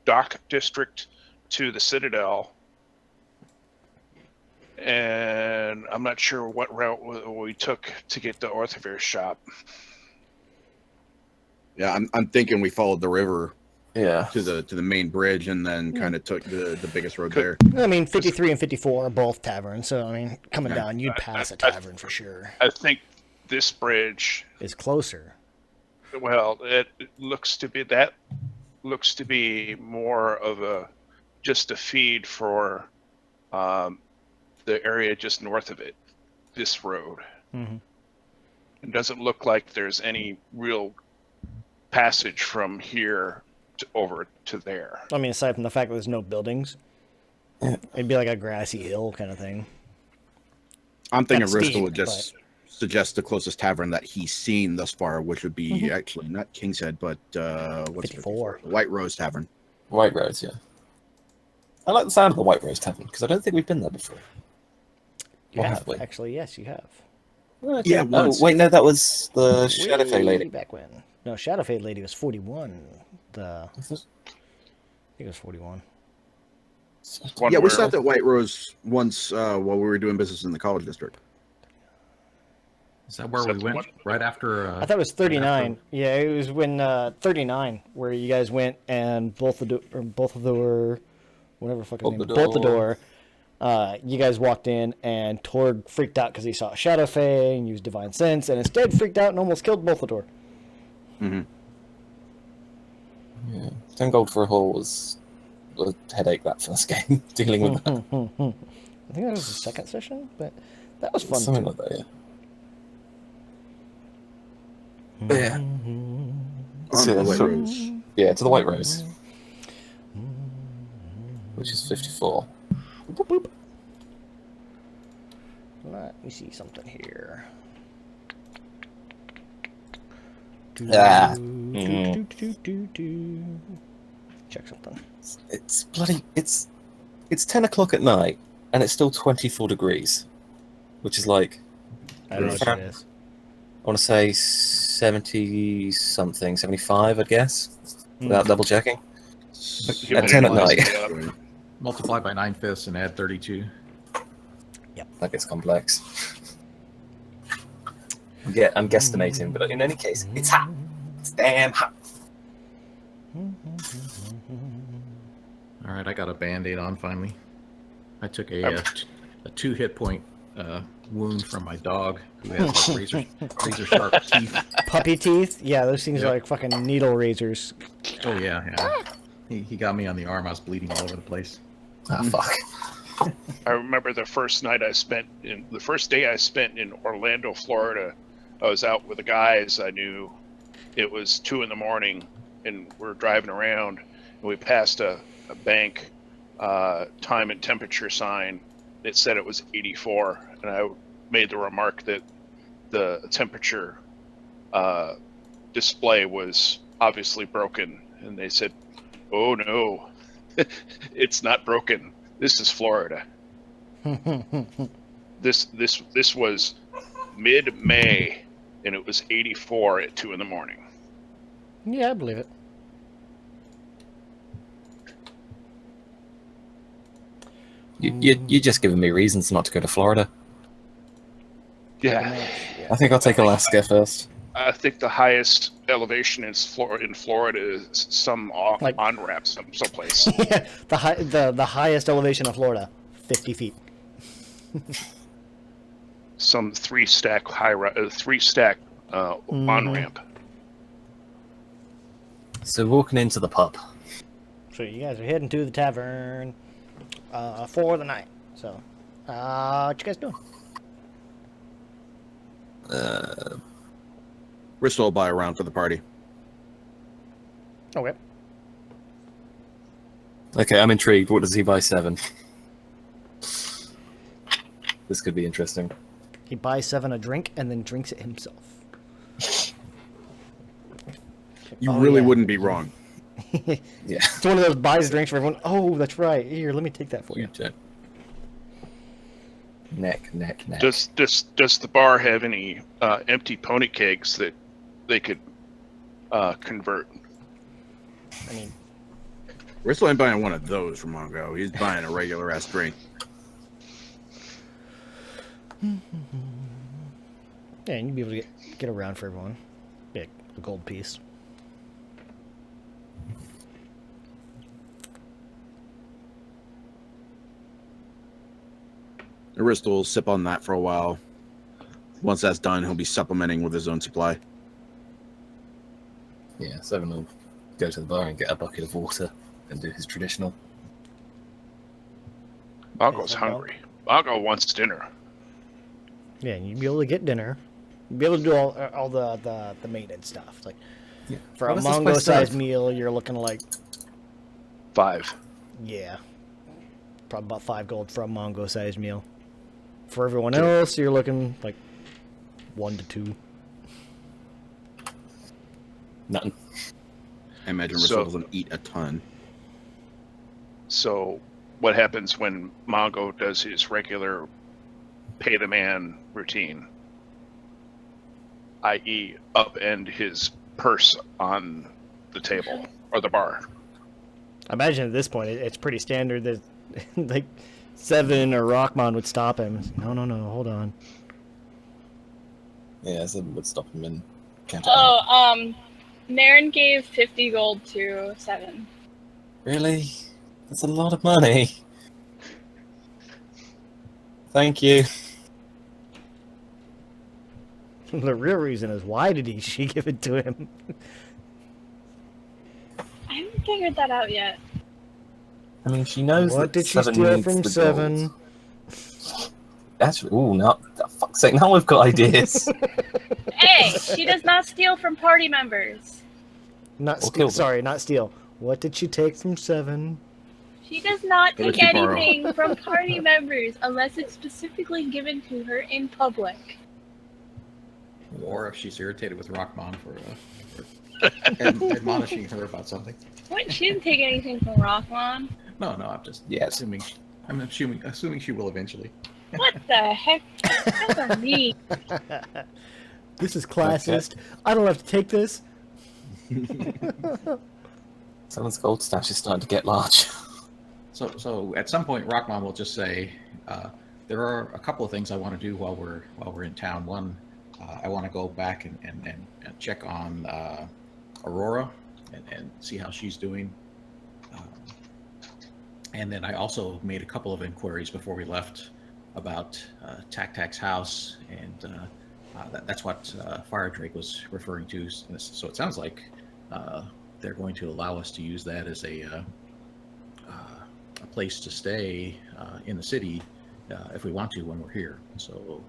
S5: dock district to the Citadel, and I'm not sure what route we took to get to Orthavir's shop.
S7: Yeah, I'm thinking we followed the river
S3: Yeah.
S7: to the main bridge and then kind of took the biggest road there.
S1: I mean, 53 and 54 are both taverns, so I mean, coming
S7: Okay.
S1: down, you'd pass a tavern for sure.
S5: I think this bridge,
S1: It's closer.
S5: well, it looks to be more of just a feed for the area just north of it, this road.
S1: Mm-hmm.
S5: It doesn't look like there's any real passage from here over to there.
S1: I mean, aside from the fact that there's no buildings, it'd be like a grassy hill kind of thing.
S7: I'm thinking
S1: That's
S7: Bristol
S1: steep,
S7: would just suggest the closest tavern that he's seen thus far, which would be actually not King's Head, but what's
S1: 54?
S7: White Rose Tavern.
S3: White Rose, yeah. I like the sound of the White Rose Tavern because I don't think we've been there before.
S1: You
S3: Or
S1: have,
S3: have we?
S1: Actually, yes, you have.
S7: Yeah,
S3: Oh,
S7: once.
S3: wait, no, that was the Shadowfey
S1: Way
S3: lady.
S1: back when. No, Shadowfade lady was 41. I
S3: Was it?
S1: think it was 41.
S5: One
S7: Yeah, we
S5: where-
S7: stopped at White Rose once while we were doing business in the college district.
S6: Is that where
S5: Is that
S6: we
S5: the
S6: went?
S5: one-
S6: Right after.
S1: I thought it was 39. Yeah, it was when 39 where you guys went and both the door, whatever the fuck his name is, both the door. You guys walked in and Torg freaked out because he saw a Shadowfey and used Divine Sense, and instead freaked out and almost killed both the door.
S7: Mm-hmm.
S3: Yeah. 10 gold for a haul was a headache that first game, dealing with that.
S1: I think that was the second session, but that was fun
S3: Something
S1: too.
S3: like that, yeah. But yeah.
S7: On
S3: Yeah,
S7: the White
S3: so-
S7: Rose.
S3: Yeah, to the White Rose. Which is 54.
S1: Boop, boop. Let me see something here.
S3: Ah.
S1: Check something.
S3: It's bloody... It's 10 o'clock at night, and it's still 24 degrees. Which is like...
S1: I don't know what it is.
S3: I want to say 70-something, 75, I'd guess, without double checking. At 10 at night.
S6: Multiply by 9/5 and add 32.
S3: That gets complex. Yeah, I'm guesstimating, but in any case, it's hot. It's damn hot.
S6: All right, I got a band-aid on finally. I took a 2 hit point wound from my dog who has like, razor sharp teeth.
S1: Puppy teeth? Yeah, those things are
S6: Yep.
S1: like fucking needle razors.
S6: Oh yeah. He got me on the arm. I was bleeding all over the place.
S3: Ah, fuck.
S5: I remember the first day I spent in Orlando, Florida. I was out with the guys. I knew it was 2 a.m, and we're driving around, and we passed a bank time and temperature sign. It said it was 84, and I made the remark that the temperature display was obviously broken, and they said, "Oh no, it's not broken. This is Florida." This was mid-May, and it was 84 at 2 a.m.
S1: Yeah, I believe it.
S3: You're just giving me reasons not to go to Florida.
S5: Yeah,
S3: I think I'll take Alaska first.
S5: I think the highest elevation in Florida is some
S1: Like-
S5: on-ramp someplace.
S1: Yeah, the highest elevation of Florida, 50 feet.
S5: Some three-stack on-ramp.
S3: So walking into the pub.
S1: So you guys are heading to the tavern for the night. So, what you guys doing?
S7: Bristol will buy a round for the party.
S1: Okay.
S3: Okay, I'm intrigued. What does he buy 7? This could be interesting.
S1: He buys 7 a drink and then drinks it himself.
S7: You
S1: Oh,
S7: really
S1: yeah.
S7: wouldn't be wrong.
S3: Yeah.
S1: It's one of those buys drinks for everyone. Oh, that's right. Here, let me take that for you.
S3: Neck.
S5: Does the bar have any empty pony kegs that they could convert?
S1: I mean,
S7: Bristol ain't buying one of those from Mongo. He's buying a regular ass drink.
S1: yeah, and you'd be able to get a round for everyone. Yeah, a gold piece.
S7: Arista will sip on that for a while. Once that's done, he'll be supplementing with his own supply.
S3: Yeah, 7 will go to the bar and get a bucket of water and do his traditional.
S5: Mongo's
S1: Anything
S5: hungry. Mongo wants dinner.
S1: Yeah, and you'd be able to get dinner. You'd be able to do all the maintenance stuff. Like
S3: Yeah.
S1: for
S3: What
S1: a
S3: does this place
S1: Mongo-sized
S3: serve?
S1: meal, you're looking like
S5: 5.
S1: yeah, probably about 5 gold for a Mongo-sized meal. For everyone else, you're looking like 1 to 2.
S3: Nothing.
S7: I imagine
S5: So-
S7: Russell doesn't eat a ton.
S5: So, what happens when Mongo does his regular pay the man routine, i.e., upend his purse on the table or the bar?
S1: I imagine at this point it's pretty standard that like Seven or Rockmon would stop him. No, hold on.
S3: Yeah, Seven would stop him and count it out.
S4: Oh, Naren gave 50 gold to 7.
S3: Really? That's a lot of money. Thank you.
S1: The real reason is why did she give it to him?
S4: I haven't figured that out yet.
S3: I mean, she knows
S1: What
S3: that
S1: did she
S3: Seven
S1: steal
S3: needs
S1: from
S3: the
S1: Seven?
S3: gold. Actually, no, for fuck's sake, now we've got ideas.
S4: Hey, she does not steal from party members.
S1: Not
S3: Or
S1: steal.
S3: kill them.
S1: Sorry, not steal. What did she take from Seven?
S4: She does not
S7: Let her
S4: take
S7: keep borrowing.
S4: anything from party members unless it's specifically given to her in public.
S6: Or if she's irritated with Rockmon for admonishing her about something.
S4: What? She didn't take anything from Rockmon.
S6: No, I'm just
S3: Yes.
S6: assuming she will eventually.
S4: What the heck? That's on me.
S1: This is classist. I don't have to take this.
S3: Seven's gold stash is starting to get large.
S6: So at some point, Rockmon will just say, "There are a couple of things I want to do while we're in town. One, I want to go back and check on Aurora and see how she's doing. And then I also made a couple of inquiries before we left about Tac-Tac's house, and that's what Fire Drake was referring to. So it sounds like they're going to allow us to use that as a place to stay in the city if we want to when we're here. So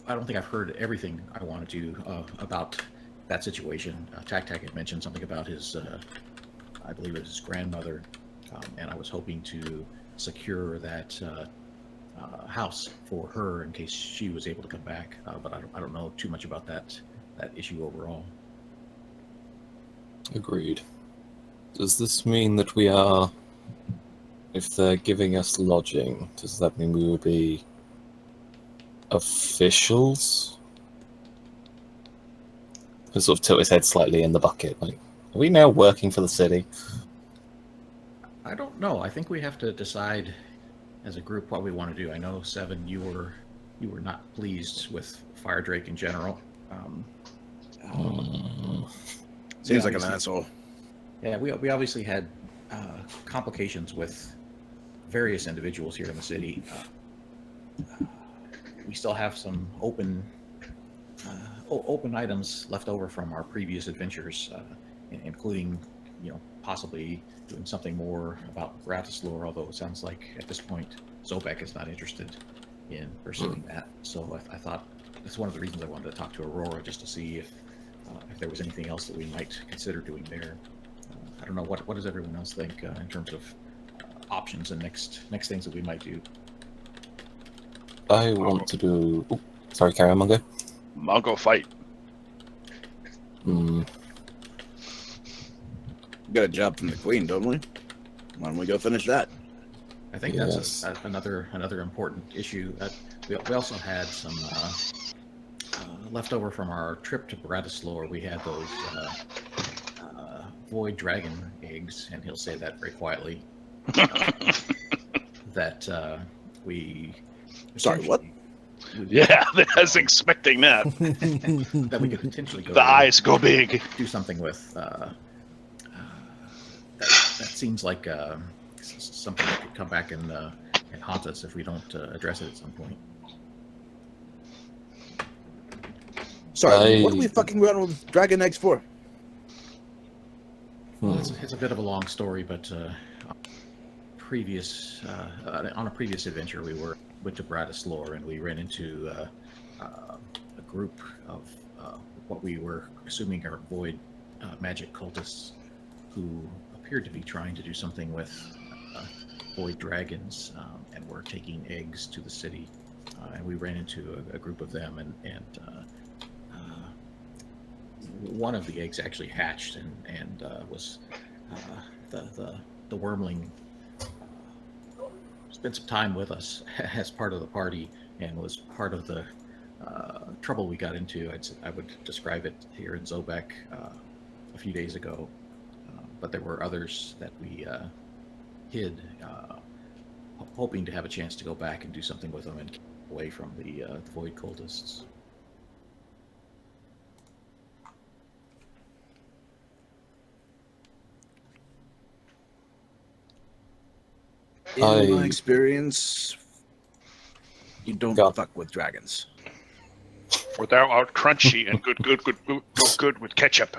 S6: I don't think I've heard everything I want to do about that situation. Tac-Tac had mentioned something about his, I believe it was his grandmother, and I was hoping to secure that house for her in case she was able to come back. But I don't know too much about that issue overall.
S3: Agreed. Does this mean that we are, if they're giving us lodging, does that mean we would be officials? He'll sort of tilt his head slightly in the bucket. Like, are we now working for the city?
S6: I don't know. I think we have to decide as a group what we want to do. I know, Seven, you were not pleased with Fire Drake in general.
S7: Seems like an
S6: obviously-
S7: asshole.
S6: Yeah, we obviously had complications with various individuals here in the city. We still have some open items left over from our previous adventures, including, possibly doing something more about Bratislor, although it sounds like at this point Zobek is not interested in pursuing that. So I thought that's one of the reasons I wanted to talk to Aurora, just to see if there was anything else that we might consider doing there. I don't know, what does everyone else think in terms of options and next things that we might do?
S3: I want to do... Oh, sorry, carry on, Mungo.
S5: Mongo fight.
S3: Hmm.
S7: We got a job from the Queen, don't we? Why don't we go finish that?
S6: I think
S3: Yes.
S6: that's another important issue. We also had some leftover from our trip to Bratislor. We had those void dragon eggs, and he'll say that very quietly. That we.
S7: Sorry, what?
S5: Yeah, I was expecting that.
S6: That we could potentially go.
S5: The eyes go big.
S6: Do something with. That seems like something that could come back and haunt us if we don't address it at some point.
S7: Sorry, what are we fucking around with dragon eggs for?
S6: Well, it's a bit of a long story, but on a previous adventure, we went to Bratislor, and we ran into a group of what we were assuming are void magic cultists who appeared to be trying to do something with void dragons, and were taking eggs to the city. And we ran into a group of them, and one of the eggs actually hatched and was the wormling spent some time with us as part of the party and was part of the trouble we got into. I would describe it here in Zobek a few days ago, but there were others that we hid, hoping to have a chance to go back and do something with them and keep away from the void cultists.
S7: In my experience, you don't fuck with dragons.
S5: For thou art crunchy and good with ketchup.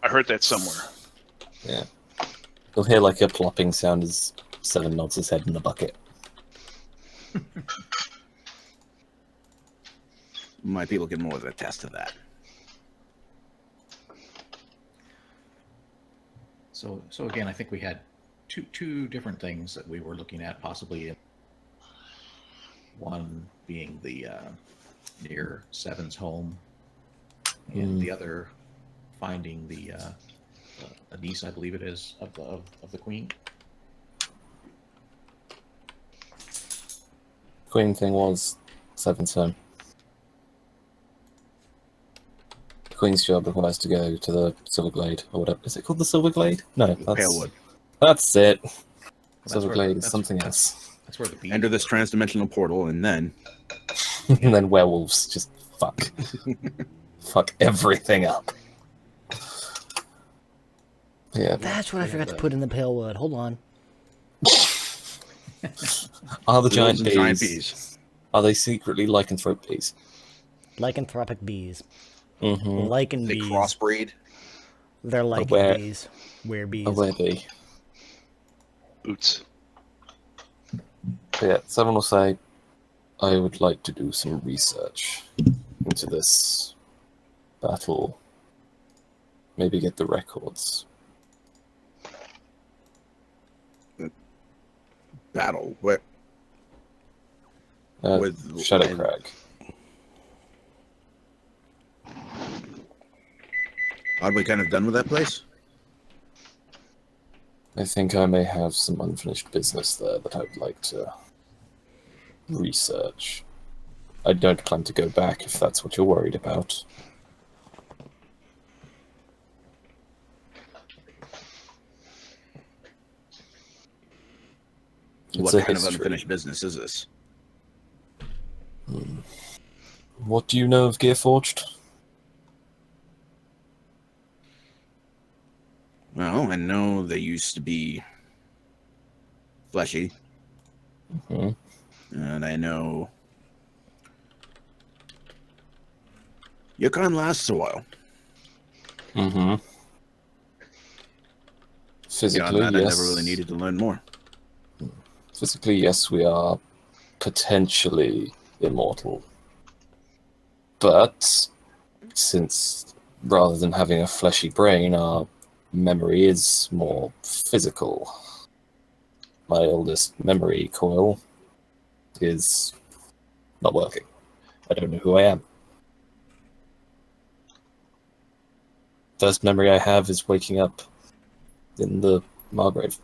S5: I heard that somewhere.
S3: Yeah. You'll hear like a plopping sound as Seven nods his head in the bucket.
S7: My people can more than attest to that.
S6: So again, I think we had two different things that we were looking at, possibly. One being the near Seven's home, and the other finding the a niece, I believe it is, of the queen.
S3: Queen thing was Seven's home. The Queen's job requires to go to the Silverglade, or whatever. Is it called the Silverglade? No, that's
S7: Palewood.
S3: That's it.
S6: That's
S3: Silverglade
S6: where-
S3: is something else.
S6: That's where the bees
S7: Enter this transdimensional portal, and then
S3: And then werewolves just fuck. Fuck everything up. Yeah.
S1: That's what I forgot to put in the pale wood. Hold on.
S3: Are the giant bees,
S7: giant bees.
S3: Are they secretly lycanthrope bees?
S1: Lycanthropic bees.
S3: Mm-hmm.
S1: Lichen
S7: They
S1: bees.
S7: crossbreed.
S1: They're lichen
S3: were-
S1: bees. Were bees.
S3: A werebee.
S5: Boots.
S3: But yeah, someone will say, I would like to do some research into this battle. Maybe get the records.
S7: Battle. What? With
S3: Shadowcrag.
S7: Are we kind of done with that place?
S3: I think I may have some unfinished business there that I would like to research. I don't plan to go back if that's what you're worried about.
S7: What
S3: a
S7: kind of
S3: history.
S7: unfinished business is this?
S3: What do you know of Gearforged?
S7: Well, I know they used to be fleshy,
S3: Hmm.
S7: and I know Yukon lasts a while.
S3: Mm-hmm. Physically,
S7: Beyond that,
S3: yes.
S7: I never really needed to learn more.
S3: Physically, yes, we are potentially immortal. But since rather than having a fleshy brain, our memory is more physical. My oldest memory coil is not working. I don't know who I am. First memory I have is waking up in the Margrave.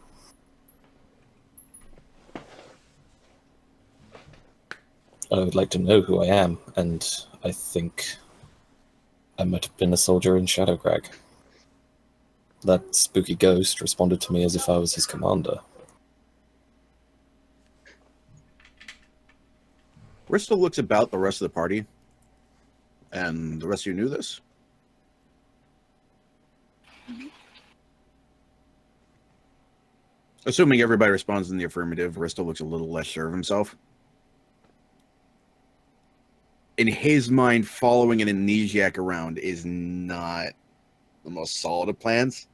S3: I would like to know who I am, and I think I might have been a soldier in Shadowcrag. That spooky ghost responded to me as if I was his commander.
S7: Bristol looks about the rest of the party, and the rest of you knew this? Assuming everybody responds in the affirmative, Bristol looks a little less sure of himself. In his mind, following an amnesiac around is not the most solid of plans.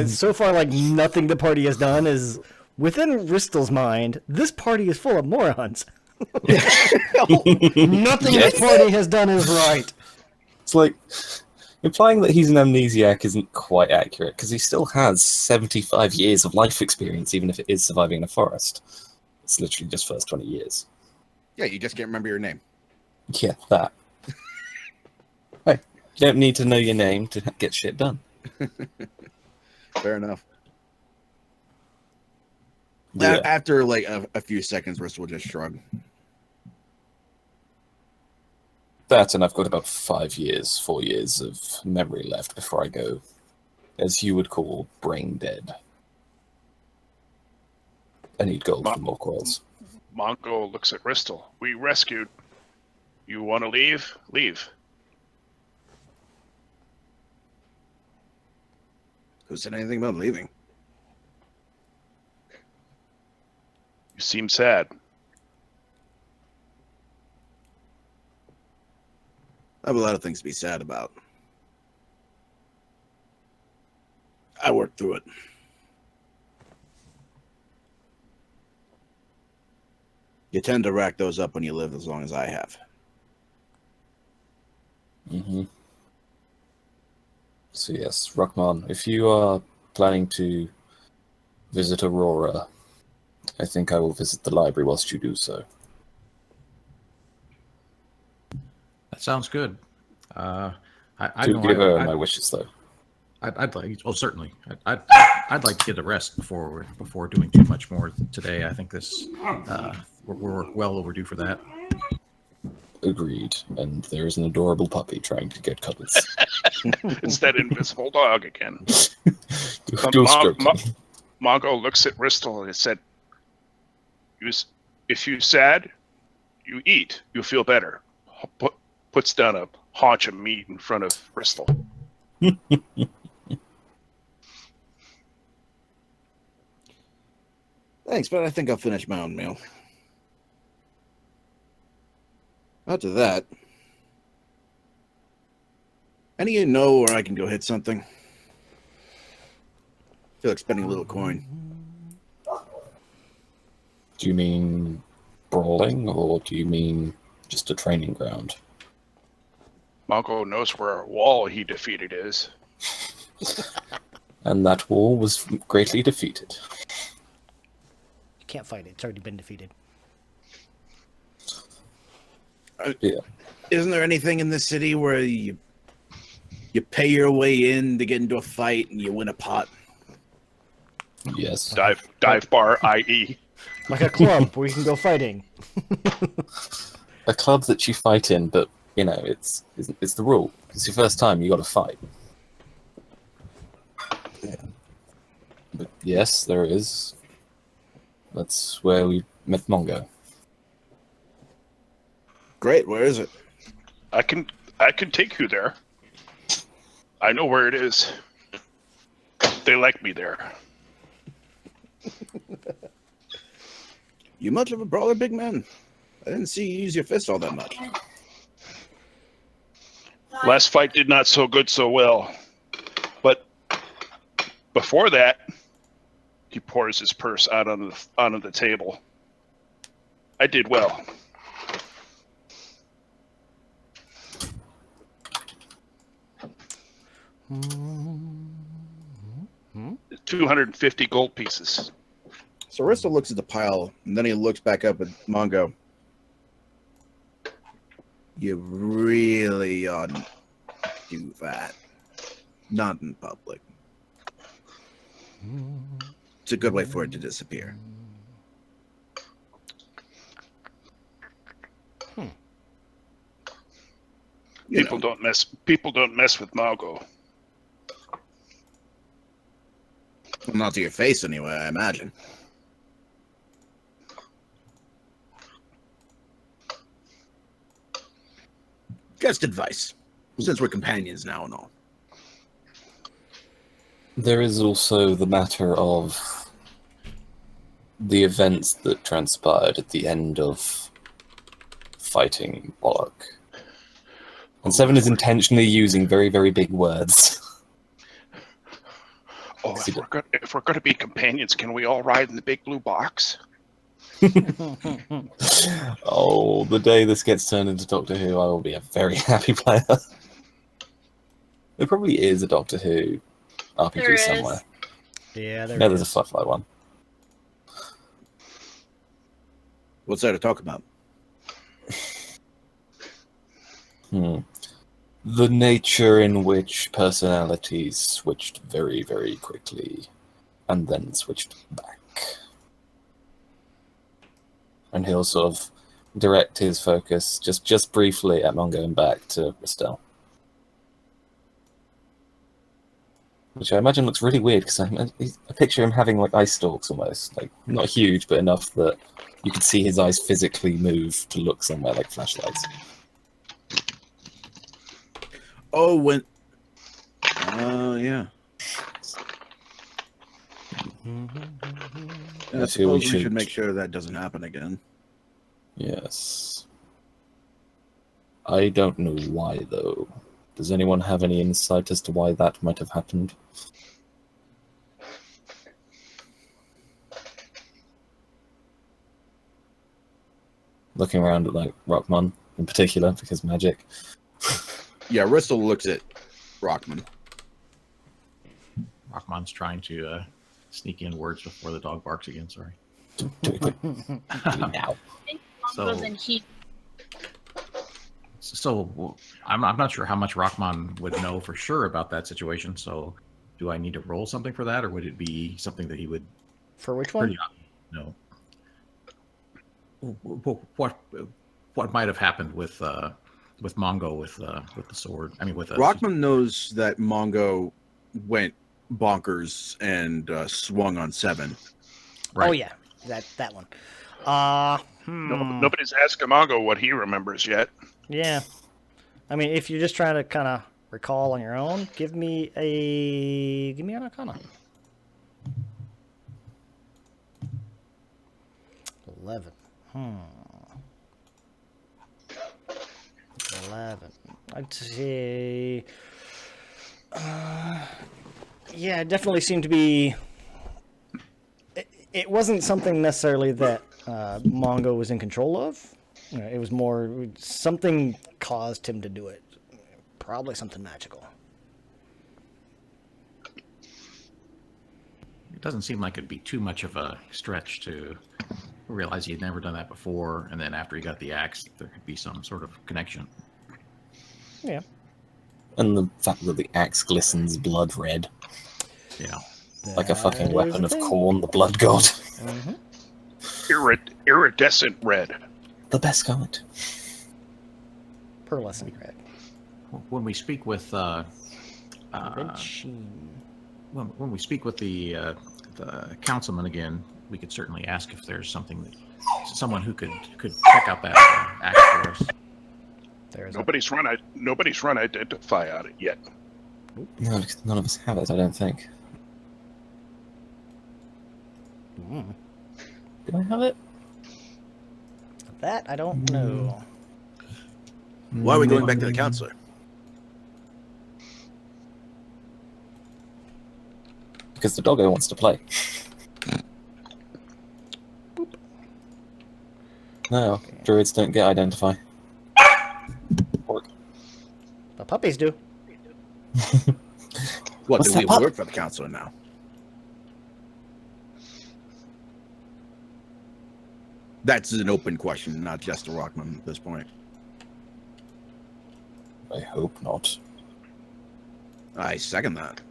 S1: So far, like, nothing the party has done is, within Ristel's mind, this party is full of morons. Nothing this party has done is right.
S3: It's like, Implying that he's an amnesiac isn't quite accurate, because he still has 75 years of life experience, even if it is surviving in a forest. It's literally just first 20 years.
S2: Yeah, you just can't remember your name.
S3: Yeah, that. Hey, you don't need to know your name to get shit done.
S2: Fair enough.
S3: Yeah.
S2: After like a few seconds, Rist will just shrug.
S3: That, and I've got about 4 years of memory left before I go, as you would call, brain dead. I need gold for more coils.
S5: Mongo looks at Ristel. We rescued. You want to leave? Leave.
S2: Who said anything about leaving?
S5: You seem sad.
S2: I have a lot of things to be sad about. I worked through it. You tend to rack those up when you live as long as I have.
S3: Mm-hmm. So yes, Rockman, if you are planning to visit Aurora, I think I will visit the library whilst you do so.
S6: That sounds good. I
S3: Do
S6: know
S3: give her
S6: I'd,
S3: my wishes, though.
S6: I'd like. Oh, certainly. I'd like to get a rest before doing too much more today. I think this we're well overdue for that.
S3: Agreed. And there's an adorable puppy trying to get cuddles.
S5: It's that invisible dog again.
S3: Don't stroke me.
S5: Mongo looks at Ristel and said, if you're sad, you eat. You'll feel better. Puts down a haunch of meat in front of Ristel.
S2: Thanks, but I think I'll finish my own meal. After that, any of you know where I can go hit something? I feel like spending a little coin.
S3: Do you mean brawling, or do you mean just a training ground?
S5: Mongo knows where a wall he defeated is.
S3: And that war was greatly defeated.
S1: You can't fight it. It's already been defeated.
S3: Yeah.
S2: Isn't there anything in this city where you pay your way in to get into a fight and you win a pot?
S3: Yes.
S5: Dive bar, i.e.
S1: Like a club where you can go fighting.
S3: A club that you fight in, but you know, it's the rule. It's your first time, you got to fight. Yeah. But yes, there is. That's where we met Mongo.
S2: Great, where is it?
S5: I can take you there. I know where it is. They like me there.
S2: You much of a brawler, big man? I didn't see you use your fist all that much.
S5: Last fight did not so good so well. But before that, he pours his purse out onto the table. I did well.
S1: Hmm?
S5: 250 gold pieces.
S2: So Rista looks at the pile, and then he looks back up at Mongo. You really ought to do that. Not in public. It's a good way for it to disappear.
S5: People don't mess with Mongo.
S2: Well, not to your face anyway, I imagine. Just advice, since we're companions now and all.
S3: There is also the matter of the events that transpired at the end of fighting Bollock. And Seven is intentionally using very, very big words.
S5: Oh, if we're gonna be companions, can we all ride in the big blue box?
S3: Oh, the day this gets turned into Doctor Who, I will be a very happy player. There probably is a Doctor Who RPG
S4: There is.
S3: somewhere.
S1: Yeah, there
S3: Yeah, there's a
S1: is.
S3: Flutfly one.
S7: What's there to talk about?
S3: The nature in which personalities switched very, very quickly, and then switched back. And he'll sort of direct his focus just briefly at Mongo and back to Ristel. Which I imagine looks really weird, because I picture him having like eye stalks almost. Like, not huge, but enough that you could see his eyes physically move to look somewhere like flashlights.
S7: Oh, when. Yeah. I
S3: I feel
S7: suppose we should make sure that doesn't happen again.
S3: Yes. I don't know why, though. Does anyone have any insight as to why that might have happened? Looking around at, like, Rockmon in particular, because magic.
S7: Yeah, Ristel looks at Rockman.
S6: Rockmon's trying to sneak in words before the dog barks again. Sorry.
S3: Do it quick. Do it now.
S6: So-
S4: Mongo's in heat.
S6: So I'm not sure how much Rockmon would know for sure about that situation. So do I need to roll something for that, or would it be something that he would
S1: For which one?
S6: pretty know? What might have happened with Mongo with the sword? I mean, with
S7: Rockman knows that Mongo went bonkers and swung on 7.
S6: right.
S1: Oh yeah, that one.
S5: Nobody's asked Mongo what he remembers yet.
S1: Yeah. I mean, if you're just trying to kind of recall on your own, give me an Arcana. 11. 11. I'd say. Yeah, it definitely seemed to be. It wasn't something necessarily that Mongo was in control of. You know, it was more something caused him to do it. Probably something magical.
S6: It doesn't seem like it'd be too much of a stretch to realize he had never done that before, and then after he got the axe, there could be some sort of connection.
S1: Yeah.
S3: And the fact that the axe glistens blood red.
S6: Yeah.
S3: Like a fucking
S1: That is
S3: weapon
S1: a
S3: of
S1: thing.
S3: Khorne, the blood god.
S1: Mm-hmm.
S5: Iridescent red.
S3: The best kind.
S1: Pearlescent red.
S6: When we speak with
S1: Red sheen.
S6: when we speak with the councilman again, we could certainly ask if there's someone who could check out that axe for us.
S1: There's
S5: Nobody's run identify on it yet.
S3: No, because none of us have it, I don't think. Do I have it?
S1: that I don't know.
S7: Why are we going back to the counselor?
S3: Because the doggo wants to play. No, druids don't get identify. Pork.
S1: The puppies do.
S7: What,
S3: What's
S7: do
S3: that
S7: we
S3: pup?
S7: work for the counselor now? That's an open question, not just a Rockman at this point.
S3: I hope not.
S7: I second that.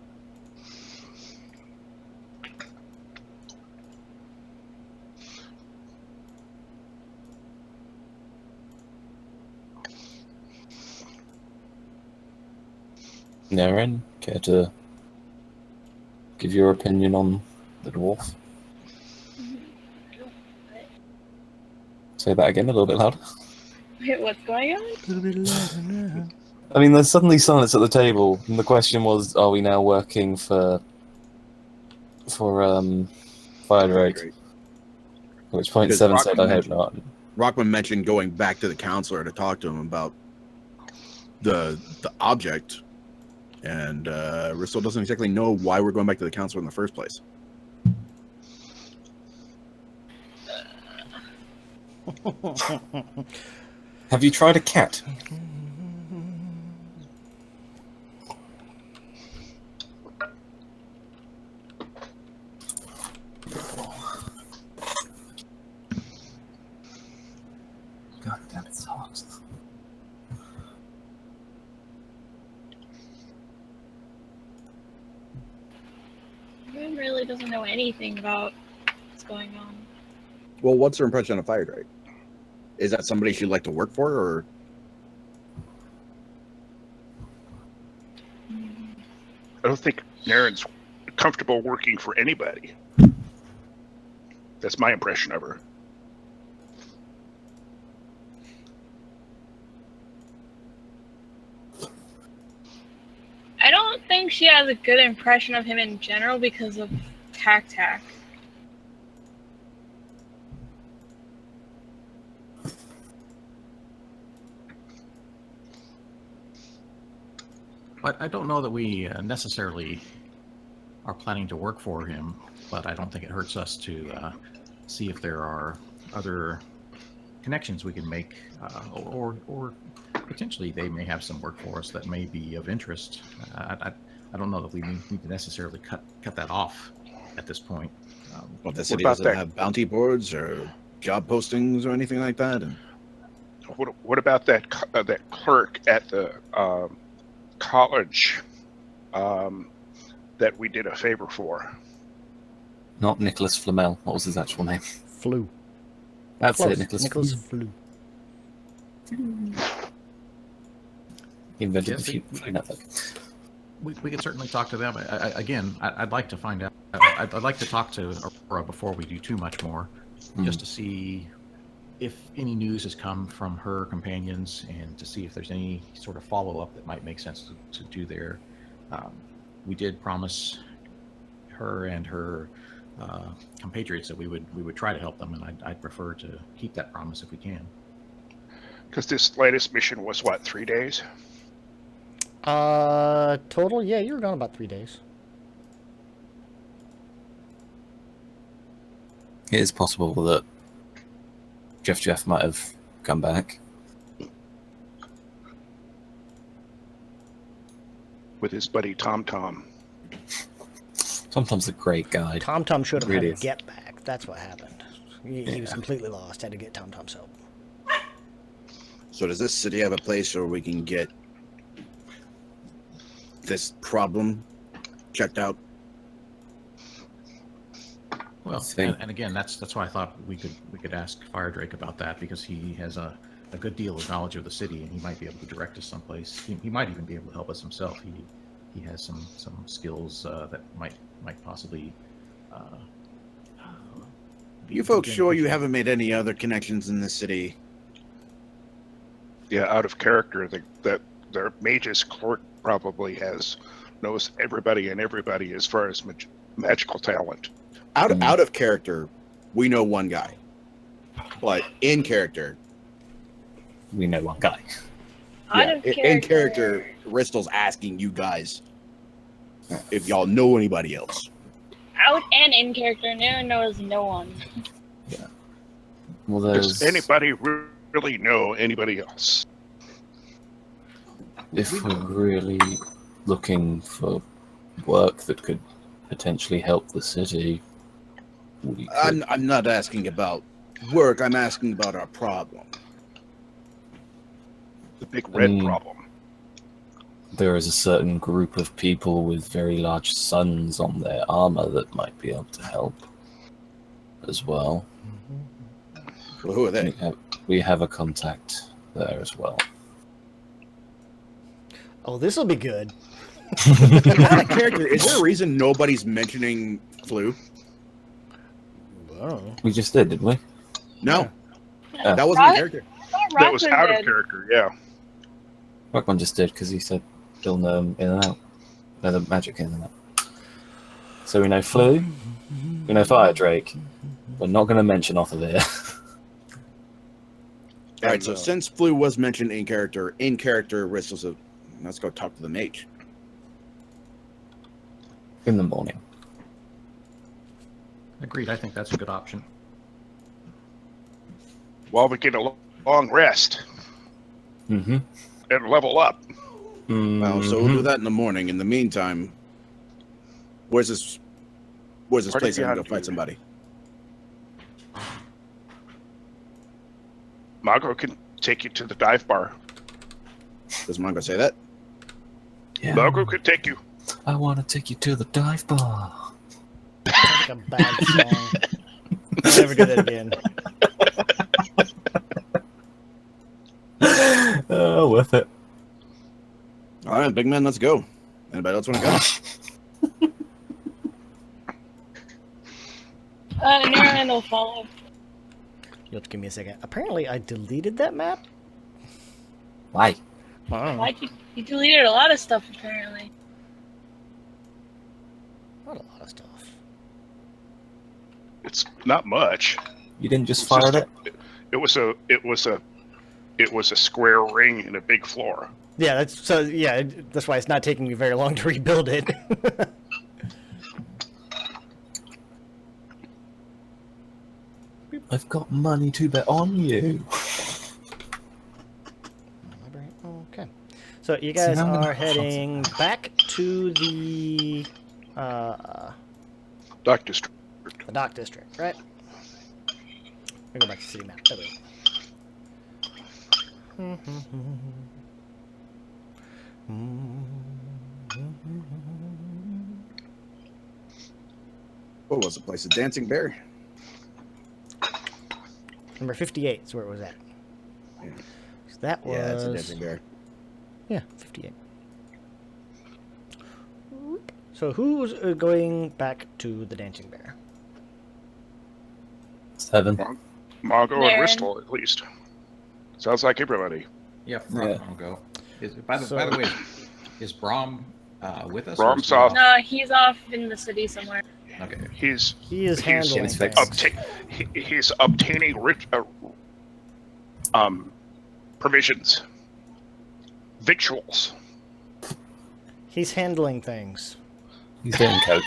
S3: Naren, care to give your opinion on the dwarf? Say that again, a little bit louder.
S4: Wait, what's going on?
S3: I mean, there's suddenly silence at the table, and the question was, are we now working for Fire Drake? At which point
S7: Because
S3: Seven said, I hope
S7: Rockman
S3: not.
S7: Rockman mentioned going back to the counselor to talk to him about the object, and Ristel doesn't exactly know why we're going back to the counselor in the first place.
S3: Have you tried a cat?
S4: really doesn't know anything about what's going on.
S7: Well, what's her impression of Fire Drake? Is that somebody she'd like to work for, or
S5: I don't think Naren's comfortable working for anybody. That's my impression of her.
S4: I don't think she has a good impression of him in general because of Tac.
S6: But I don't know that we necessarily are planning to work for him, but I don't think it hurts us to see if there are other connections we can make, or potentially they may have some work for us that may be of interest. I don't know that we need to necessarily cut that off at this point.
S7: well, the city
S5: about
S7: doesn't
S5: that?
S7: have bounty boards or job postings or anything like that? And
S5: What about that clerk at the college that we did a favor for?
S3: Not Nicholas Flamel. What was his actual name?
S1: Flew.
S3: That's
S1: Close.
S3: it, Nicholas.
S1: Nicholas Flew.
S3: He invented
S6: Yes,
S3: the free network.
S6: We could certainly talk to them. I'd like to find out. I'd like to talk to Aurora before we do too much more, just to see if any news has come from her companions and to see if there's any sort of follow-up that might make sense to do there. We did promise her and her compatriots that we would try to help them, and I'd prefer to keep that promise if we can.
S5: Because this latest mission was what, 3 days?
S1: Total? Yeah, you were gone about 3 days.
S3: It is possible that Jeff might have come back.
S5: With his buddy Tom.
S3: Sometimes a great guide.
S1: Tom showed him
S3: Really
S1: how
S3: is.
S1: to get back. That's what happened. He was completely lost. Had to get Tom's help.
S7: so, does this city have a place where we can get this problem checked out?
S6: Well,
S3: think-
S6: and again, that's why I thought we could ask Fire Drake about that, because he has a good deal of knowledge of the city, and he might be able to direct us someplace. He might even be able to help us himself. He has some skills that might possibly.
S7: You folks sure you haven't made any other connections in this city?
S5: Yeah, out of character. That their mage's clerk probably knows everybody and everybody as far as magical talent.
S7: Out of character, we know one guy. But in character,
S3: We know one guy.
S7: in character, Ristel's asking you guys if y'all know anybody else.
S4: Out and in character, no one knows no one.
S3: Well,
S5: Does
S3: there's
S5: anybody really know anybody else?
S3: if we're really looking for work that could potentially help the city. We could,
S7: I'm not asking about work. I'm asking about our problem.
S5: The big red
S3: Mm.
S5: problem.
S3: there is a certain group of people with very large suns on their armor that might be able to help as well.
S7: Well, who are they?
S3: We have a contact there as well.
S1: Oh, this will be good.
S7: Out of character, is there a reason nobody's mentioning Flu?
S1: I don't know.
S3: We just did, didn't we?
S7: No,
S3: Yeah.
S7: that wasn't in character.
S5: That was out of character, yeah.
S3: Rockman just did because he said he'll know him in and out. Know the magic in and out. So we know Flu, we know Fire Drake. We're not going to mention Othavir.
S7: All right, so since Flu was mentioned in character, Ristel said, let's go talk to the mage.
S3: in the morning.
S6: Agreed. I think that's a good option.
S5: While we get a long rest
S3: Mm-hmm.
S5: and level up.
S7: Well, so we'll do that in the morning. In the meantime, where's this
S5: Party
S7: place I can go
S5: beyond
S7: fight
S5: you.
S7: somebody?
S5: Mago can take you to the dive bar.
S7: Does Mongo say that?
S3: Yeah.
S5: Mago could take you.
S3: I want to take you to the dive bar.
S1: Sounds like a bad song. I'll never do that again.
S3: Oh, worth it.
S7: All right, big man, let's go. Anybody else want to go?
S4: Naren will follow.
S1: You'll have to give me a second. Apparently, I deleted that map.
S3: Why?
S1: I don't know.
S4: Like you deleted a lot of stuff apparently.
S1: Not a lot of stuff.
S5: It's not much.
S3: You didn't just
S5: It's
S3: fire
S5: just
S3: it?
S5: It was a square ring in a big floor.
S1: Yeah, that's why it's not taking me very long to rebuild it.
S3: I've got money to bet on you.
S1: Okay. So you guys are heading back to the
S5: Dock District.
S1: dock district, right? We go back to city map. There we go.
S7: What was the place? A Dancing Bear?
S1: Number 58 is where it was at.
S7: Yeah.
S1: So that was...
S7: Yeah, it's a Dancing Bear.
S1: Yeah, 58. So who's going back to the Dancing Bear?
S3: 7.
S5: Mongo and
S4: Naren.
S5: Bristol, at least. Sounds like everybody.
S6: Yep,
S3: Yeah.
S6: I'll go. By the way, is Brom with us? or
S5: Brom's
S6: is he
S5: off.
S4: No, he's off in the city somewhere.
S6: Okay.
S1: He is
S5: He's
S1: handling
S3: he's
S1: things.
S3: fixed.
S5: he's obtaining provisions, victuals.
S1: He's handling things.
S3: He's doing coke.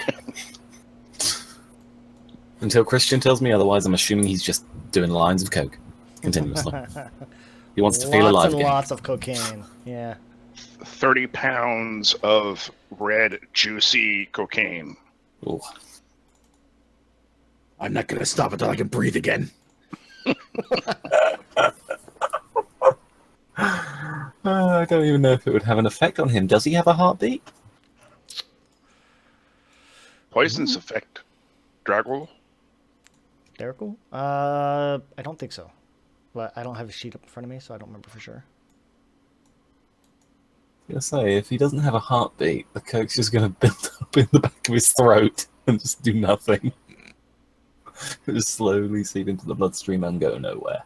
S3: Until Christian tells me otherwise, I'm assuming he's just doing lines of coke continuously. He wants to feel
S1: Lots
S3: alive
S1: and
S3: again.
S1: lots of cocaine. Yeah.
S5: 30 pounds of red, juicy cocaine.
S3: Ooh.
S7: I'm not going to stop until I can breathe again.
S3: I don't even know if it would have an effect on him. Does he have a heartbeat?
S5: Poisons affect Dragul.
S1: Derrickle? I don't think so. But I don't have a sheet up in front of me, so I don't remember for sure.
S3: I was gonna say, if he doesn't have a heartbeat, the coke's just going to build up in the back of his throat and just do nothing. Just slowly seep into the bloodstream and go nowhere.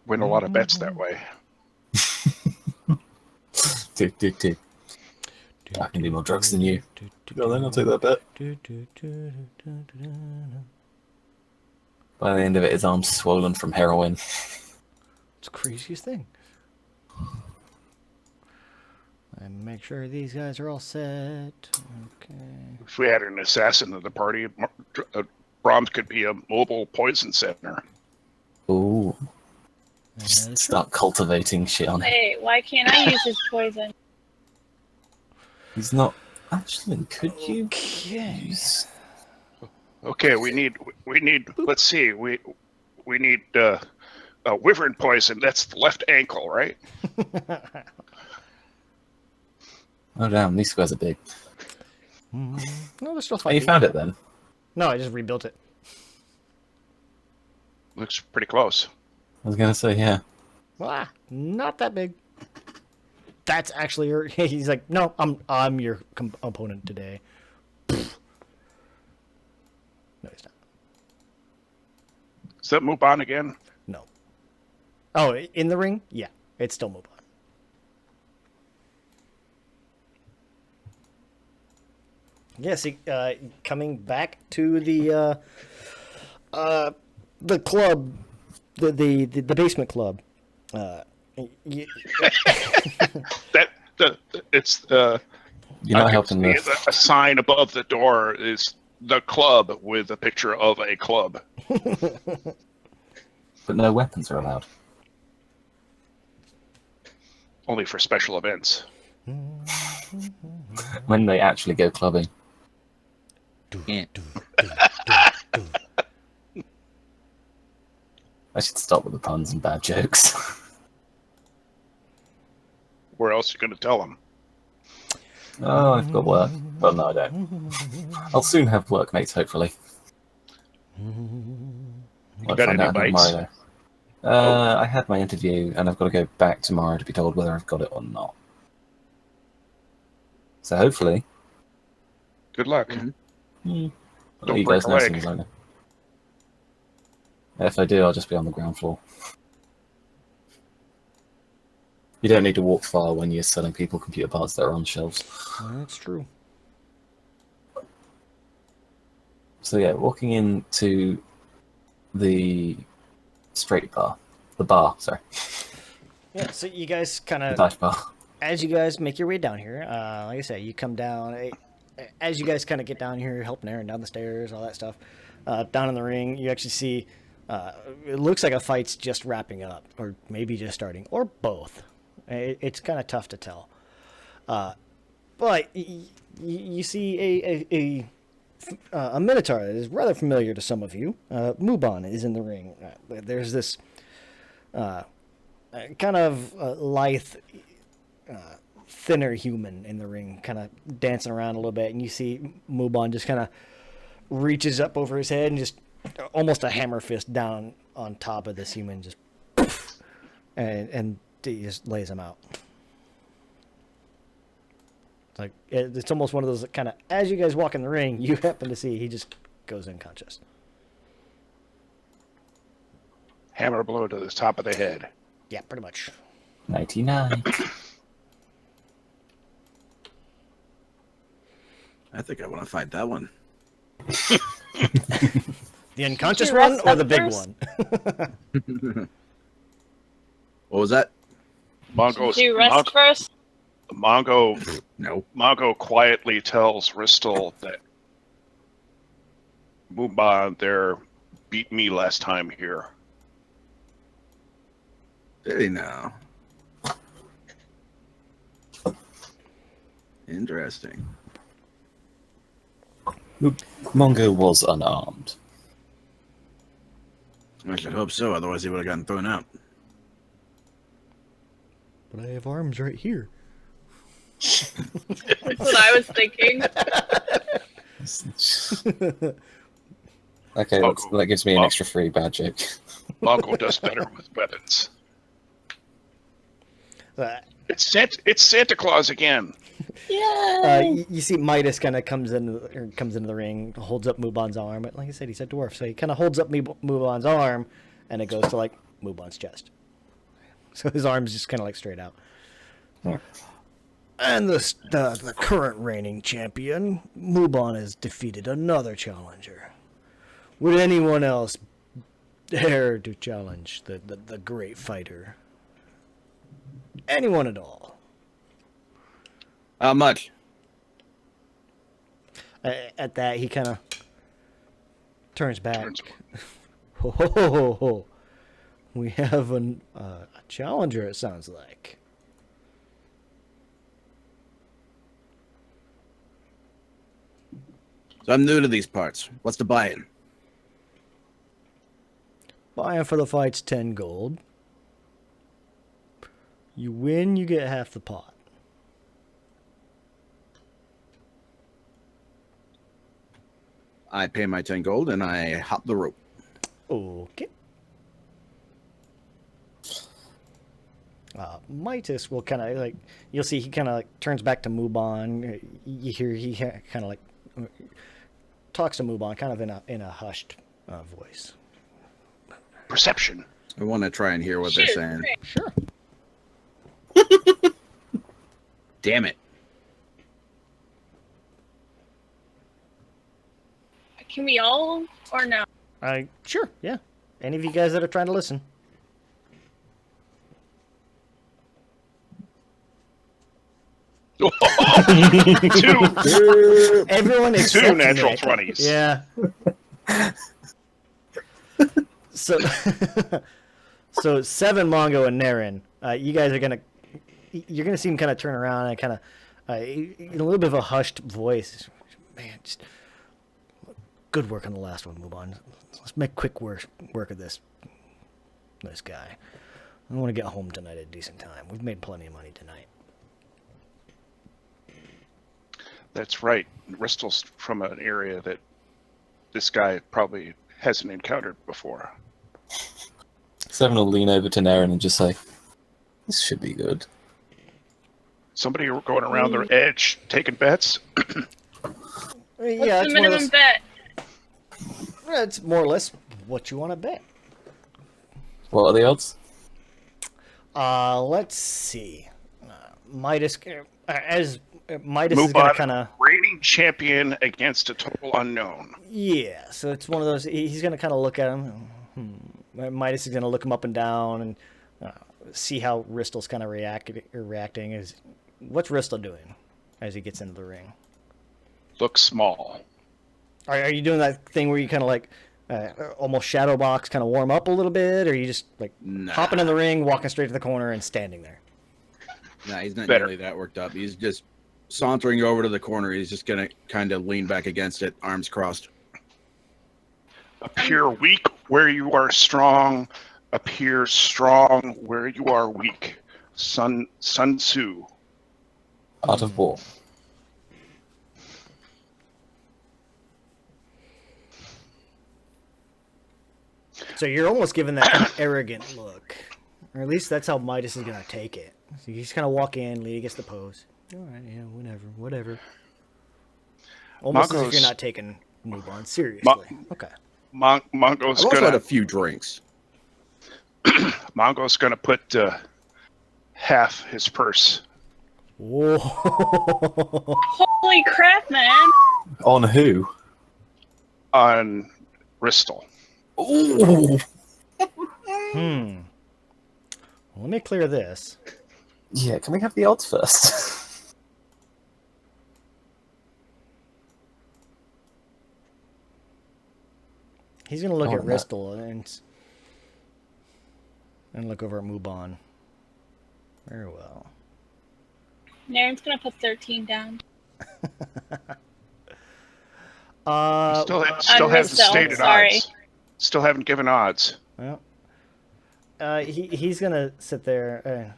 S5: Win a lot of bets that way.
S3: Tick, tick, tick. I can do more drugs than you. Well, then I'll take that bet. By the end of it, his arm's swollen from heroin.
S1: It's the craziest thing. And make sure these guys are all set. Okay.
S5: If we had an assassin at the party, Brahms could be a mobile poison center.
S3: Ooh. Just start cultivating shit on him.
S4: Wait, why can't I use his poison?
S3: He's not... Actually, could you
S1: Okay.
S3: use...
S5: Okay, we need. Let's see. We need wyvern poison. That's the left ankle, right?
S3: Oh, damn, these squares are big.
S1: No, they're still
S3: Oh,
S1: fine.
S3: you found it then?
S1: No, I just rebuilt it.
S5: Looks pretty close.
S3: I was going to say, yeah.
S1: Not that big. That's actually your... He's like, no, I'm your opponent today. No, he's not.
S5: Does that move on again?
S1: No. Oh, in the ring? Yeah, it's still move on. Yes, coming back to the club, the basement club.
S5: It's
S3: You're not helping
S5: the
S3: this.
S5: a sign above the door is the club with a picture of a club.
S3: But no weapons are allowed.
S5: Only for special events.
S3: When they actually go clubbing. I should stop with the puns and bad jokes.
S5: Where else are you going to tell them?
S3: Oh, I've got work. Well, no, I don't. I'll soon have workmates, hopefully. I'll
S5: got
S3: find
S5: any
S3: out
S5: bites?
S3: tomorrow. I had my interview, and I've got to go back tomorrow to be told whether I've got it or not. So hopefully,
S5: Good luck.
S2: Mhm.
S3: I'll
S5: Don't
S3: let you
S5: break
S3: guys
S5: a
S3: know as
S5: leg.
S3: soon as I know. If I do, I'll just be on the ground floor. You don't need to walk far when you're selling people computer parts that are on shelves.
S1: That's true.
S3: So yeah, walking into the straight bar. The bar, sorry.
S1: Yeah, so you guys kind
S3: The
S1: of,
S3: dive bar.
S1: as you guys make your way down here, like I say, you come down. As you guys kind of get down here, helping Aaron down the stairs, all that stuff, down in the ring, you actually see it looks like a fight's just wrapping up, or maybe just starting, or both. It's kind of tough to tell. But you see a minotaur that is rather familiar to some of you. Muban is in the ring. There's this kind of lithe, thinner human in the ring, kind of dancing around a little bit, and you see Muban just kind of reaches up over his head and just almost a hammer fist down on top of this human, just and he just lays him out. Like it's almost one of those kind of, as you guys walk in the ring, you happen to see he just goes unconscious.
S5: Hammer blow to the top of the head.
S1: Yeah, pretty much.
S3: 99.
S7: I think I want to fight that one.
S1: The unconscious
S4: Did you
S1: one
S4: rest
S1: or
S4: up
S1: the big
S4: first?
S1: one?
S7: What was that?
S5: Mongo's,
S4: Do you rest first?
S5: Mongo
S7: No.
S5: quietly tells Ristal that Muban there beat me last time here.
S7: Did he now? Interesting.
S3: Mongo was unarmed.
S7: I should hope so, otherwise he would have gotten thrown out.
S1: But I have arms right here.
S4: That's what I was thinking.
S3: Okay, that gives me an extra free bad joke.
S5: Mongo does better with weapons. It's Santa Claus again.
S4: Yay!
S1: You see Midas kind of comes into the ring, holds up Muban's arm. But like I said, he's a dwarf, so he kind of holds up Muban's arm, and it goes to like Muban's chest. So his arm's just kind of like straight out. And the current reigning champion, Muban, has defeated another challenger. Would anyone else dare to challenge the great fighter? Anyone at all?
S7: How much?
S1: At that, he kind of turns back. Ho, ho, ho, ho, ho. We have a challenger, it sounds like.
S7: So I'm new to these parts. What's the buy-in?
S1: Buy-in for the fight's 10 gold. You win, you get half the pot.
S7: I pay my 10 gold and I hop the rope.
S1: Okay. Midas will kind of like, you'll see he kind of like turns back to Muban. You hear he kind of like talks to Muban kind of in a hushed voice.
S5: Perception.
S7: I want to try and hear what they're
S4: Shoot,
S7: saying.
S4: great.
S1: Sure.
S7: Damn it.
S4: Can we all or no?
S1: Sure, yeah. Any of you guys that are trying to listen.
S5: Two
S1: Everyone except
S5: natural
S1: Nick.
S5: 20s.
S1: Yeah. So, so 7 Mongo and Naren. You guys are you're gonna see him kind of turn around and kind of, in a little bit of a hushed voice. Man, just good work on the last one. Move on. Let's make quick work of this guy. I want to get home tonight at a decent time. We've made plenty of money tonight.
S5: That's right. Bristol's from an area that this guy probably hasn't encountered before.
S3: Seven will lean over to Naren and just say, "This should be good."
S5: Somebody going around the edge taking bets.
S4: What's
S1: Yeah,
S4: the minimum bet?
S1: it's more or less what you want to bet.
S3: What are the odds?
S1: Let's see. Midas, as Midas
S5: Move
S1: is gonna
S5: on.
S1: kind of
S5: Reigning champion against a total unknown.
S1: yeah. So it's one of those. He's gonna kind of look at him. Midas is gonna look him up and down and see how Ristel's kind of reacting. Is what's Ristel doing as he gets into the ring?
S5: Looks small.
S1: Are you doing that thing where you kind of like almost shadow box, kind of warm up a little bit, or are you just like
S7: Nah.
S1: hopping in the ring, walking straight to the corner, and standing there?
S7: Nah, he's not
S5: Better.
S7: nearly that worked up. He's just sauntering over to the corner. He's just gonna kind of lean back against it, arms crossed.
S5: Appear weak where you are strong. Appear strong where you are weak. Sun Tzu.
S3: Art of War.
S1: So you're almost giving that kind of arrogant look, or at least that's how Midas is gonna take it. So you just kind of walk in, lean against the pose. All right, yeah, whatever. Almost as if you're
S5: Mongo's-
S1: not taking Mubon seriously. Okay.
S5: Mongo's
S7: I've also had
S5: gonna
S7: a few drinks.
S5: Mongo's gonna put half his purse
S1: Whoa.
S4: Holy crap, man!
S3: On who?
S5: on Ristel.
S3: Ooh.
S1: Well, let me clear this.
S3: Yeah, can we have the odds first?
S1: He's gonna look
S3: Oh,
S1: at
S3: no.
S1: Ristel and look over at Mubon. Very well.
S4: Naren's gonna put 13 down.
S5: Still
S4: On
S5: haven't
S4: Ristel,
S5: stated
S4: sorry.
S5: odds. Still haven't given odds.
S1: Well, he's gonna sit there,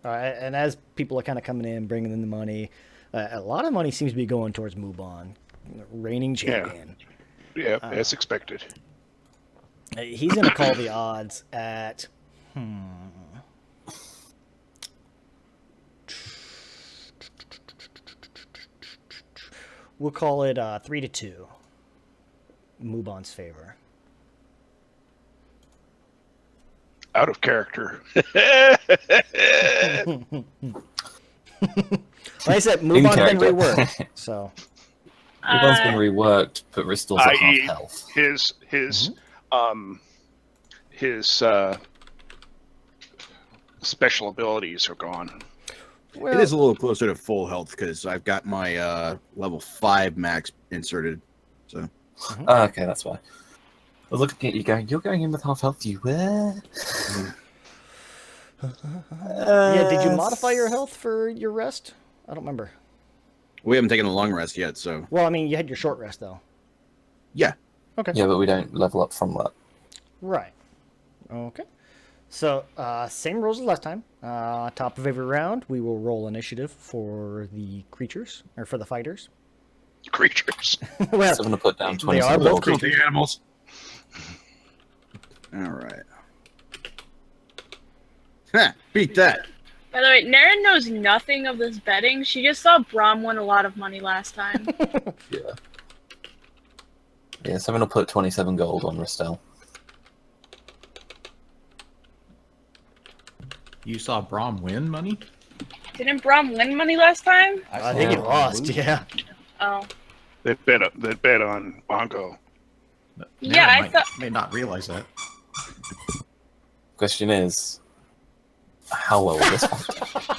S1: and as people are kind of coming in, bringing in the money, a lot of money seems to be going towards Mubon, reigning champion.
S5: Yeah, as expected.
S1: He's gonna call the odds at we'll call it 3-2. Mubon's favor.
S5: Out of character.
S1: Like I said,
S3: In
S1: Mubon's been
S3: character.
S1: reworked, so
S3: Everyone's been reworked, but Ristel's at half
S5: I.e.
S3: health.
S5: His special abilities are gone.
S1: well,
S7: It is a little closer to full health because I've got my level 5 max inserted. So
S3: Okay, that's why. I was looking at you going, you're going in with half health, you were?
S1: yeah. Did you modify your health for your rest? I don't remember.
S7: we haven't taken a long rest yet. So
S1: Well, I mean, you had your short rest though.
S7: yeah,
S1: Okay.
S3: Yeah, but we don't level up from that.
S1: Right. Okay. So, same rules as last time. Top of every round, we will roll initiative for the creatures, or for the fighters.
S5: Creatures.
S1: Well,
S3: So I'm going to put down
S1: they
S3: 20.
S1: are both
S6: Cruelty
S1: creatures.
S6: animals.
S7: all right. Ha, beat that.
S4: By the way, Naren knows nothing of this betting. She just saw Braum win a lot of money last time.
S3: Yeah. Yeah, so I'm going to put 27 gold on Ristel.
S6: You saw Braum win money?
S4: Didn't Braum win money last time?
S1: I think you lost, yeah.
S4: Oh.
S5: They bet on Mongo.
S4: Yeah,
S6: Naren
S4: I
S6: might-
S4: thought-
S6: may not realize that.
S3: Question is, how well will this one?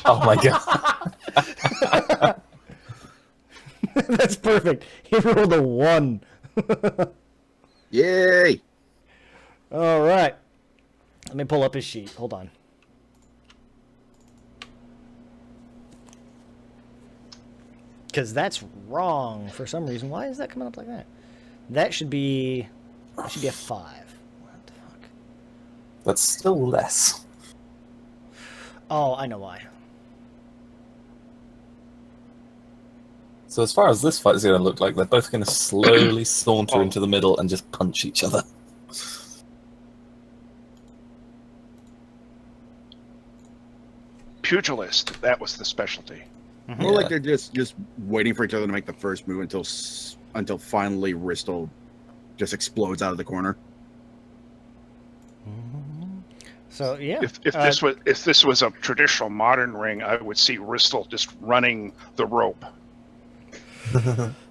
S3: Oh my god.
S1: That's perfect. He rolled a 1.
S7: Yay!
S1: All right. Let me pull up his sheet. Hold on. Because that's wrong for some reason. Why is that coming up like that? That should be a 5. What the fuck?
S3: That's still less.
S1: Oh, I know why.
S3: So as far as this fight is going to look like, they're both going to slowly saunter
S5: Oh.
S3: into the middle and just punch each other.
S5: Pugilist, that was the specialty.
S7: More like they're just waiting for each other to make the first move until finally Ristle just explodes out of the corner.
S1: So yeah,
S5: If this was a traditional modern ring, I would see Ristle just running the rope.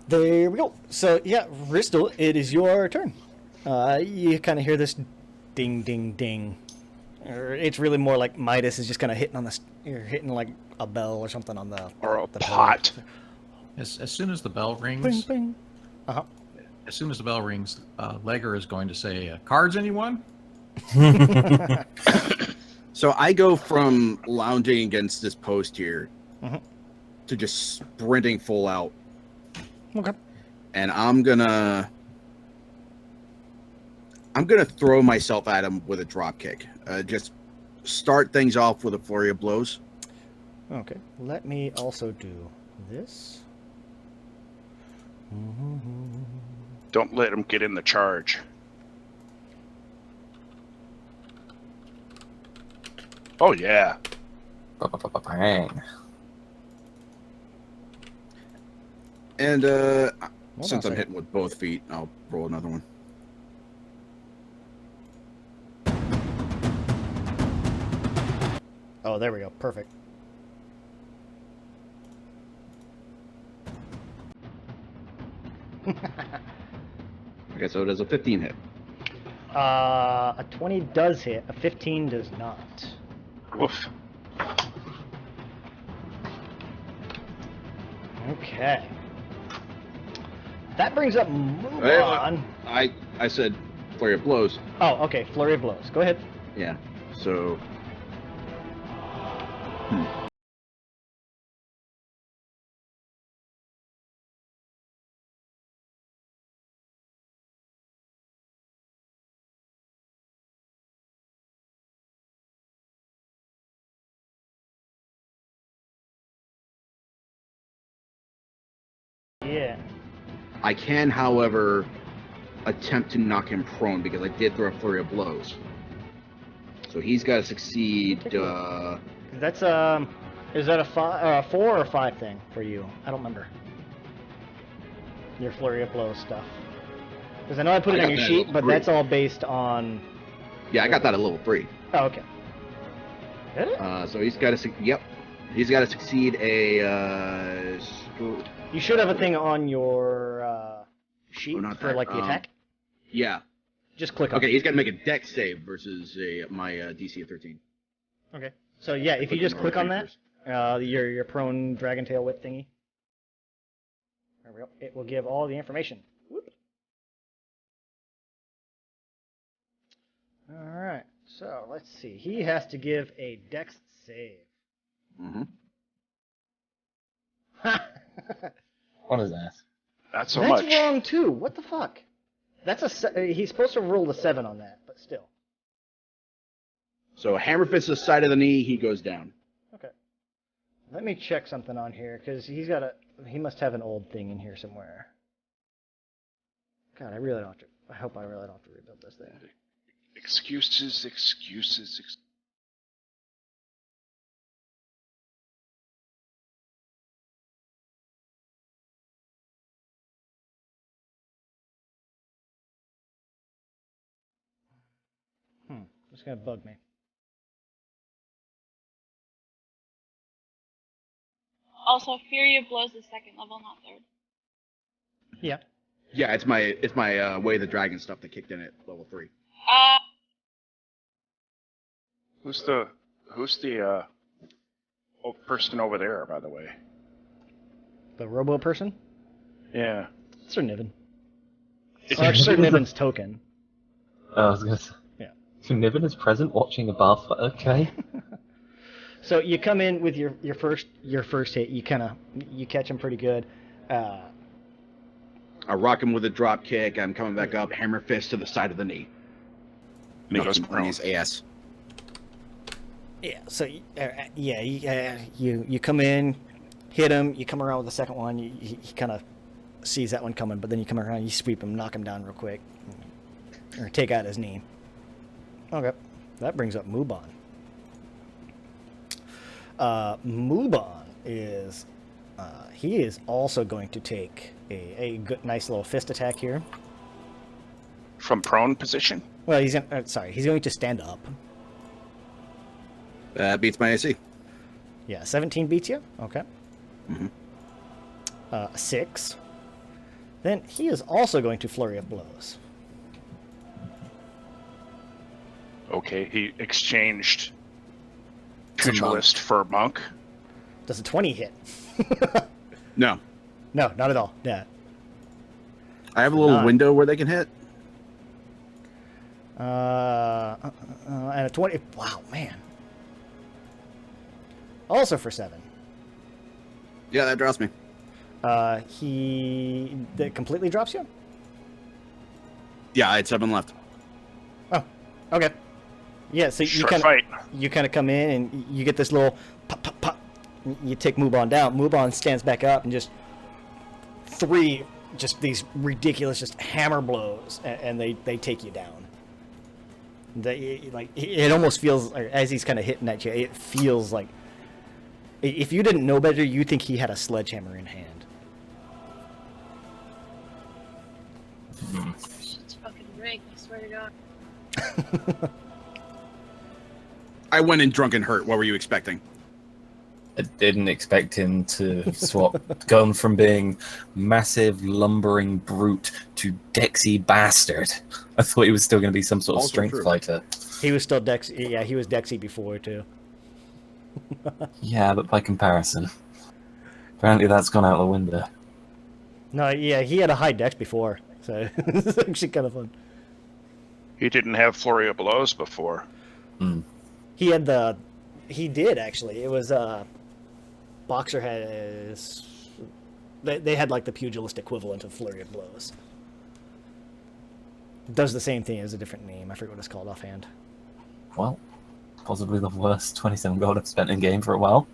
S1: there we go. So yeah, Ristle, it is your turn. You kind of hear this ding, ding, ding. Or it's really more like Midas is just kind of hitting on you're hitting like a bell or something on the
S5: Or a
S1: the
S5: pot.
S6: As soon as the bell
S1: Bing,
S6: rings,
S1: bing.
S6: as soon as the bell rings, Legger is going to say, "Cards, anyone?"
S7: So I go from lounging against this post here
S1: Mhm.
S7: to just sprinting full out,
S1: Okay.
S7: and I'm gonna throw myself at him with a drop kick. Just start things off with a flurry of blows.
S1: Okay. Let me also do this.
S5: Don't let him get in the charge. Oh yeah.
S3: Bang.
S7: And
S1: Hold on
S7: since
S1: a
S7: I'm
S1: second.
S7: hitting with both feet, I'll roll another one.
S1: Oh, there we go. Perfect.
S7: Okay, so it is a 15 hit.
S1: A 20 does hit. A 15 does not.
S5: Oof.
S1: Okay. That brings up move
S7: Hey,
S1: on.
S7: I said flurry of blows.
S1: Oh, okay. Flurry of blows. Go ahead.
S7: Yeah. So.
S1: Yeah.
S7: I can, however, attempt to knock him prone because I did throw a flurry of blows. So he's got to succeed.
S1: Take a That's is that a 4 or 5 thing for you? I don't remember. Your flurry of blows stuff. Because I know I put it
S7: I
S1: on
S7: got
S1: your
S7: that at
S1: sheet,
S7: level
S1: but
S7: 3.
S1: that's all based on.
S7: Yeah, I got that at level 3.
S1: Oh, okay. Did it?
S7: So he's got to. Yep. He's got to succeed a.
S1: You should have a thing on your sheet
S7: Oh, not
S1: for
S7: that.
S1: like the attack.
S7: Yeah.
S1: Just click on
S7: Okay,
S1: it.
S7: he's got to make a dex save versus my DC of 13.
S1: Okay. So yeah, if you just click on that, your prone dragon tail whip thingy. There we go. It will give all the information. Whoop. All right. So let's see. He has to give a dex save.
S7: Mm-hmm.
S3: What is that?
S5: Not so
S1: That's
S5: much.
S1: wrong too. What the fuck? That's he's supposed to roll a 7 on that, but still.
S7: So hammer fist to the side of the knee, he goes down.
S1: Okay. Let me check something on here because he must have an old thing in here somewhere. God, I really don't have to. I hope I really don't have to rebuild this thing.
S5: Excuses.
S1: It's gonna bug me.
S4: Also, Fury of Blows is second level, not third.
S1: Yeah.
S7: Yeah, it's my Way of the Dragon stuff that kicked in at level 3.
S5: Who's the person over there, by the way?
S1: The robo person?
S5: Yeah.
S1: Sir Niven. Sir Niven's token.
S3: I was gonna say.
S1: Yeah.
S3: So Niven is present watching a bar fight. Okay.
S1: So you come in with your first hit. You catch him pretty good.
S7: I rock him with a drop kick. I'm coming back up. Hammer fist to the side of the knee.
S5: And he goes
S7: Knocks him on
S5: prone.
S7: his ass.
S1: Yeah. So you come in. hit him. You come around with the second one. He kind of sees that one coming, but then you come around, you sweep him, knock him down real quick, or take out his knee. Okay, that brings up Muban. Muban is he is also going to take a good, nice little fist attack here.
S5: From prone position?
S1: Well, he's he's going to stand up.
S7: That beats my AC.
S1: Yeah, 17 beats you. Okay.
S7: Mm-hmm.
S1: 6. Then he is also going to flurry of blows.
S5: Okay, he exchanged
S3: To monk.
S5: pugilist for monk.
S1: Does a 20 hit?
S7: No.
S1: No, not at all. Yeah.
S7: I have a little
S1: 9.
S7: window where they can hit.
S1: And a 20. Wow, man. Also for 7.
S7: Yeah, that drops me.
S1: That completely drops you?
S7: Yeah, I had 7 left.
S1: Oh, okay. Yeah, so you
S5: Short
S1: kind
S5: fight.
S1: of come in and you get this little pop, pop, pop. You take Muban down. Muban stands back up and just 3 just these ridiculous just hammer blows, and they take you down. It almost feels like, as he's kind of hitting at you, it feels like if you didn't know better, you'd think he had a sledgehammer in hand.
S4: It's fucking rigged, I swear to God.
S7: I went in drunk and hurt. What were you expecting?
S3: I didn't expect him to swap, gone from being massive lumbering brute to Dexy bastard. I thought he was still going to be some sort of
S7: Also
S3: strength
S7: true.
S3: fighter.
S1: He was still Dexy. Yeah, he was Dexy before too.
S3: Yeah, but by comparison, apparently that's gone out the window.
S1: No, yeah, he had a high Dex before, so it's actually kind of fun.
S5: He didn't have flurry of blows before.
S1: He did actually. It was Boxer has. They had like the pugilist equivalent of flurry of blows. Does the same thing as a different name. I forget what it's called offhand.
S3: Well, possibly the worst 27 gold I've spent in game for a while.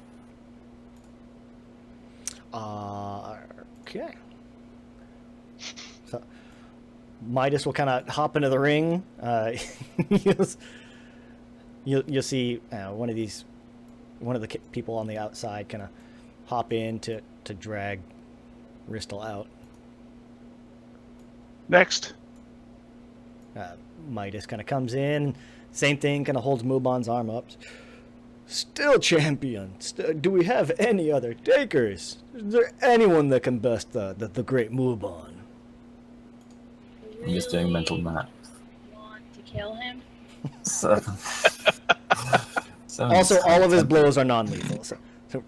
S1: Okay. So Midas will kind of hop into the ring. You'll see one of the people on the outside kind of hop in to drag Ristel out.
S5: Next.
S1: Midas kind of comes in, same thing, kind of holds Muban's arm up. Still champion. Do we have any other takers? Is there anyone that can best the great Muban?
S3: I'm just doing mental math.
S4: Want to kill him?
S3: So
S1: Also, all of his blows are non-lethal. So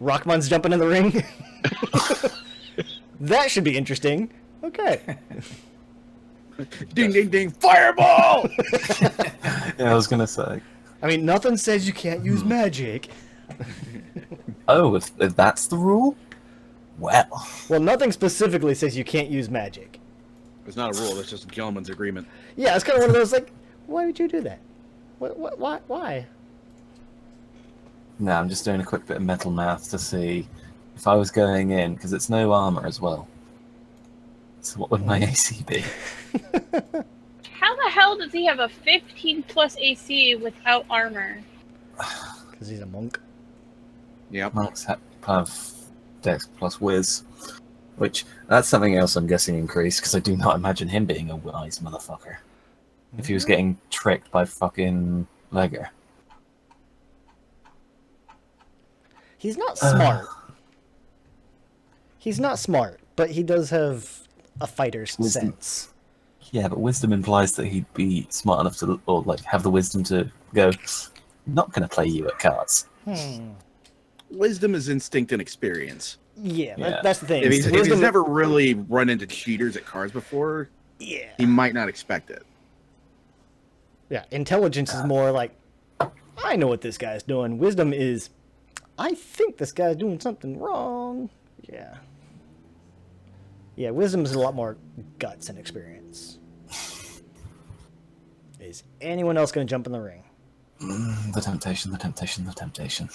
S1: Rockman's jumping in the ring. That should be interesting. Okay.
S7: Ding, ding, ding! Fireball!
S3: Yeah, I was gonna say.
S1: I mean, nothing says you can't use magic.
S3: Oh, if that's the rule, well,
S1: Well, nothing specifically says you can't use magic.
S7: It's not a rule. That's just a gentleman's agreement.
S1: Yeah, it's kind of one of those like, why would you do that? Why?
S3: no, I'm just doing a quick bit of mental math to see if I was going in because it's no armor as well. So what would my AC be?
S4: How the hell does he have a 15 plus AC without armor?
S1: Because he's a monk.
S7: Yep.
S3: Monks have Dex plus Whiz, which that's something else I'm guessing increased because I do not imagine him being a wise motherfucker. If he was getting tricked by fucking Legger.
S1: He's not smart. He's not smart, but he does have a fighter's
S3: Wisdom.
S1: sense.
S3: Yeah, but wisdom implies that he'd be smart enough to, or like, have the wisdom to go, not going to play you at cards.
S7: Wisdom is instinct and experience.
S1: Yeah,
S3: Yeah.
S1: that's the thing.
S7: If he's
S1: Wisdom-
S7: never really run into cheaters at cards before,
S1: yeah,
S7: he might not expect it.
S1: yeah. Intelligence is more like, I know what this guy's doing. Wisdom is, I think this guy's doing something wrong. Yeah. Yeah, wisdom is a lot more guts and experience. Is anyone else going to jump in the ring?
S3: The temptation, the temptation, the temptation.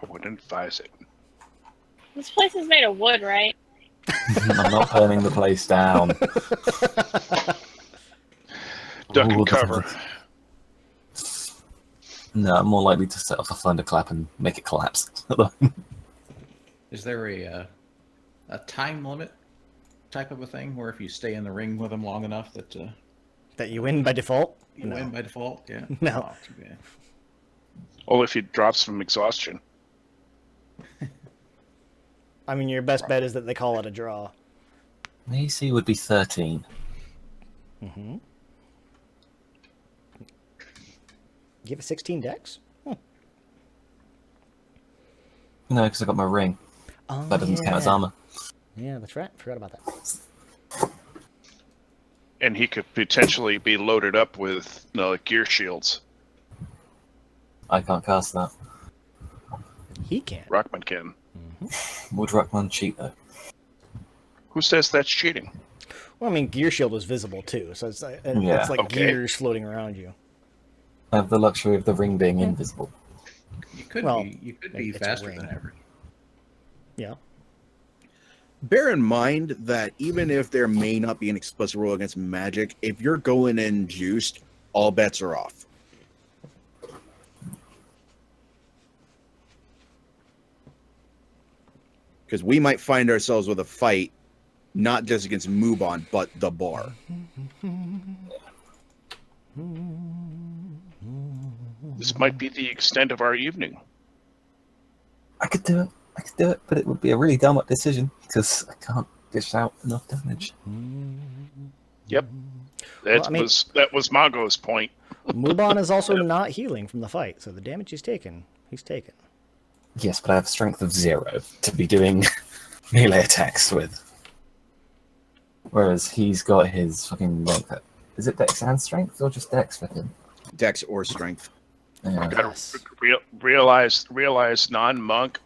S5: I wouldn't advise it.
S4: This place is made of wood, right?
S3: I'm not burning the place down.
S5: Duck
S3: Ooh,
S5: and cover.
S3: No, I'm more likely to set off a thunderclap and make it collapse.
S6: Is there a time limit type of a thing where if you stay in the ring with them long enough that
S1: That you win by default?
S6: you win by default? Yeah.
S1: No.
S6: Oh, too bad.
S5: Only if he drops from exhaustion.
S1: I mean, your best bet is that they call it a draw.
S3: AC would be 13.
S1: Mm-hmm. You have a 16 dex?
S3: No, because I got my ring.
S1: Oh,
S3: That doesn't count as
S1: yeah.
S3: armor.
S1: Yeah, that's right. Forgot about that.
S5: And he could potentially be loaded up with gear shields.
S3: I can't cast that.
S1: He can.
S5: Rockman can.
S3: Would Ruckman cheat though?
S5: Who says that's cheating?
S1: Well, I mean, gear shield is visible too, so it's like,
S3: Yeah.
S1: it's like
S5: Okay.
S1: gears floating around you.
S3: I have the luxury of the ring being invisible.
S6: You could
S1: Well,
S6: be
S1: it's a
S6: faster
S1: ring.
S6: than average.
S1: Yeah.
S7: Bear in mind that even if there may not be an explicit rule against magic, if you're going in juiced, all bets are off. Because we might find ourselves with a fight, not just against Mubon, but the bar.
S5: This might be the extent of our evening.
S3: I could do it. But it would be a really dumb decision because I can't dish out enough damage.
S5: Yep.
S1: Well, I mean-
S5: That was Mongo's point.
S1: Mubon is also not healing from the fight, so the damage he's taken.
S3: Yes, but I have a strength of 0 to be doing melee attacks with. Whereas he's got his fucking is it dex and strength or just dex for him?
S7: Dex or strength.
S3: Yeah.
S5: You gotta
S1: Yes.
S5: realize non-monk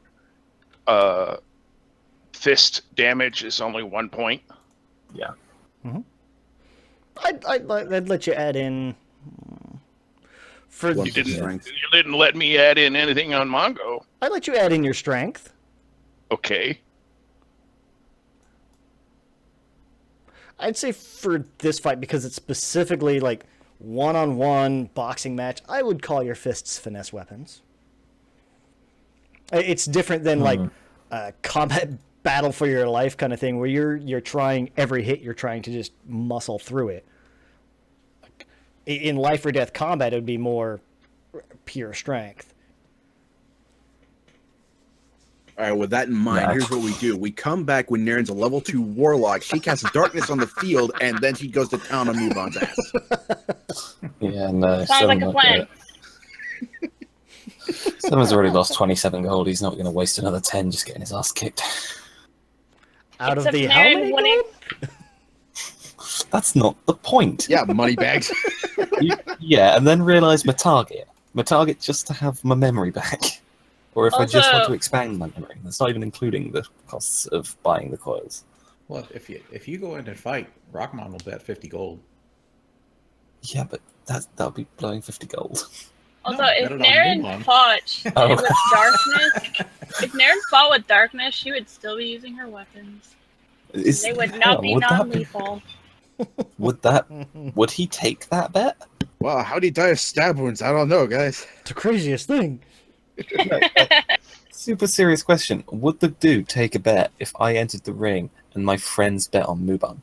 S5: fist damage is only 1 point.
S1: I'd let you add in for
S7: One
S5: You didn't.
S7: strength.
S5: You didn't let me add in anything on Mongo.
S1: I'd let you add in your strength.
S5: Okay.
S1: I'd say for this fight, because it's specifically like one-on-one boxing match, I would call your fists finesse weapons. It's different than like a combat battle for your life kind of thing, where you're trying every hit, you're trying to just muscle through it. In life or death combat, it would be more pure strength.
S7: All right, with that in mind,
S3: Yeah.
S7: here's what we do. We come back when Naren's a level 2 warlock. She casts darkness on the field, and then she goes to town on Mubon's ass.
S3: Yeah, no.
S4: Sounds like a
S3: Seven
S4: plan.
S3: Seven's already lost 27 gold. He's not going to waste another 10 just getting his ass kicked.
S1: Out
S4: Except
S1: of the
S4: Naren
S1: how many
S4: winning-
S1: gold?
S3: That's not the point.
S7: Yeah, money bags.
S3: Yeah, and then realise my target. My target just to have my memory back. Or if I just want
S4: Also-
S3: to expand my memory. That's not even including the costs of buying the coils.
S6: Well, if you go in and fight, Rockmon will bet 50 gold.
S3: Yeah, but that'll be blowing 50 gold.
S4: Also,
S6: No,
S4: if
S6: bet it on
S4: Naren
S6: Mubon.
S4: fought
S3: Oh.
S4: with darkness, if Naren fought with darkness, she would still be using her weapons. They would not be non-lethal.
S3: Would he take that bet?
S7: Wow, how'd he die of stab wounds? I don't know, guys.
S1: The craziest thing.
S3: Super serious question. Would the dude take a bet if I entered the ring and my friends bet on Mubon?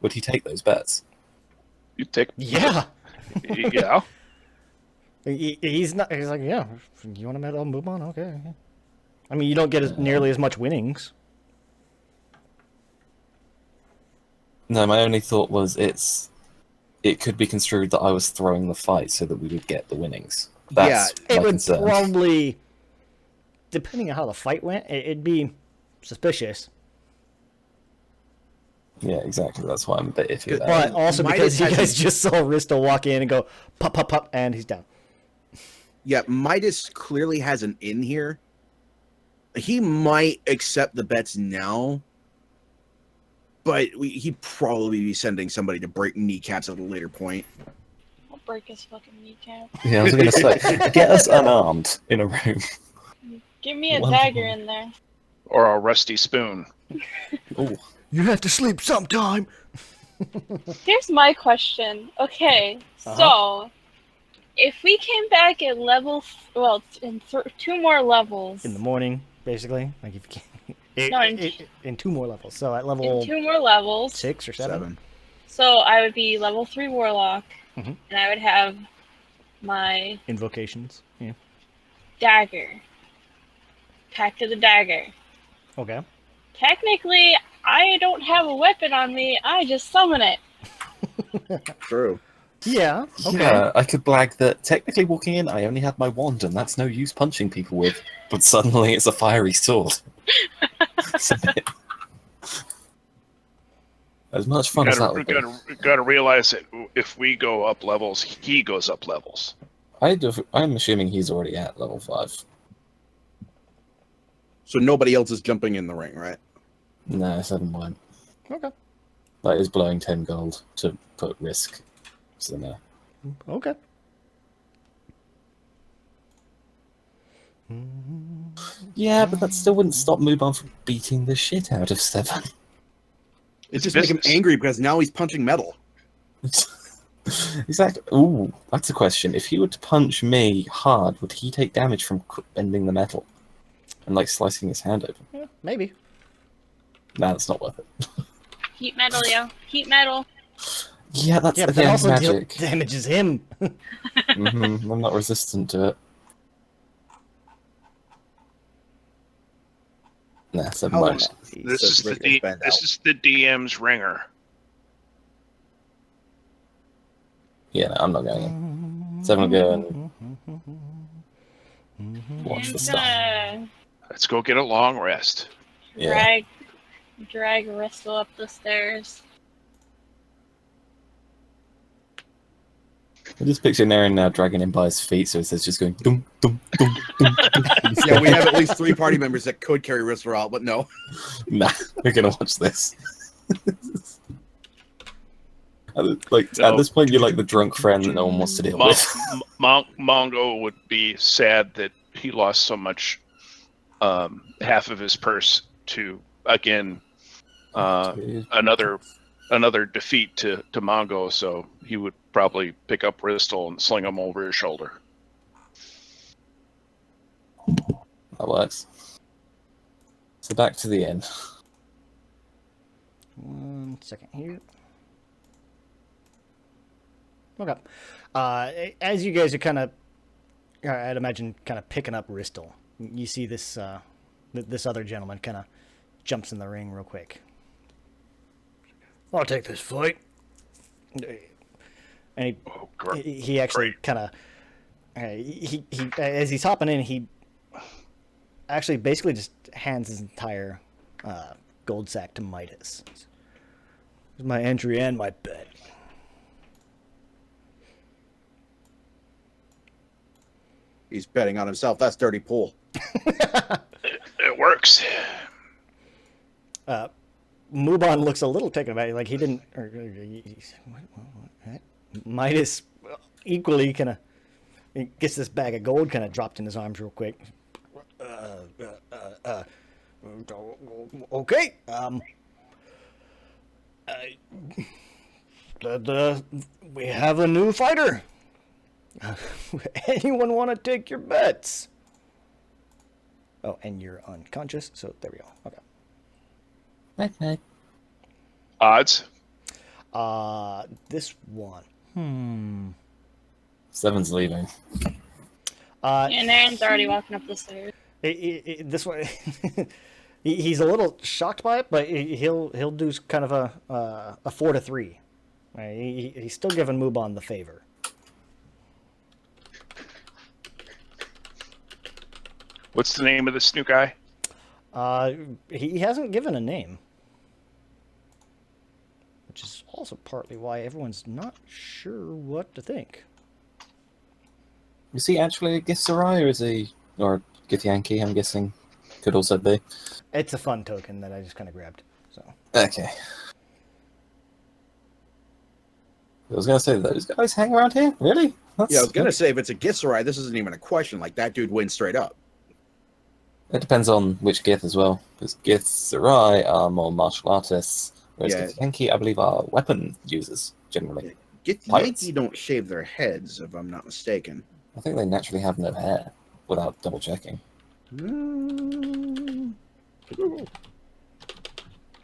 S3: Would he take those bets?
S5: You take.
S1: Yeah.
S5: Yeah.
S1: He's not. He's like, yeah. You want to bet on Mubon? Okay. I mean, you don't get nearly as much winnings.
S3: No, my only thought was it could be construed that I was throwing the fight so that we would get the winnings. That's
S1: It
S3: my
S1: would
S3: concern.
S1: probably, depending on how the fight went, it'd be suspicious.
S3: Yeah, exactly. That's why I'm a bit iffy
S7: Good.
S3: about
S1: But
S3: it.
S1: also because
S7: Midas
S1: you
S7: has
S1: guys
S7: his-
S1: just saw Risto walk in and go pop, pop, pop, and he's down.
S7: Yeah, Midas clearly has an in here. He might accept the bets now, but he'd probably be sending somebody to break kneecaps at a later point.
S4: I'll break his fucking kneecap.
S3: Yeah, I was going to say, get us unarmed in a room.
S4: Give me a
S3: One
S4: dagger
S3: more.
S4: in there.
S5: Or a rusty spoon.
S3: Oh,
S1: You have to sleep sometime.
S4: Here's my question. Okay, so if we came back at level, in 2 more levels.
S1: In the morning, basically. Like if you can.
S4: No,
S1: in 2 more levels. So at
S4: in
S1: level
S4: 2 more levels.
S1: 6 or 7.
S7: 7.
S4: So I would be level 3 warlock,
S1: Mhm.
S4: and I would have my
S1: Invocations. Yeah.
S4: dagger. Pack to the dagger.
S1: Okay.
S4: Technically, I don't have a weapon on me. I just summon it.
S7: True.
S1: Yeah. Okay.
S3: yeah. I could blag that. Technically, walking in, I only had my wand, and that's no use punching people with. But suddenly, it's a fiery sword. Submit. As much fun as that would be.
S5: Gotta realize that if we go up levels, he goes up levels.
S3: I'm assuming he's already at level 5.
S7: So nobody else is jumping in the ring, right?
S3: No, 7 won't.
S1: Okay.
S3: That is blowing 10 gold to put risk. So no.
S1: Okay.
S3: Yeah, but that still wouldn't stop Muban from beating the shit out of 7.
S7: It
S5: It's
S7: just make him
S5: business.
S7: angry because now he's punching metal.
S3: Exactly. Ooh, that's a question. If he were to punch me hard, would he take damage from bending the metal and like slicing his hand open?
S1: Yeah, maybe.
S3: Nah, that's not worth it.
S4: Heat metal, yo. Heat metal.
S3: Yeah, that's
S1: Yeah, but that
S3: again
S1: also
S3: magic.
S1: damages him.
S3: I'm not resistant to it. Nah, 7
S7: How
S3: won't.
S7: long?
S5: This
S7: So
S5: is the
S7: Rick will bend
S5: this
S7: out.
S5: is the DM's ringer.
S3: Yeah, no, I'm not going in. 7 will go and watch the
S4: I'm
S3: stuff.
S4: gonna
S5: Let's go get a long rest.
S3: Yeah.
S4: drag Ristle up the stairs.
S3: I just picture Naren now dragging him by his feet, so it's just going dum dum dum dum. dum.
S7: Yeah, we have at least 3 party members that could carry Rister out, but no.
S3: Nah, we're gonna watch this. Like
S5: No.
S3: at this point, you're like the drunk friend that no one wants to deal with.
S5: Mongo would be sad that he lost so much, half of his purse to again another defeat to Mongo. So he would probably pick up Ristle and sling him over his shoulder.
S3: That works. So back to the inn.
S1: 1 second here. Okay. As you guys are kind of, I'd imagine, kind of picking up Ristle, you see this this other gentleman kind of jumps in the ring real quick. I'll take this fight. And
S5: Oh, great.
S1: he actually kind of, he as he's hopping in, he actually basically just hands his entire gold sack to Midas. Here's my entry and my bet.
S7: He's betting on himself. That's dirty pool.
S5: It works.
S1: Muban looks a little taken aback, like he didn't. What? Midas equally kind of gets this bag of gold kind of dropped in his arms real quick. Okay. We have a new fighter. Anyone want to take your bets? Oh, and you're unconscious, so there we go. Okay.
S3: Okay.
S5: Odds.
S1: This one.
S3: 7's leaving.
S4: And Aaron's already walking up the stairs.
S1: This one, he's a little shocked by it, but he'll do kind of a 4 to 3. Right? He's still giving Muban the favor.
S5: What's the name of this new guy?
S1: He hasn't given a name, which is also partly why everyone's not sure what to think.
S3: Is he actually a Githzerai, or is he, or Githyanki, I'm guessing, could also be?
S1: It's a fun token that I just kind of grabbed. So
S3: Okay. I was going to say, those guys hang around here? Really?
S7: Yeah, I was gonna say if it's a Githzerai, this isn't even a question. Like that dude wins straight up.
S3: It depends on which Gith as well, because Gith Sarai are more martial artists, whereas
S7: Yeah.
S3: Gith Yankee, I believe, are weapon users generally.
S7: Get
S3: Pirates.
S7: Yankee don't shave their heads, if I'm not mistaken.
S3: I think they naturally have no hair, without double checking.
S7: Mm,
S3: I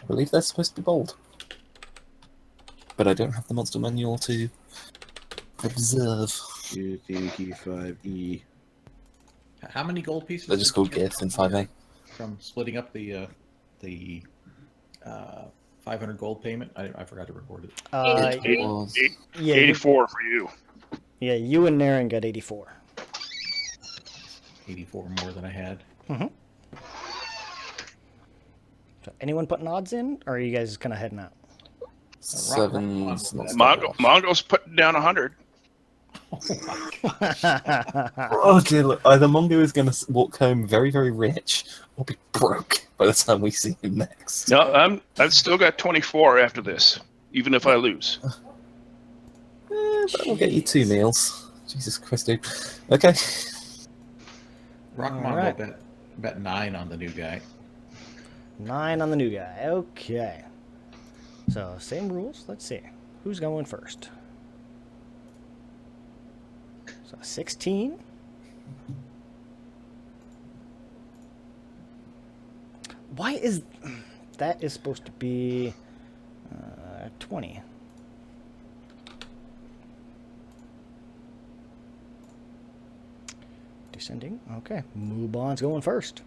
S3: believe they're supposed to be bald, but I don't have the monster manual to observe.
S7: Yankee 5E.
S6: How many gold pieces?
S3: They're just
S6: did you
S3: called
S6: get
S3: Gith in 5A.
S6: from splitting up the 500 gold payment. I forgot to record it.
S3: It was...
S1: yeah,
S5: 84 for you.
S1: Yeah, you and Naren got 84.
S6: 84 more than I had.
S1: Mm-hmm. So anyone putting odds in, or are you guys just kind of heading out?
S3: Seven's not
S5: Mongo's putting down 100.
S3: Oh dear, look, either Mongo is going to walk home very, very rich, or be broke by the time we see him next.
S5: No, I've still got 24 after this, even if I lose.
S3: That will get you 2 meals. Jesus Christ, dude. Okay.
S6: Rockmon
S1: Alright.
S6: will bet 9 on the new guy.
S1: 9 on the new guy. Okay. So, same rules. Let's see. Who's going first? So, 16. Why is... That is supposed to be... 20. Descending. Okay. Muban's going first.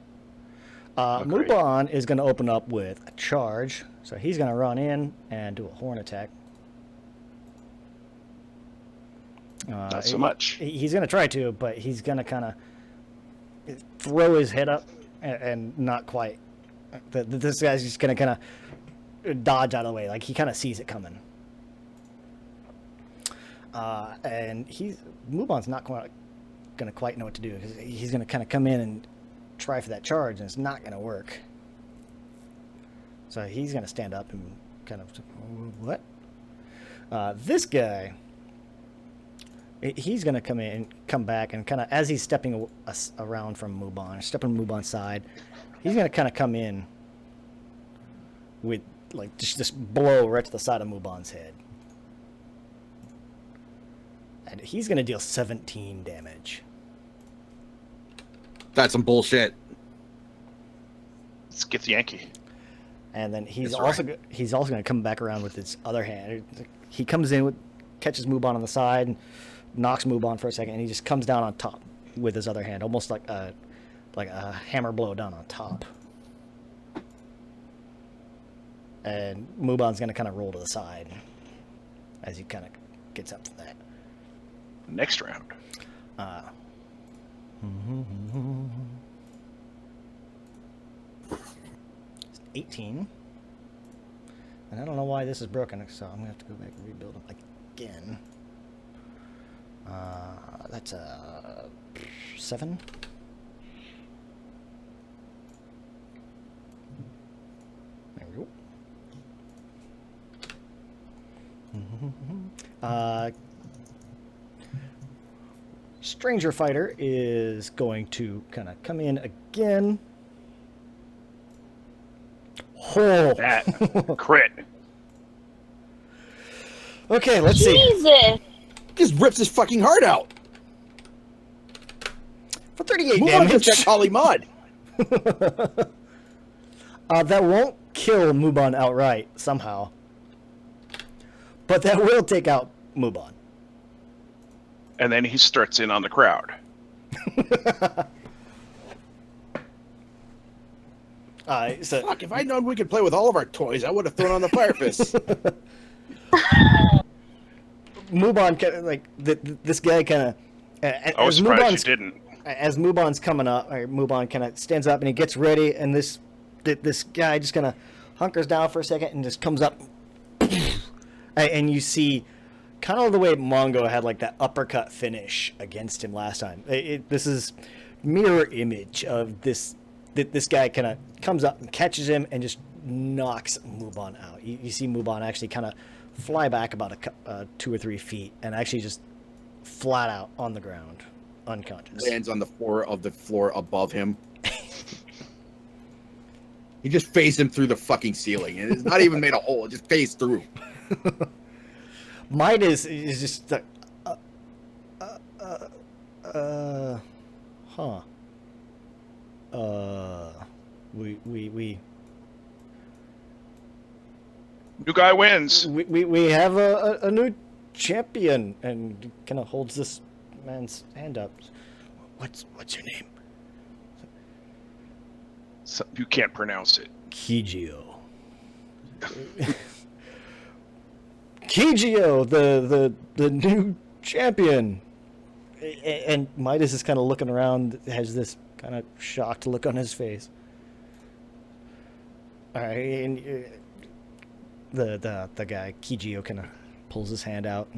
S5: Okay.
S1: Muban is going to open up with a charge. So he's going to run in and do a horn attack.
S5: Not so much.
S1: He's going to try to, but he's going to kind of throw his head up and not quite. This guy's just going to kind of dodge out of the way. Like, he kind of sees it coming. And Muban's not going to quite know what to do. He's going to kind of come in and try for that charge, and it's not going to work. So he's going to stand up and kind of, what? This guy, he's going to come in, come back, and kind of, as he's stepping around from Muban, stepping Muban's side, he's going to kind of come in with, like, just this blow right to the side of Muban's head. And he's going to deal 17 damage.
S7: That's some bullshit.
S5: Let's get the Yankee.
S1: And then he's
S7: That's
S1: also
S7: right.
S1: he's also going to come back around with his other hand. He comes in with, catches Muban on the side, and knocks Muban for a second, and he just comes down on top with his other hand, almost like a hammer blow down on top. And Muban's going to kind of roll to the side as he kind of gets up from that.
S5: Next round.
S1: 18. And I don't know why this is broken, so I'm going to have to go back and rebuild them again. That's a 7. There we go. Stranger Fighter is going to kind of come in again. Oh.
S5: That crit.
S1: Okay, let's see.
S4: Jesus!
S7: Just rips his fucking heart out.
S1: For 38
S7: Move on to
S1: damage.
S7: check Holly Mud.
S1: That won't kill Muban outright, somehow. But that will take out Muban.
S5: And then he starts in on the crowd.
S1: So
S7: Fuck, if I'd known we could play with all of our toys, I would have thrown on the fire fist.
S1: Muban, this guy kind of...
S5: I was surprised you didn't.
S1: As Muban's coming up, or Muban kind of stands up and he gets ready, and this guy just kind of hunkers down for a second and just comes up. And you see kind of the way Mongo had like that uppercut finish against him last time. This is mirror image of this guy kind of comes up and catches him and just knocks Muban out. You see Muban actually kind of fly back about 2 or 3 feet and actually just flat out on the ground, unconscious.
S7: Lands on the floor above him.
S2: He just phased him through the fucking ceiling, and it's not even made a hole. It just phased through.
S1: Midas is just like, huh. We
S5: New guy wins.
S1: we have a new champion, and kind of holds this man's hand up. What's your name?
S5: So you can't pronounce it.
S1: Kijio. Kijio, the new champion. And Midas is kind of looking around, has this kind of shocked look on his face. All right, and the guy Kijio kind of pulls his hand out.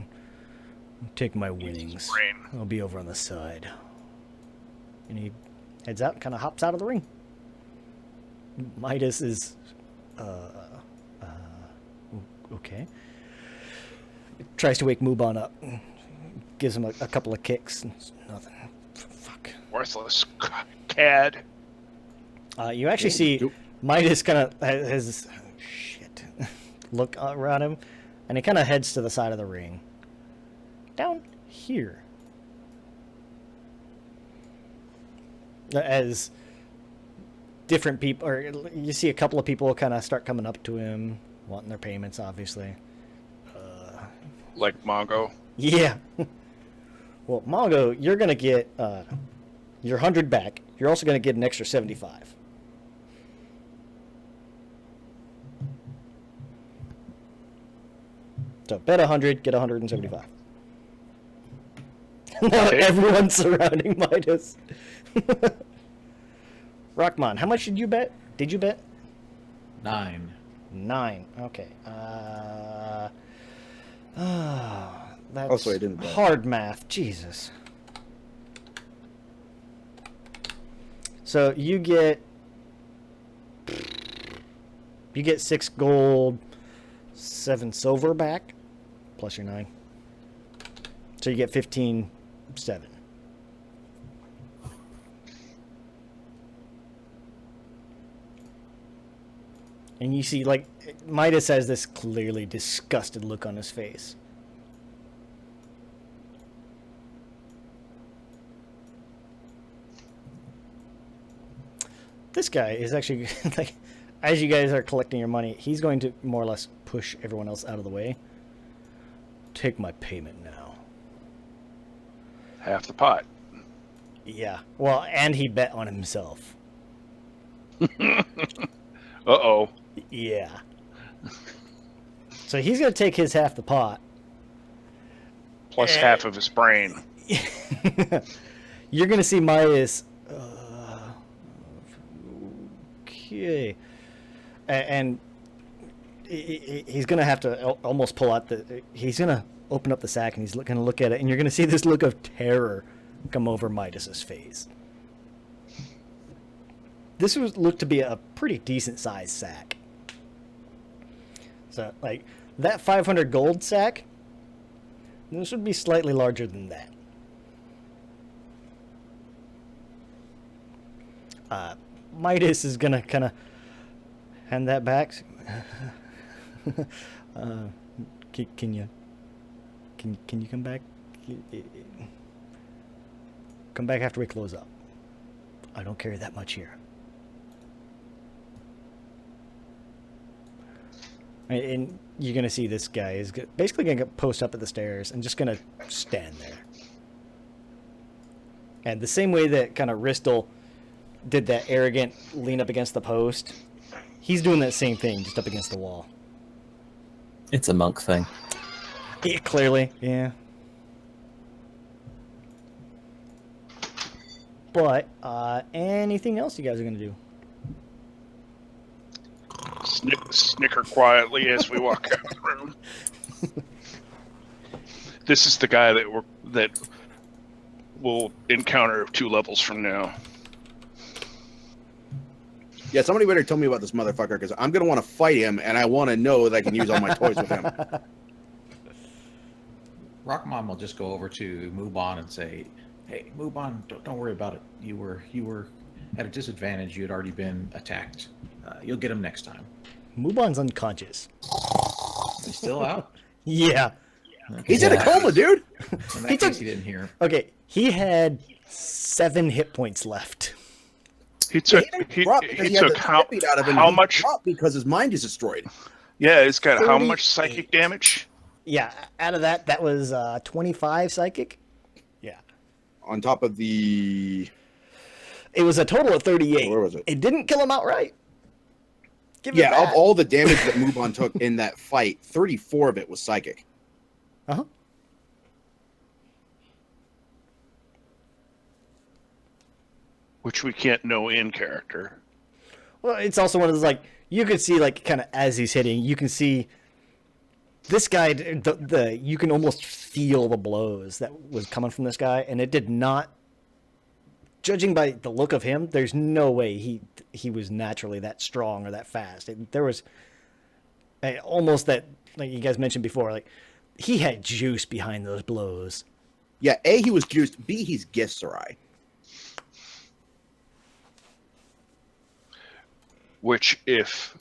S1: Take my winnings. I'll be over on the side. And he heads out and kind of hops out of the ring. Midas is, okay. Tries to wake Mubon up. Gives him a couple of kicks. And nothing. Fuck.
S5: Worthless cad.
S1: You actually see Midas kind of has shit look around him, and he kind of heads to the side of the ring. Down here. As different people, or you see a couple of people kind of start coming up to him, wanting their payments, obviously.
S5: Like Mongo.
S1: Yeah. Well, Mongo, you're going to get your 100 back. You're also going to get an extra 75. So bet 100, get 175. Now
S5: Okay.
S1: everyone's surrounding Midas. Rockmon, how much did you bet? Did you bet?
S6: 9.
S1: 9. Okay. That's
S7: Oh, sorry, I didn't bet.
S1: hard math. Jesus. So you get 6 gold, 7 silver back, plus your 9. So you get 15, 7. And you see, like, Midas has this clearly disgusted look on his face. This guy is actually, like, as you guys are collecting your money, he's going to more or less push everyone else out of the way. Take my payment now.
S5: Half the pot.
S1: Yeah. Well, and he bet on himself.
S5: Uh-oh.
S1: Yeah. So he's going to take his half the pot.
S5: Plus half of his brain.
S1: You're going to see Midas. Okay. And he's going to have to almost pull out he's going to open up the sack, and he's going to look at it, and you're going to see this look of terror come over Midas's face. This looked to be a pretty decent sized sack. So, like, that 500 gold sack, this would be slightly larger than that. Midas is gonna kind of hand that back. Can you come back? Come back after we close up. I don't carry that much here. And you're going to see this guy is basically going to post up at the stairs and just going to stand there. And the same way that kind of Ristel did that arrogant lean up against the post, he's doing that same thing, just up against the wall.
S3: It's a monk thing.
S1: Yeah, clearly, yeah. But, anything else you guys are going to do?
S5: Snicker quietly as we walk out of the room. This is the guy that we'll encounter 2 levels from now.
S2: Yeah, somebody better tell me about this motherfucker, because I'm going to want to fight him, and I want to know that I can use all my toys with him.
S6: Rockmon will just go over to Mubon and say, "Hey, Mubon, don't worry about it. You were at a disadvantage. You had already been attacked. You'll get him next time.
S1: Muban's unconscious.
S6: He's still out.
S1: Yeah.
S7: He's in a coma, dude.
S6: In that case, he didn't hear.
S1: Okay, he had 7 hit points left.
S5: He took
S7: didn't
S5: he,
S7: drop because
S5: he
S7: had
S5: took
S7: the
S5: how
S7: beat out of him.
S5: how
S7: He
S5: much?
S7: dropped because his mind is destroyed.
S5: Yeah, he's got how
S1: 38.
S5: much psychic damage?
S1: Yeah, out of that was 25 psychic. Yeah.
S7: On top of the...
S1: It was a total of 38.
S7: Where was it?
S1: It didn't kill him outright. Give it
S7: Yeah, of
S1: that.
S7: all the damage that Muban took in that fight, 34 of it was psychic.
S1: Uh-huh.
S5: Which we can't know in character.
S1: Well, it's also one of those, like, you could see, like, kind of as he's hitting, you can see this guy, you can almost feel the blows that was coming from this guy, and it did not, judging by the look of him, there's no way he was naturally that strong or that fast. There was almost that, like you guys mentioned before, like, he had juice behind those blows.
S7: Yeah, A, he was juiced. B, he's Githzerai.
S5: Which, if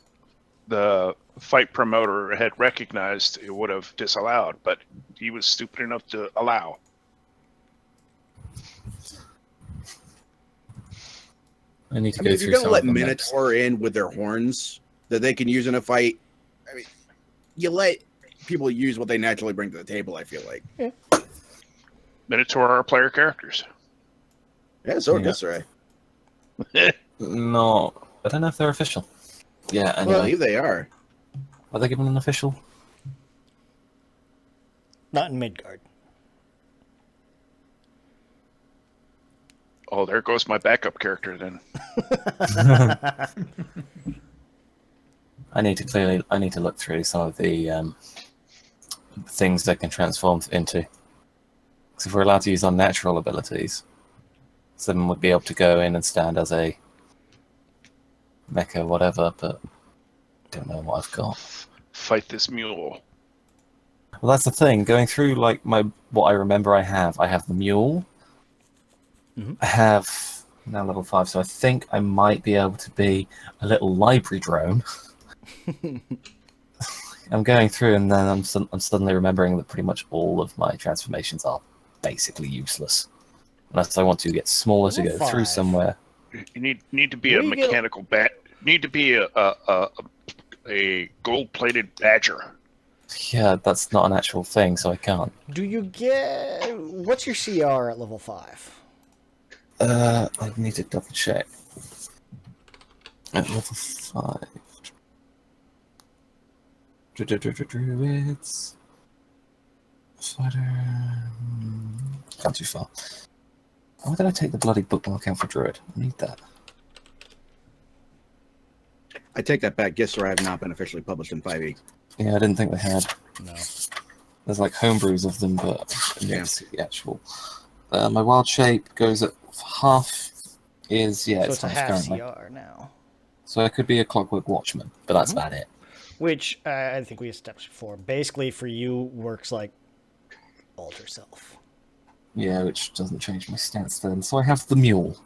S5: the fight promoter had recognized, it would have disallowed, but he was stupid enough to allow.
S3: I need to
S7: I
S3: go
S7: mean, if
S3: through
S7: you're going to
S3: some
S7: let
S3: of them next.
S7: Minotaur in with their horns that they can use in a fight, I mean, you let people use what they naturally bring to the table, I feel like.
S5: Minotaur are player characters.
S7: Yeah, so are
S3: Yeah.
S7: Githzerai.
S3: No, I don't know if they're official. Yeah,
S7: I
S3: anyway.
S7: believe they are.
S3: Are they given an official?
S1: Not in Midgard.
S5: Oh, there goes my backup character then.
S3: I need to look through some of the things they can transform into. Because if we're allowed to use unnatural abilities, someone would be able to go in and stand as a mecha, whatever, but don't know what I've got.
S5: Fight this mule.
S3: Well, that's the thing. Going through like what I remember, I have the mule.
S1: Mhm.
S3: I have now level 5, so I think I might be able to be a little library drone. I'm going through, and then I'm suddenly remembering that pretty much all of my transformations are basically useless, unless I want to get smaller to
S1: Level
S3: go through
S1: 5.
S3: somewhere.
S5: You need to be a
S1: Where you get-
S5: mechanical bat. Need to be a gold-plated badger.
S3: Yeah, that's not an actual thing, so I can't.
S1: Do you get... What's your CR at level 5?
S3: I need to double check. At level 5. Druids. Fighter. Gone too far. Why did I take the bloody bookmark out for Druid? I need that.
S7: I take that back. Githzerai have not been officially published in 5e.
S3: Yeah, I didn't think they had.
S1: No.
S3: There's like homebrews of them, but I
S7: Yeah.
S3: didn't see the actual. My wild shape goes at half. Is yeah,
S1: So it's a
S3: half
S1: half
S3: currently.
S1: CR now.
S3: So I could be a Clockwork Watchman, but that's about it.
S1: Which I think we established before. Basically, for you, works like Alter Self.
S3: Yeah, which doesn't change my stance then. So I have the mule.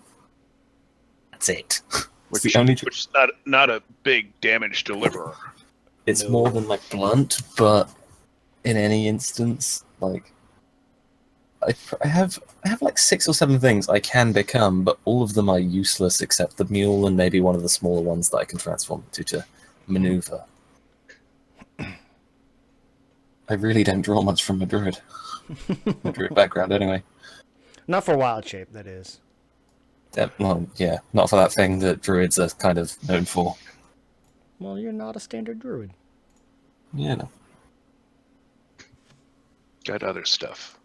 S3: That's it. It's
S5: Which,
S3: the only.
S5: which is not a big damage deliverer.
S3: It's
S1: No.
S3: more than like blunt, but in any instance, like I have like 6 or 7 things I can become, but all of them are useless except the mule and maybe one of the smaller ones that I can transform into to maneuver. I really don't draw much from my druid. My druid background, anyway.
S1: Not for Wild Shape, that is.
S3: Well, yeah, not for that thing that druids are kind of known for.
S1: Well, you're not a standard druid.
S3: Yeah, no.
S5: Got other stuff.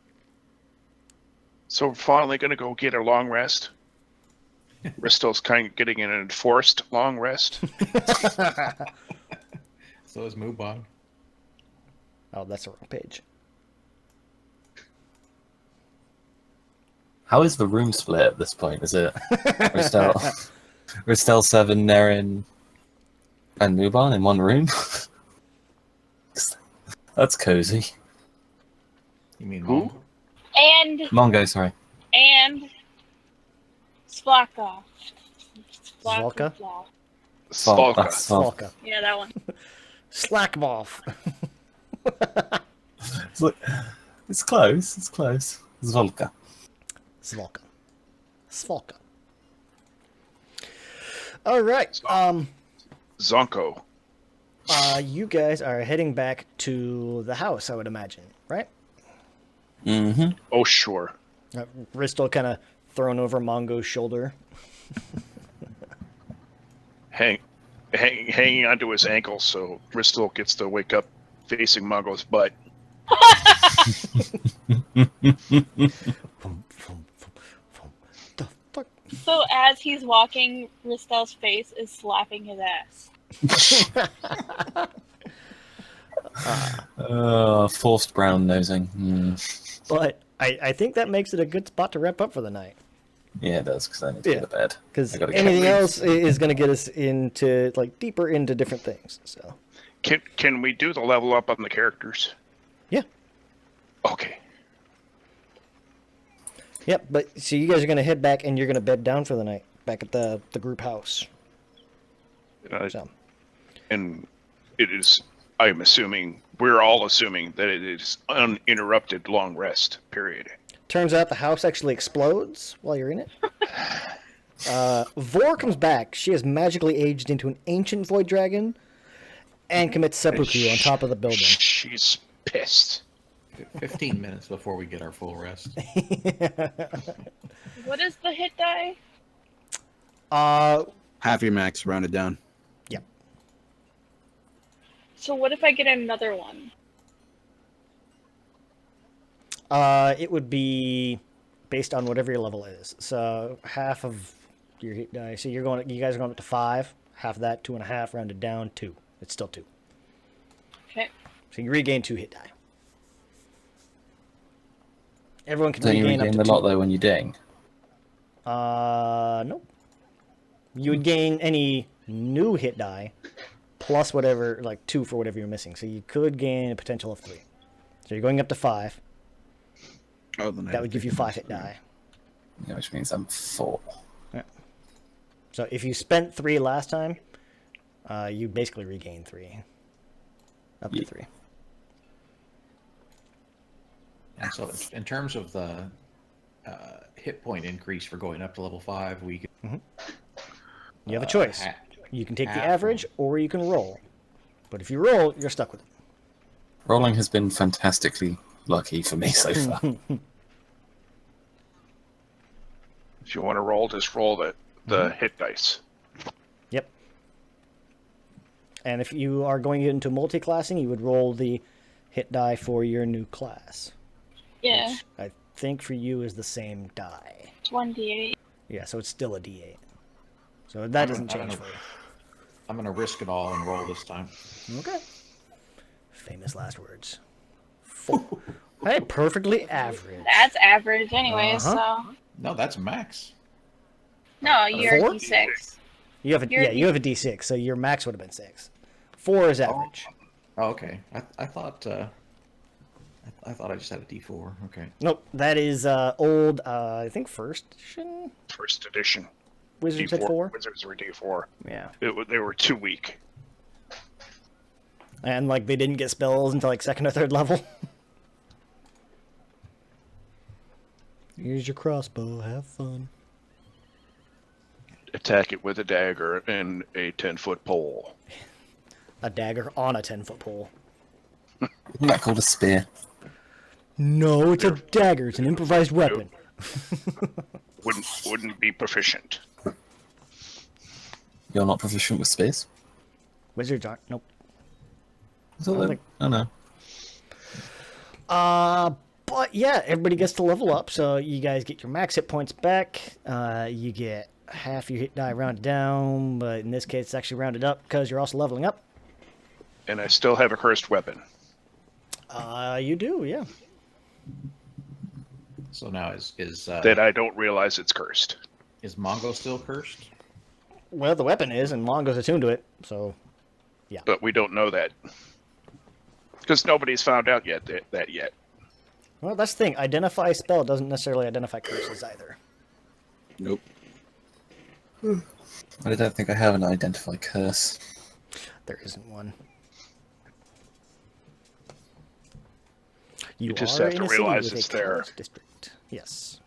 S5: So we're finally going to go get a long rest. Bristol's kind of getting an enforced long rest.
S6: So is Muban.
S1: Oh, that's the wrong page.
S3: How is the room split at this point? Is it Ristel 7, Nerin, and Muban in one room? That's cozy.
S6: You mean
S5: Who?
S6: Mongo?
S4: And
S3: Mongo, sorry.
S4: Splaka.
S1: Zvalka?
S5: Svalka.
S1: Svalka.
S4: Yeah, that one.
S1: Slackmoff.
S3: It's close. It's close. Zvolka.
S1: Svalka. Svalka. All right.
S5: Zonko.
S1: You guys are heading back to the house, I would imagine, right?
S3: Mm-hmm.
S5: Oh, sure.
S1: Ristal kind of thrown over Mongo's shoulder.
S5: Hanging onto his ankle so Bristol gets to wake up facing Mongo's butt.
S1: The fuck?
S4: So as he's walking, Ristel's face is slapping his ass.
S3: Forced brown nosing. Mm.
S1: But I think that makes it a good spot to wrap up for the night.
S3: Yeah, it does, because I need to go to bed.
S1: Because
S3: I gotta
S1: anything
S3: get-
S1: else is going to get us into, like, deeper into different things. So,
S5: Can we do the level up on the characters?
S1: yeah.
S5: Okay.
S1: Yep, but so you guys are going to head back and you're going to bed down for the night back at the group house. So,
S5: And it is, I'm assuming, we're all assuming that it is uninterrupted long rest period.
S1: turns out the house actually explodes while you're in it. Vor comes back. She has magically aged into an ancient void dragon and commits seppuku on top of the building.
S5: She's pissed.
S6: 15 minutes before we get our full rest.
S4: What is the hit die?
S7: Half your max rounded down.
S1: Yep.
S4: So what if I get another one?
S1: It would be based on whatever your level is. So half of your hit die. So you guys are going up to 5. Half of that, 2.5, rounded down, 2. It's still 2.
S4: Okay.
S1: So you regain 2 hit die. Everyone can
S3: Don't you
S1: regain up
S3: regain
S1: to
S3: the
S1: 2.
S3: lot though when you ding?
S1: Nope. You would gain any new hit die plus whatever, like 2 for whatever you're missing. So you could gain a potential of 3. So you're going up to 5.
S7: Oh, then
S1: That would give you 5 hit die.
S3: Yeah, which means I'm 4.
S1: So if you spent 3 last time, you basically regain 3. Up to
S3: Yeah.
S1: 3.
S6: And so, in terms of the hit point increase for going up to level 5, we can.
S1: You have a choice.
S6: ha-
S1: You can take the
S6: half
S1: average, or you can roll. But if you roll, you're stuck with it.
S3: Rolling has been fantastically lucky for me so far.
S5: If you want to roll, just roll the hit dice.
S1: Yep. And if you are going into multi-classing, you would roll the hit die for your new class.
S4: Yeah,
S1: Which I think for you is the same die.
S4: it's 1d8.
S1: Yeah, so it's still a d8. So that doesn't
S6: I'm
S1: change
S6: gonna-
S1: for you.
S6: I'm going to risk it all and roll this time.
S1: Okay. Famous last words. 4. Hey, perfectly average.
S4: That's average anyway,
S1: Uh-huh.
S4: so...
S6: No, that's max.
S4: No, you're
S1: 4?
S4: d6.
S1: You have a
S4: You're-
S1: you have a d6, so your max would have been 6. 4 is average.
S6: Oh, okay. I thought I thought I just had a D4. Okay.
S1: Nope, that is old. I think first edition.
S5: First edition.
S1: Wizards had 4.
S5: Wizards were D4.
S1: Yeah,
S5: They were too weak.
S1: and like they didn't get spells until like 2nd or 3rd level. Here's your crossbow. Have fun.
S5: Attack it with a dagger and a 10-foot pole.
S1: A dagger on a 10-foot pole.
S3: Isn't that called a spear?
S1: No, it's a dagger. It's an improvised weapon.
S5: Wouldn't be proficient.
S3: You're not proficient with spears?
S1: Wizards aren't. Nope.
S3: I thought
S1: I
S3: they-
S1: think-
S3: oh no.
S1: But yeah, everybody gets to level up, so you guys get your max hit points back. You get half your hit die rounded down, but in this case, it's actually rounded up because you're also leveling up.
S5: And I still have a cursed weapon.
S1: You do, yeah.
S6: So now is
S5: That I don't realize it's cursed.
S6: is Mongo still cursed?
S1: Well, the weapon is, and Mongo's attuned to it, so
S5: But we don't know that. Because nobody's found out yet that yet.
S1: well, that's the thing. Identify spell doesn't necessarily identify curses either.
S7: Nope.
S3: I don't think I have an identify curse.
S1: There isn't one. You
S5: just
S1: are
S5: have
S1: in
S5: to
S1: a city
S5: realize
S1: with
S5: it's
S1: a
S5: there.
S1: closed district. Yes.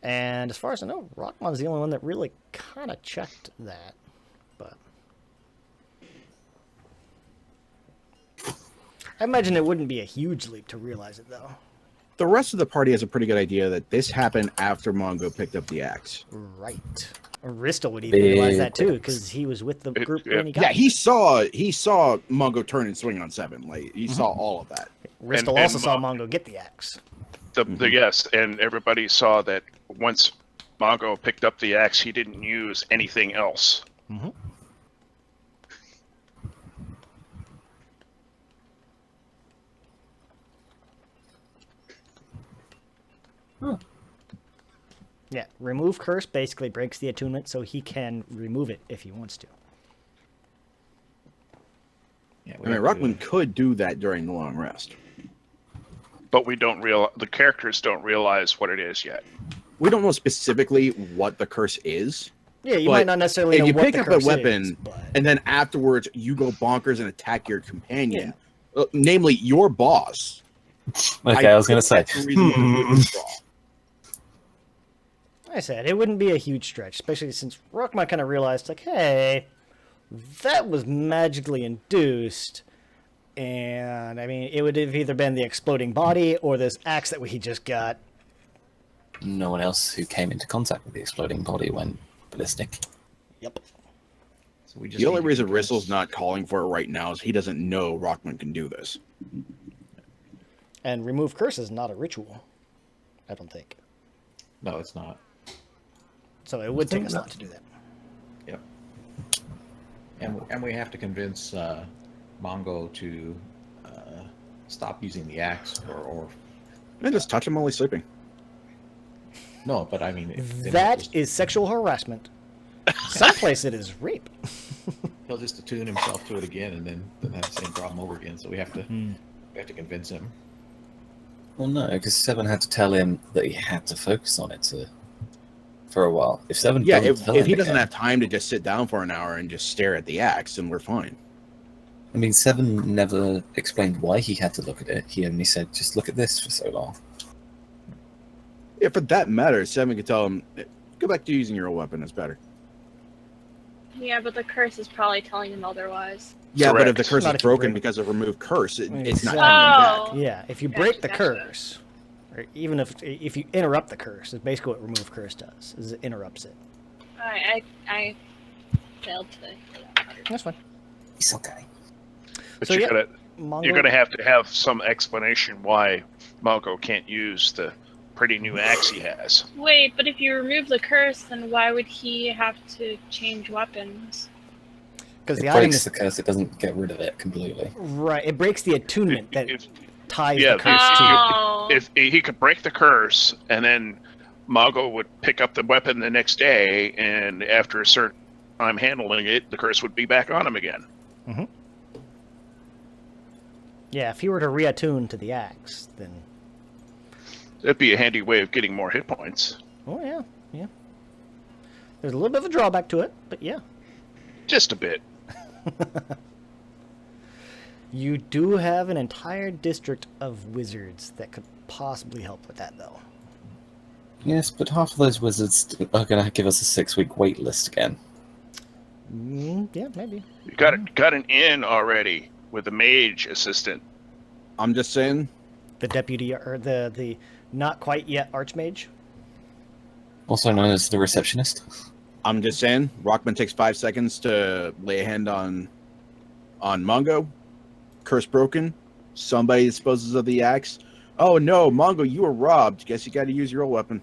S1: And as far as I know, Rockmon's the only one that really kind of checked that. But I imagine it wouldn't be a huge leap to realize it, though.
S7: The rest of the party has a pretty good idea that this happened after Mongo picked up the axe.
S1: Right. Ristel would even realize that too,
S3: Big
S1: because he was with the group
S5: yeah.
S1: when he got
S7: Yeah,
S1: it.
S7: he saw Mongo turn and swing on 7. Like he saw all of that.
S1: Ristel
S5: and
S1: also saw Mongo get the axe.
S5: Yes, and everybody saw that once Mongo picked up the axe, he didn't use anything else.
S1: Mm-hmm.
S3: Huh.
S1: Yeah, remove curse basically breaks the attunement, so he can remove it if he wants to.
S6: Yeah,
S7: I mean, Ruckman could do that during the long rest.
S5: But we don't the characters don't realize what it is yet.
S7: We don't know specifically what the curse is.
S1: Yeah, you
S7: But
S1: might not necessarily
S7: If
S1: know
S7: you
S1: what
S7: pick
S1: the
S7: up a
S1: curse
S7: weapon
S1: is, but...
S7: and then afterwards you go bonkers and attack your companion, namely your boss.
S3: Okay, I was going to say.
S7: That's the reason why we withdraw.
S1: Like I said, it wouldn't be a huge stretch, especially since Rockman kind of realized, like, hey, that was magically induced. And, I mean, it would have either been the exploding body or this axe that we just got.
S3: No one else who came into contact with the exploding body went ballistic.
S1: Yep.
S6: So we just
S7: The only
S6: need to
S7: reason
S6: convince-
S7: Rissel's not calling for it right now is he doesn't know Rockman can do this.
S1: And remove curse is not a ritual, I don't think.
S6: No, it's not.
S1: So it would take us a lot to do that.
S6: Yep. And we have to convince Mongo to stop using the axe or
S7: And just touch him while he's sleeping.
S6: no, but I mean
S1: That is sexual harassment. Someplace it is rape.
S6: he'll just attune himself to it again and then have the same problem over again. So we have to convince him.
S3: Well, no, because Seven had to tell him that he had to focus on it for a while. If Seven,
S7: Yeah,
S3: doesn't tell
S7: if
S3: him
S7: he doesn't
S3: again-
S7: have time to just sit down for an hour and just stare at the axe, then we're fine.
S3: I mean, Seven never explained why he had to look at it. He only said, "Just look at this" for so long.
S7: If that matters, 7 could tell him, go back to using your old weapon, it's better.
S4: Yeah, but the curse is probably telling him otherwise.
S7: Yeah, but if the
S5: Correct.
S7: curse
S1: Not
S7: is
S1: if you
S7: broken
S1: break-
S7: because of removed curse, it's not
S1: Exactly.
S7: coming back.
S1: Yeah, if you
S4: Gotcha,
S1: break the
S4: gotcha.
S1: curse, or even if you interrupt the curse, is basically what remove curse does, is it interrupts it.
S4: I failed to get that part.
S1: That's fine.
S3: It's okay.
S5: But
S1: So,
S5: you're
S1: yeah,
S5: gonna you're gonna have to have some explanation why Mongo can't use the pretty new axe he has.
S4: Wait, but if you remove the curse, then why would he have to change weapons?
S1: Because
S3: It
S1: the item
S3: breaks
S1: is
S3: the curse. It doesn't get rid of it completely.
S1: right. It breaks the attunement that
S5: If-
S1: ties
S5: yeah,
S1: the curse to.
S4: Oh.
S5: If he could break the curse, and then Mongo would pick up the weapon the next day, and after a certain time handling it, the curse would be back on him again.
S1: Yeah, if he were to reattune to the axe, then
S5: That'd be a handy way of getting more hit points.
S1: oh yeah. There's a little bit of a drawback to it, but yeah.
S5: Just a bit.
S1: You do have an entire district of wizards that could possibly help with that, though.
S3: Yes, but half of those wizards are going to give us a 6-week wait list again.
S1: Yeah, maybe.
S5: You got an in already with a mage assistant.
S7: I'm just saying,
S1: The deputy or the not quite yet archmage.
S3: Also known as the receptionist.
S7: Rockman takes 5 seconds to lay a hand on Mongo. Curse broken. Somebody disposes of the axe. Oh no, Mongo, you were robbed. Guess you got to use your old weapon.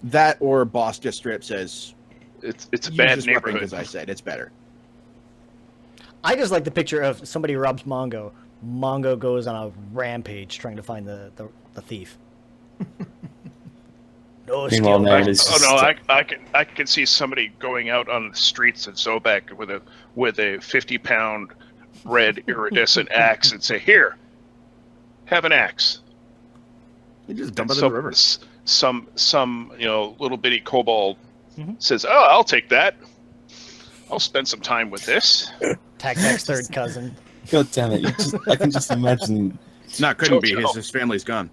S7: That or boss just straight up says,
S5: It's a
S7: use
S5: bad
S7: this weapon
S5: neighborhood.
S7: because I said it's better.
S1: I just like the picture of somebody robs Mongo. Mongo goes on a rampage trying to find the thief. No
S3: Meanwhile,
S1: skill.
S3: Naren is just...
S5: I can see somebody going out on the streets in Zobek with a 50-pound red iridescent axe and say, "Here, have an axe."
S7: You just dump
S5: And
S7: it in the river.
S5: some little bitty kobold
S1: Mhm.
S5: says, "Oh, I'll take that. I'll spend some time with this."
S1: Tactac's third cousin.
S3: God damn it! I can just imagine,
S7: No, it couldn't be.
S5: Jojo.
S7: His family's gone.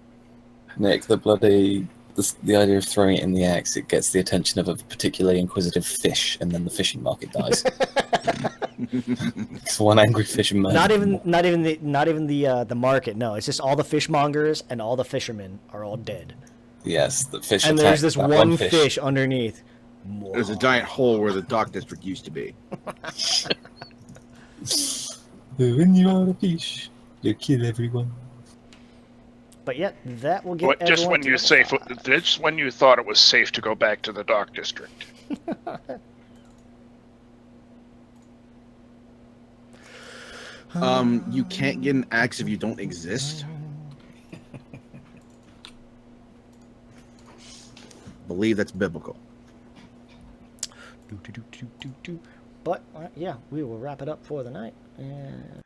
S3: Nick, the idea of throwing it in the axe. It gets the attention of a particularly inquisitive fish, and then the fishing market dies. It's one angry fisherman.
S1: Not even the market. No, it's just all the fishmongers and all the fishermen are all dead.
S3: Yes, the fish.
S1: And there's
S3: attacked
S1: this
S3: that
S1: one fish underneath.
S7: There's a giant hole where the dock district used to be.
S3: When you are a fish, you kill everyone.
S1: But yeah, that will get
S5: But just
S1: everyone
S5: when
S1: to
S5: you
S1: level
S5: safe,
S1: 5.
S5: just when you thought it was safe to go back to the dock district.
S7: You can't get an axe if you don't exist. Believe that's biblical.
S1: But yeah, we will wrap it up for the night. And